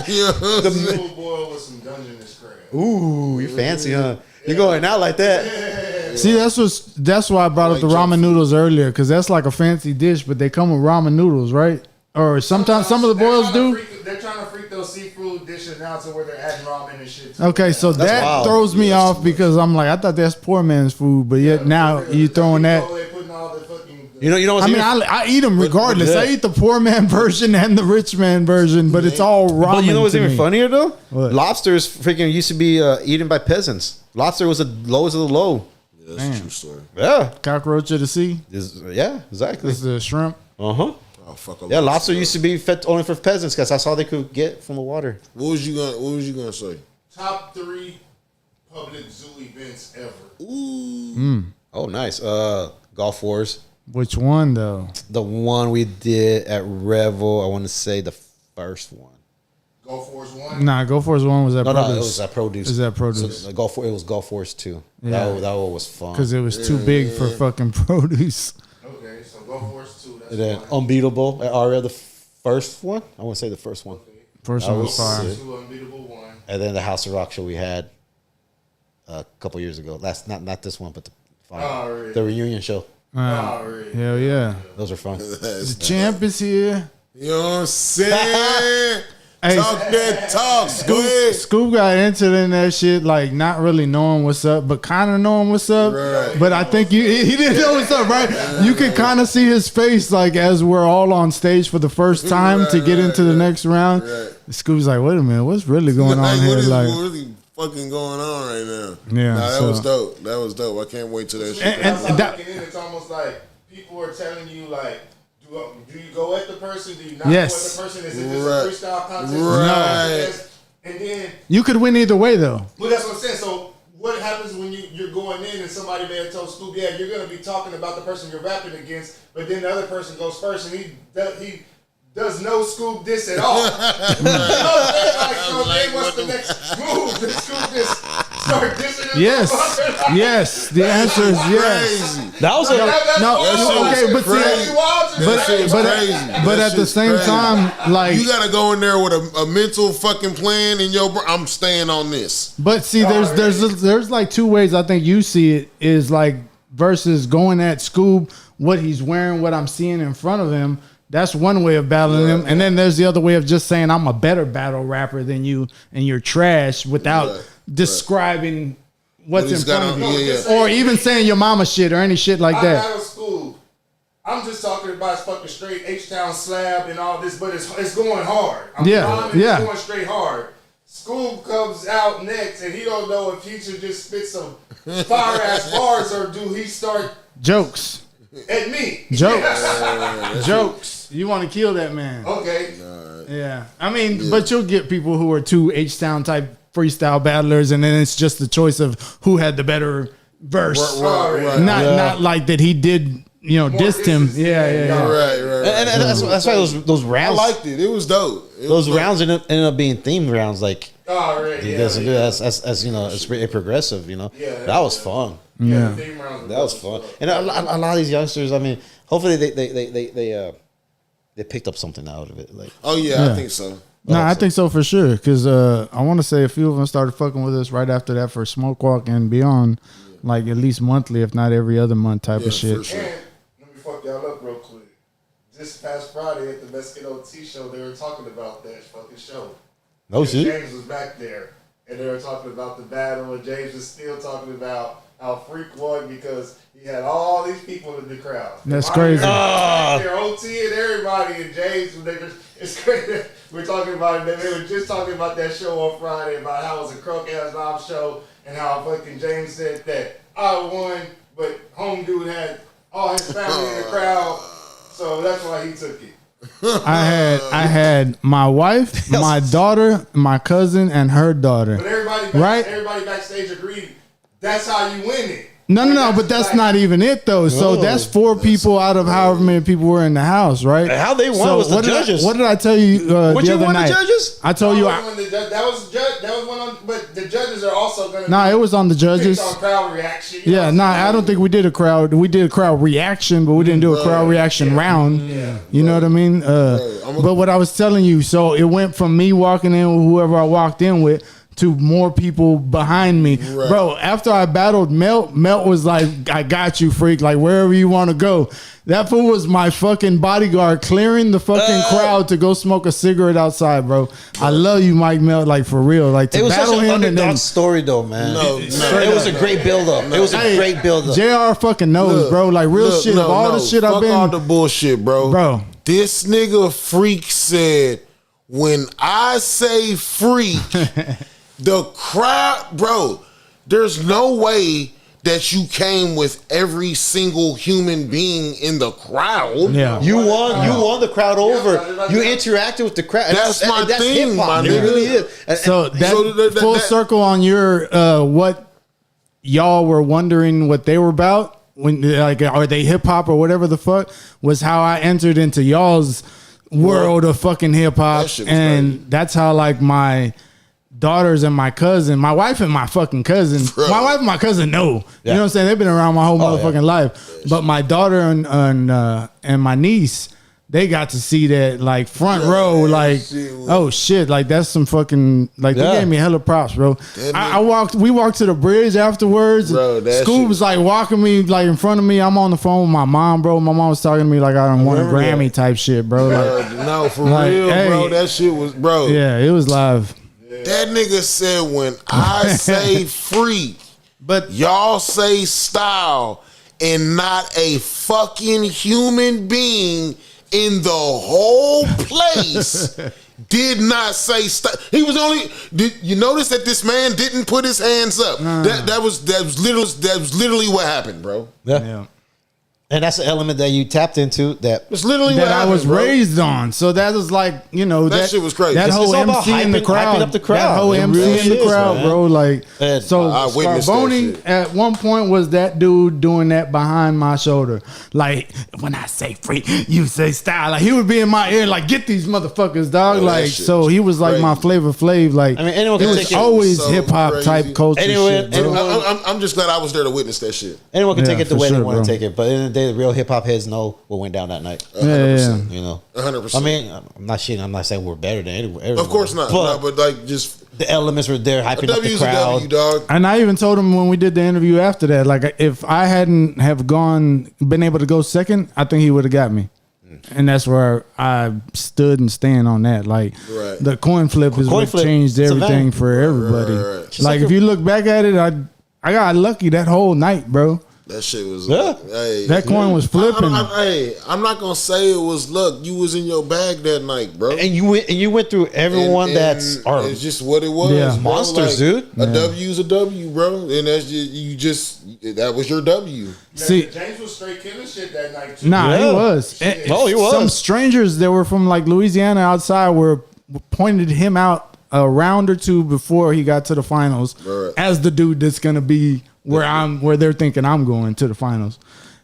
Speaker 1: Yeah.
Speaker 4: Seafood boil with some Dungeness crab.
Speaker 3: Ooh, you fancy, huh? You're going out like that.
Speaker 2: See, that's why I brought up the ramen noodles earlier, because that's like a fancy dish, but they come with ramen noodles, right? Or sometimes some of the boils do.
Speaker 4: They're trying to freak those seafood dishes now to where they're adding ramen and shit. too.
Speaker 2: Okay, so that
Speaker 3: wild.
Speaker 2: throws me off because I'm like, I thought that's poor man's food, but yet now you throwing that.
Speaker 4: They're putting all the fucking.
Speaker 3: You know what's
Speaker 2: I mean,
Speaker 3: even,
Speaker 2: I eat them regardless.
Speaker 3: Yeah.
Speaker 2: I eat the poor man version and the rich man version, but it's all ramen.
Speaker 3: but you know what's
Speaker 2: to
Speaker 3: even
Speaker 2: me.
Speaker 3: funnier though?
Speaker 2: What?
Speaker 3: Lobsters freaking used to be eaten by peasants. Lobster was the lowest of the low.
Speaker 1: Yeah, that's a true story.
Speaker 3: Yeah,
Speaker 2: Cockroach of the sea.
Speaker 3: yeah, exactly.
Speaker 2: It's the shrimp.
Speaker 3: Uh-huh.
Speaker 1: Oh, fuck a
Speaker 3: Yeah, lobster
Speaker 1: up.
Speaker 3: used to be fed only for peasants because that's all they could get from the water.
Speaker 1: What was you gonna say?
Speaker 4: Top 3 public zoo events ever.
Speaker 1: Ooh.
Speaker 3: Oh, nice. Golf Wars.
Speaker 2: Which one though?
Speaker 3: The one we did at Revel, I want to say the first one.
Speaker 4: Go Force 1?
Speaker 2: Nah, Go Force 1 was at
Speaker 3: No,
Speaker 2: Produce.
Speaker 3: no, it was at Produce.
Speaker 2: Is that Produce?
Speaker 3: So, it was Gulf Force 2.
Speaker 2: Yeah.
Speaker 3: That one was fun.
Speaker 2: Because it was too big for fucking Produce.
Speaker 4: Okay, so Go Force 2. That's
Speaker 3: And then
Speaker 4: fine.
Speaker 3: Unbeatable at Aria, the first one. I want to say the first one.
Speaker 2: First
Speaker 3: That
Speaker 2: one
Speaker 3: was
Speaker 2: was fire.
Speaker 3: sick.
Speaker 4: 2 Unbeatable 1.
Speaker 3: And then the House of Rock show we had a couple years ago. That's not this one, but
Speaker 4: really?
Speaker 3: the reunion show.
Speaker 4: Really?
Speaker 2: Hell yeah.
Speaker 3: Those are fun.
Speaker 2: The champ is here.
Speaker 1: You know what I'm saying?
Speaker 2: Hey,
Speaker 1: Talk that talk, Squid.
Speaker 2: Scoob got entered in that shit, like not really knowing what's up, but kind of knowing what's up.
Speaker 1: Right.
Speaker 2: But I think he didn't know what's up, right? You can kind of see his face, like as we're all on stage for the first time to get into the next round.
Speaker 1: Right.
Speaker 2: Scoob's like, wait a minute, what's really going on
Speaker 1: Like,
Speaker 2: here?
Speaker 1: what is
Speaker 2: Like,
Speaker 1: really fucking going on right now?
Speaker 2: Yeah,
Speaker 1: Nah, that
Speaker 2: so-
Speaker 1: was dope. That was dope. I can't wait till that shit.
Speaker 2: And
Speaker 1: comes
Speaker 2: that-
Speaker 4: It's almost like people are telling you, like, do you go at the person? Do you not
Speaker 2: Yes.
Speaker 4: go at the person? Is it
Speaker 1: Right.
Speaker 4: just a freestyle contest?
Speaker 1: Right.
Speaker 4: And then,
Speaker 2: you could win either way, though.
Speaker 4: well, that's what I'm saying. So what happens when you're going in and somebody may have told Scoop, yeah, you're going to be talking about the person you're rapping against, but then the other person goes first and he does no Scoop this at all. You know what I'm saying? Like, so then what's the next move? Did Scoop just start dissing him?
Speaker 2: Yes, yes. The answer is yes.
Speaker 1: Crazy.
Speaker 3: That was
Speaker 2: No,
Speaker 1: That shit was
Speaker 2: okay, but
Speaker 1: crazy.
Speaker 2: see,
Speaker 1: That shit was crazy.
Speaker 2: but
Speaker 1: That
Speaker 2: at the
Speaker 1: shit's
Speaker 2: same
Speaker 1: crazy.
Speaker 2: time, like,
Speaker 1: You gotta go in there with a mental fucking plan in your. I'm staying on this.
Speaker 2: but see, there's like two ways I think you see it is like versus going at Scoob, what he's wearing, what I'm seeing in front of him. That's one way of battling him, and then there's the other way of just saying I'm a better battle rapper than you, and you're trash without
Speaker 1: Right,
Speaker 2: describing what's
Speaker 1: What he's
Speaker 2: in front
Speaker 1: got
Speaker 2: of
Speaker 1: on-
Speaker 2: you,
Speaker 1: yeah, yeah.
Speaker 2: or even saying your mama shit or any shit like
Speaker 4: I'm
Speaker 2: that.
Speaker 4: out of school. I'm just talking about his fucking straight H-Town slab and all this, but it's going hard. I'm
Speaker 2: Yeah,
Speaker 4: rhyming,
Speaker 2: yeah.
Speaker 4: It's going straight hard. School comes out next, and he don't know if he should just spit some fire ass bars or do he start
Speaker 2: Jokes,
Speaker 4: at me?
Speaker 2: jokes, jokes. You want to kill that man?
Speaker 4: Okay.
Speaker 2: Yeah, I mean, but you'll get people who are two H-Town type freestyle battlers, and then it's just the choice of who had the better verse.
Speaker 1: Right.
Speaker 2: Not like that he did, dissed him.
Speaker 4: disses.
Speaker 2: Yeah.
Speaker 1: Right.
Speaker 3: and that's why those
Speaker 1: I
Speaker 3: rounds,
Speaker 1: liked it. It was dope.
Speaker 3: those rounds ended up being themed rounds. Like
Speaker 4: All right.
Speaker 3: he
Speaker 4: Yeah,
Speaker 3: doesn't do
Speaker 4: yeah.
Speaker 3: that as you know, it's pretty progressive.
Speaker 4: Yeah,
Speaker 3: That was fun.
Speaker 4: Yeah. the theme rounds were
Speaker 3: That was
Speaker 4: dope.
Speaker 3: fun. And a lot of these youngsters, I mean, hopefully they picked up something out of it. Like,
Speaker 1: Oh yeah, I think so.
Speaker 2: No, I think so for sure. Because I want to say a few of them started fucking with us right after that for Smoke Walk and beyond, like at least monthly, if not every other month type
Speaker 1: Yeah,
Speaker 2: of shit.
Speaker 1: for sure.
Speaker 4: And let me fuck y'all up real quick. This past Friday at the Mexican OT show, they were talking about that fucking show.
Speaker 3: no
Speaker 4: And
Speaker 3: shit.
Speaker 4: James was back there, and they were talking about the battle, and James was still talking about how Freak won because he had all these people in the crowd.
Speaker 2: That's crazy.
Speaker 4: Their OT and everybody, and James, it's crazy. We're talking about it. They were just talking about that show on Friday about how it was a crook ass live show, and how fucking James said that I won, but home dude had all his family in the crowd, so that's why he took it.
Speaker 2: I had my wife, my daughter, my cousin, and her daughter.
Speaker 4: But everybody backstage agreed that's how you win it.
Speaker 2: No, but that's not even it though. So that's four people out of however many people were in the house, right?
Speaker 3: How they won was the
Speaker 2: what
Speaker 3: judges.
Speaker 2: What did I tell you
Speaker 3: What
Speaker 2: the
Speaker 3: you
Speaker 2: other
Speaker 3: won the
Speaker 2: night?
Speaker 3: judges?
Speaker 2: I told you.
Speaker 4: That was one on, but the judges are also gonna.
Speaker 2: No, it was on the judges.
Speaker 4: On crowd reaction.
Speaker 2: Yeah, I don't think we did a crowd. We did a crowd reaction, but we didn't do a crowd reaction round. You know what I mean? But what I was telling you, so it went from me walking in with whoever I walked in with to more people behind me.
Speaker 1: Right.
Speaker 2: Bro, after I battled Melt was like, I got you, freak. Like, wherever you want to go. That fool was my fucking bodyguard clearing the fucking crowd to go smoke a cigarette outside, bro. I love you, Mike Melt, like, for real. Like, to
Speaker 3: It was such
Speaker 2: battle
Speaker 3: an
Speaker 2: him and
Speaker 3: underdog
Speaker 2: then...
Speaker 3: story, though, man.
Speaker 1: No,
Speaker 3: It was a great build up. It was a great build up.
Speaker 2: JR fucking knows, bro. Like, real shit. Of all the shit I've
Speaker 1: Fuck
Speaker 2: been...
Speaker 1: all the bullshit, bro. This nigga Freak said, when I say freak, the crowd, bro, there's no way that you came with every single human being in the crowd.
Speaker 2: Yeah.
Speaker 3: You won the crowd over. You interacted with the crowd.
Speaker 1: That's my thing,
Speaker 3: hip-hop.
Speaker 1: my
Speaker 3: It
Speaker 1: nigga.
Speaker 3: really is. And-
Speaker 2: So that
Speaker 1: So
Speaker 2: full
Speaker 1: that-
Speaker 2: circle on your what y'all were wondering what they were about when, like, are they hip hop or whatever the fuck, was how I entered into y'all's world of fucking hip hop,
Speaker 1: That shit was
Speaker 2: and
Speaker 1: crazy.
Speaker 2: that's how like my daughters and my cousin, my wife and my fucking cousin,
Speaker 1: Bro.
Speaker 2: my wife and my cousin know. You
Speaker 3: Yeah.
Speaker 2: know what I'm saying? They've been around my whole
Speaker 3: Oh,
Speaker 2: motherfucking
Speaker 3: yeah.
Speaker 2: life. But my daughter and my niece, they got to see that like front row, like
Speaker 1: shit was-
Speaker 2: oh shit, like that's some fucking like they
Speaker 3: Yeah.
Speaker 2: gave me hella props, bro.
Speaker 1: That
Speaker 2: We walked to the bridge afterwards.
Speaker 1: Bro, that
Speaker 2: Scoob
Speaker 1: shit-
Speaker 2: was like walking me like in front of me. I'm on the phone with my mom, bro. My mom was talking to me like I done won a
Speaker 3: remember
Speaker 2: Grammy
Speaker 3: that.
Speaker 2: type shit, bro. Like,
Speaker 1: No, for
Speaker 2: Like,
Speaker 1: real,
Speaker 2: hey.
Speaker 1: bro. That shit was, bro.
Speaker 2: yeah, it was live.
Speaker 1: That nigga said when I say free,
Speaker 2: But
Speaker 1: y'all say style, and not a fucking human being in the whole place did not say style. He was only. Did you notice that this man didn't put his hands up? That was literally what happened, bro.
Speaker 2: yeah.
Speaker 3: And that's the element that you tapped into. That
Speaker 1: That's literally what
Speaker 2: That I
Speaker 1: happened,
Speaker 2: was
Speaker 1: bro.
Speaker 2: raised on, so that was like
Speaker 1: That shit was crazy.
Speaker 2: That
Speaker 1: It's
Speaker 2: whole
Speaker 3: all about
Speaker 2: MC in the
Speaker 3: hyping
Speaker 2: crowd,
Speaker 3: up the crowd.
Speaker 2: that whole
Speaker 3: It
Speaker 2: MC
Speaker 3: really
Speaker 2: in the
Speaker 3: is,
Speaker 2: crowd,
Speaker 3: man.
Speaker 2: bro. Like,
Speaker 3: And
Speaker 2: so
Speaker 1: I witnessed that
Speaker 2: Scarboni
Speaker 1: shit.
Speaker 2: at one point was that dude doing that behind my shoulder. Like, when I say free, you say style. Like he would be in my ear, like get these motherfuckers, dog.
Speaker 1: Oh, that
Speaker 2: like,
Speaker 1: shit
Speaker 2: so
Speaker 1: was
Speaker 2: he was like my
Speaker 1: crazy.
Speaker 2: Flavor Flav. Like,
Speaker 3: I mean, anyone
Speaker 2: it
Speaker 3: can
Speaker 2: was
Speaker 3: take it
Speaker 2: always
Speaker 1: so
Speaker 2: hip hop
Speaker 1: crazy.
Speaker 2: type culture
Speaker 3: Anyone-
Speaker 2: shit, bro.
Speaker 3: anyone-
Speaker 1: I'm just glad I was there to witness that shit.
Speaker 3: anyone can
Speaker 2: Yeah,
Speaker 3: take it the
Speaker 2: for
Speaker 3: way they
Speaker 2: sure,
Speaker 3: want to
Speaker 2: bro.
Speaker 3: take it. But at the end of the day, the real hip hop heads know what went down that night.
Speaker 1: 100%.
Speaker 3: You know,
Speaker 1: 100%.
Speaker 3: I mean, I'm not shitting. I'm not saying we're better than everyone.
Speaker 1: Of course not.
Speaker 3: But,
Speaker 1: No, but like just
Speaker 3: the elements were there,
Speaker 1: a
Speaker 3: hyping up the
Speaker 1: W's a
Speaker 3: crowd.
Speaker 1: W, dog.
Speaker 2: And I even told him when we did the interview after that, like if I hadn't have been able to go second, I think he would have got me. And that's where I stood and stand on that. Like
Speaker 1: Right.
Speaker 2: the coin flip is
Speaker 3: Coin
Speaker 2: what
Speaker 3: flip,
Speaker 2: changed
Speaker 3: it's a
Speaker 2: everything
Speaker 3: van.
Speaker 2: for everybody.
Speaker 1: right.
Speaker 3: Just
Speaker 2: Like
Speaker 3: like
Speaker 2: if you look back at it, I got lucky that whole night, bro.
Speaker 1: That shit was.
Speaker 3: Yeah.
Speaker 1: Hey,
Speaker 2: That coin was flipping.
Speaker 1: Hey, I'm not gonna say it was luck. You was in your bag that night, bro.
Speaker 3: And you went through everyone
Speaker 1: And
Speaker 3: that's are
Speaker 1: it's just what it was.
Speaker 2: Yeah.
Speaker 1: bro.
Speaker 3: Monsters, dude.
Speaker 1: A W's a W, bro. And that's just that was your W.
Speaker 2: See,
Speaker 4: James was straight killing shit that night too.
Speaker 2: nah,
Speaker 3: Yeah.
Speaker 2: he was. And
Speaker 3: Oh, he was.
Speaker 2: Some strangers that were from like Louisiana outside were pointed him out a round or two before he got to the finals
Speaker 1: Right.
Speaker 2: as the dude that's gonna be where they're thinking I'm going to the finals.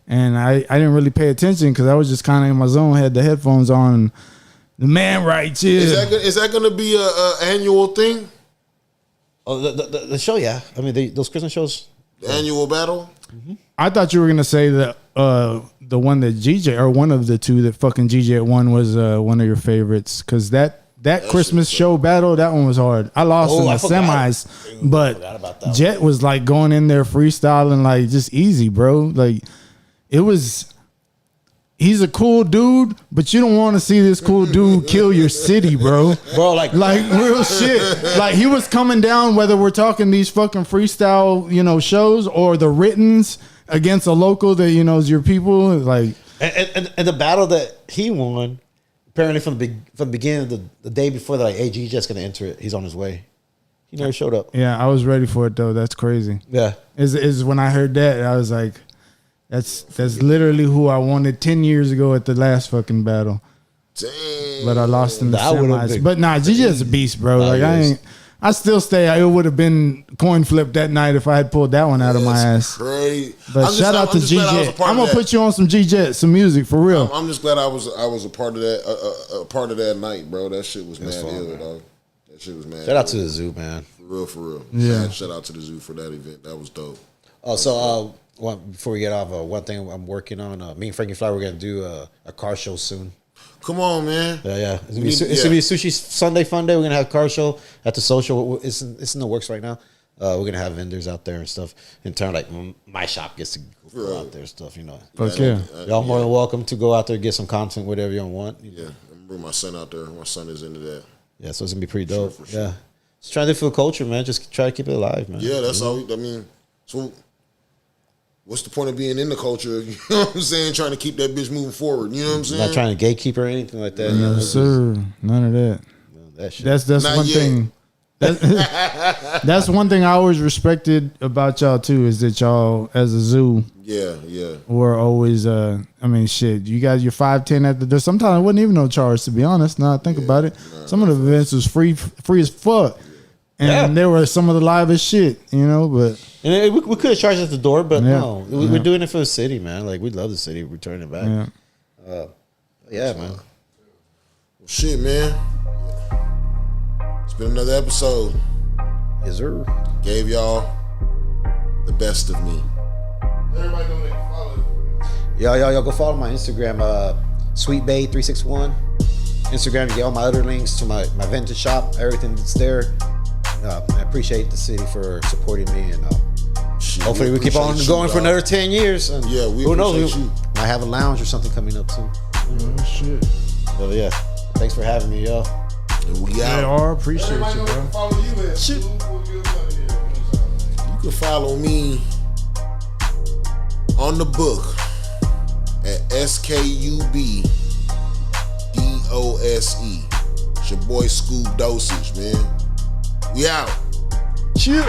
Speaker 2: And I didn't really pay attention because I was just kind of in my zone, had the headphones on. And the man right here.
Speaker 1: Is that gonna be a annual thing?
Speaker 3: oh, the show. Yeah, I mean those Christmas shows.
Speaker 1: The annual battle?
Speaker 2: I thought you were gonna say that the one that GJ or one of the two that fucking GJ won was one of your favorites because that Christmas show battle, that one was hard. I lost
Speaker 3: Oh,
Speaker 2: in the
Speaker 3: I forgot.
Speaker 2: semis,
Speaker 3: Ooh,
Speaker 2: but
Speaker 3: I forgot about that
Speaker 2: Jet was like going in there freestyling like just easy, bro. Like it was. He's a cool dude, but you don't want to see this cool dude kill your city, bro.
Speaker 3: Bro, like
Speaker 2: Real shit. Like he was coming down, whether we're talking these fucking freestyle, shows or the Rittins against a local that is your people. Like
Speaker 3: and the battle that he won, apparently from the beginning of the day before, they're like, hey, G's just gonna enter it. He's on his way. He never showed up.
Speaker 2: yeah, I was ready for it though. That's crazy.
Speaker 3: Yeah.
Speaker 2: Is when I heard that, I was like, that's literally who I wanted 10 years ago at the last fucking battle.
Speaker 1: Damn.
Speaker 2: But I lost in the
Speaker 3: That would've
Speaker 2: semis.
Speaker 3: been
Speaker 2: But nah, GJ's a beast, bro.
Speaker 3: Nah,
Speaker 2: Like
Speaker 3: he is.
Speaker 2: I still stay. It would have been coin flip that night if I had pulled that one out of my
Speaker 1: That's
Speaker 2: ass.
Speaker 1: crazy.
Speaker 2: But
Speaker 1: I'm
Speaker 2: shout out to
Speaker 1: just glad I was a
Speaker 2: GJ.
Speaker 1: part
Speaker 2: I'm
Speaker 1: of
Speaker 2: gonna
Speaker 1: that.
Speaker 2: put you on some GJ, some music for real.
Speaker 1: I'm just glad I was a part of that. A part of that night, bro. That shit was mad
Speaker 3: fun,
Speaker 1: ill,
Speaker 3: man.
Speaker 1: dog. That shit was mad.
Speaker 3: Shout out
Speaker 1: ill.
Speaker 3: to the zoo, man.
Speaker 1: For real.
Speaker 2: Yeah.
Speaker 1: Shout out to the zoo for that event. That was dope.
Speaker 3: Oh, so before we get off, one thing I'm working on. Me and Frankie Fly, we're gonna do a car show soon.
Speaker 1: Come on, man.
Speaker 3: Yeah. It's gonna be a sushi Sunday fun day. We're gonna have a car show at the social. It's in the works right now. We're gonna have vendors out there and stuff. In turn, like my shop gets to go out there and stuff.
Speaker 2: Fuck yeah.
Speaker 3: Y'all more than welcome to go out there, get some content, whatever y'all want.
Speaker 1: Yeah, I'm gonna bring my son out there. My son is into that.
Speaker 3: Yeah, so it's gonna be pretty dope.
Speaker 1: For sure.
Speaker 3: Yeah, just trying to feel culture, man. Just try to keep it alive, man.
Speaker 1: Yeah, that's all. I mean, so what's the point of being in the culture? You know what I'm saying? Trying to keep that bitch moving forward. You know what I'm saying?
Speaker 3: Not trying to gatekeep or anything like that. you know,
Speaker 2: No,
Speaker 3: just-
Speaker 2: sir. None of that.
Speaker 3: that shit.
Speaker 2: That's
Speaker 1: Not
Speaker 2: one
Speaker 1: yet.
Speaker 2: thing. That's one thing I always respected about y'all too, is that y'all as a zoo
Speaker 1: Yeah.
Speaker 2: were always shit. You guys, you're 5'10" at the door. Sometimes it wasn't even no charge, to be honest. Now I think about it. Some of the events was free as fuck. And
Speaker 3: Yeah.
Speaker 2: there were some of the livest shit, but
Speaker 3: And we could have charged at the door, but
Speaker 2: Yeah.
Speaker 3: no, we're doing it for the city, man. Like we love the city, we're turning it back.
Speaker 2: yeah.
Speaker 3: Yeah, man.
Speaker 1: Shit, man. It's been another episode.
Speaker 3: Yes, sir.
Speaker 1: Gave y'all the best of me.
Speaker 4: Everybody know they can follow you.
Speaker 3: Y'all go follow my Instagram, SweetBay361. Instagram to get all my other links to my vintage shop, everything that's there. I appreciate the city for supporting me, and hopefully we keep on going for another 10 years. And
Speaker 1: yeah, we
Speaker 3: who knows?
Speaker 1: appreciate you.
Speaker 3: Might have a lounge or something coming up soon.
Speaker 2: Oh, shit.
Speaker 3: So yeah, thanks for having me, y'all.
Speaker 1: And we
Speaker 2: Yeah,
Speaker 1: out.
Speaker 2: I appreciate
Speaker 4: Everybody
Speaker 2: you,
Speaker 4: know they
Speaker 2: bro.
Speaker 4: can follow you at
Speaker 3: Shit.
Speaker 1: You can follow me on the book at SKUBDOSE. It's your boy Skub Dosage, man. We out.
Speaker 3: Chill.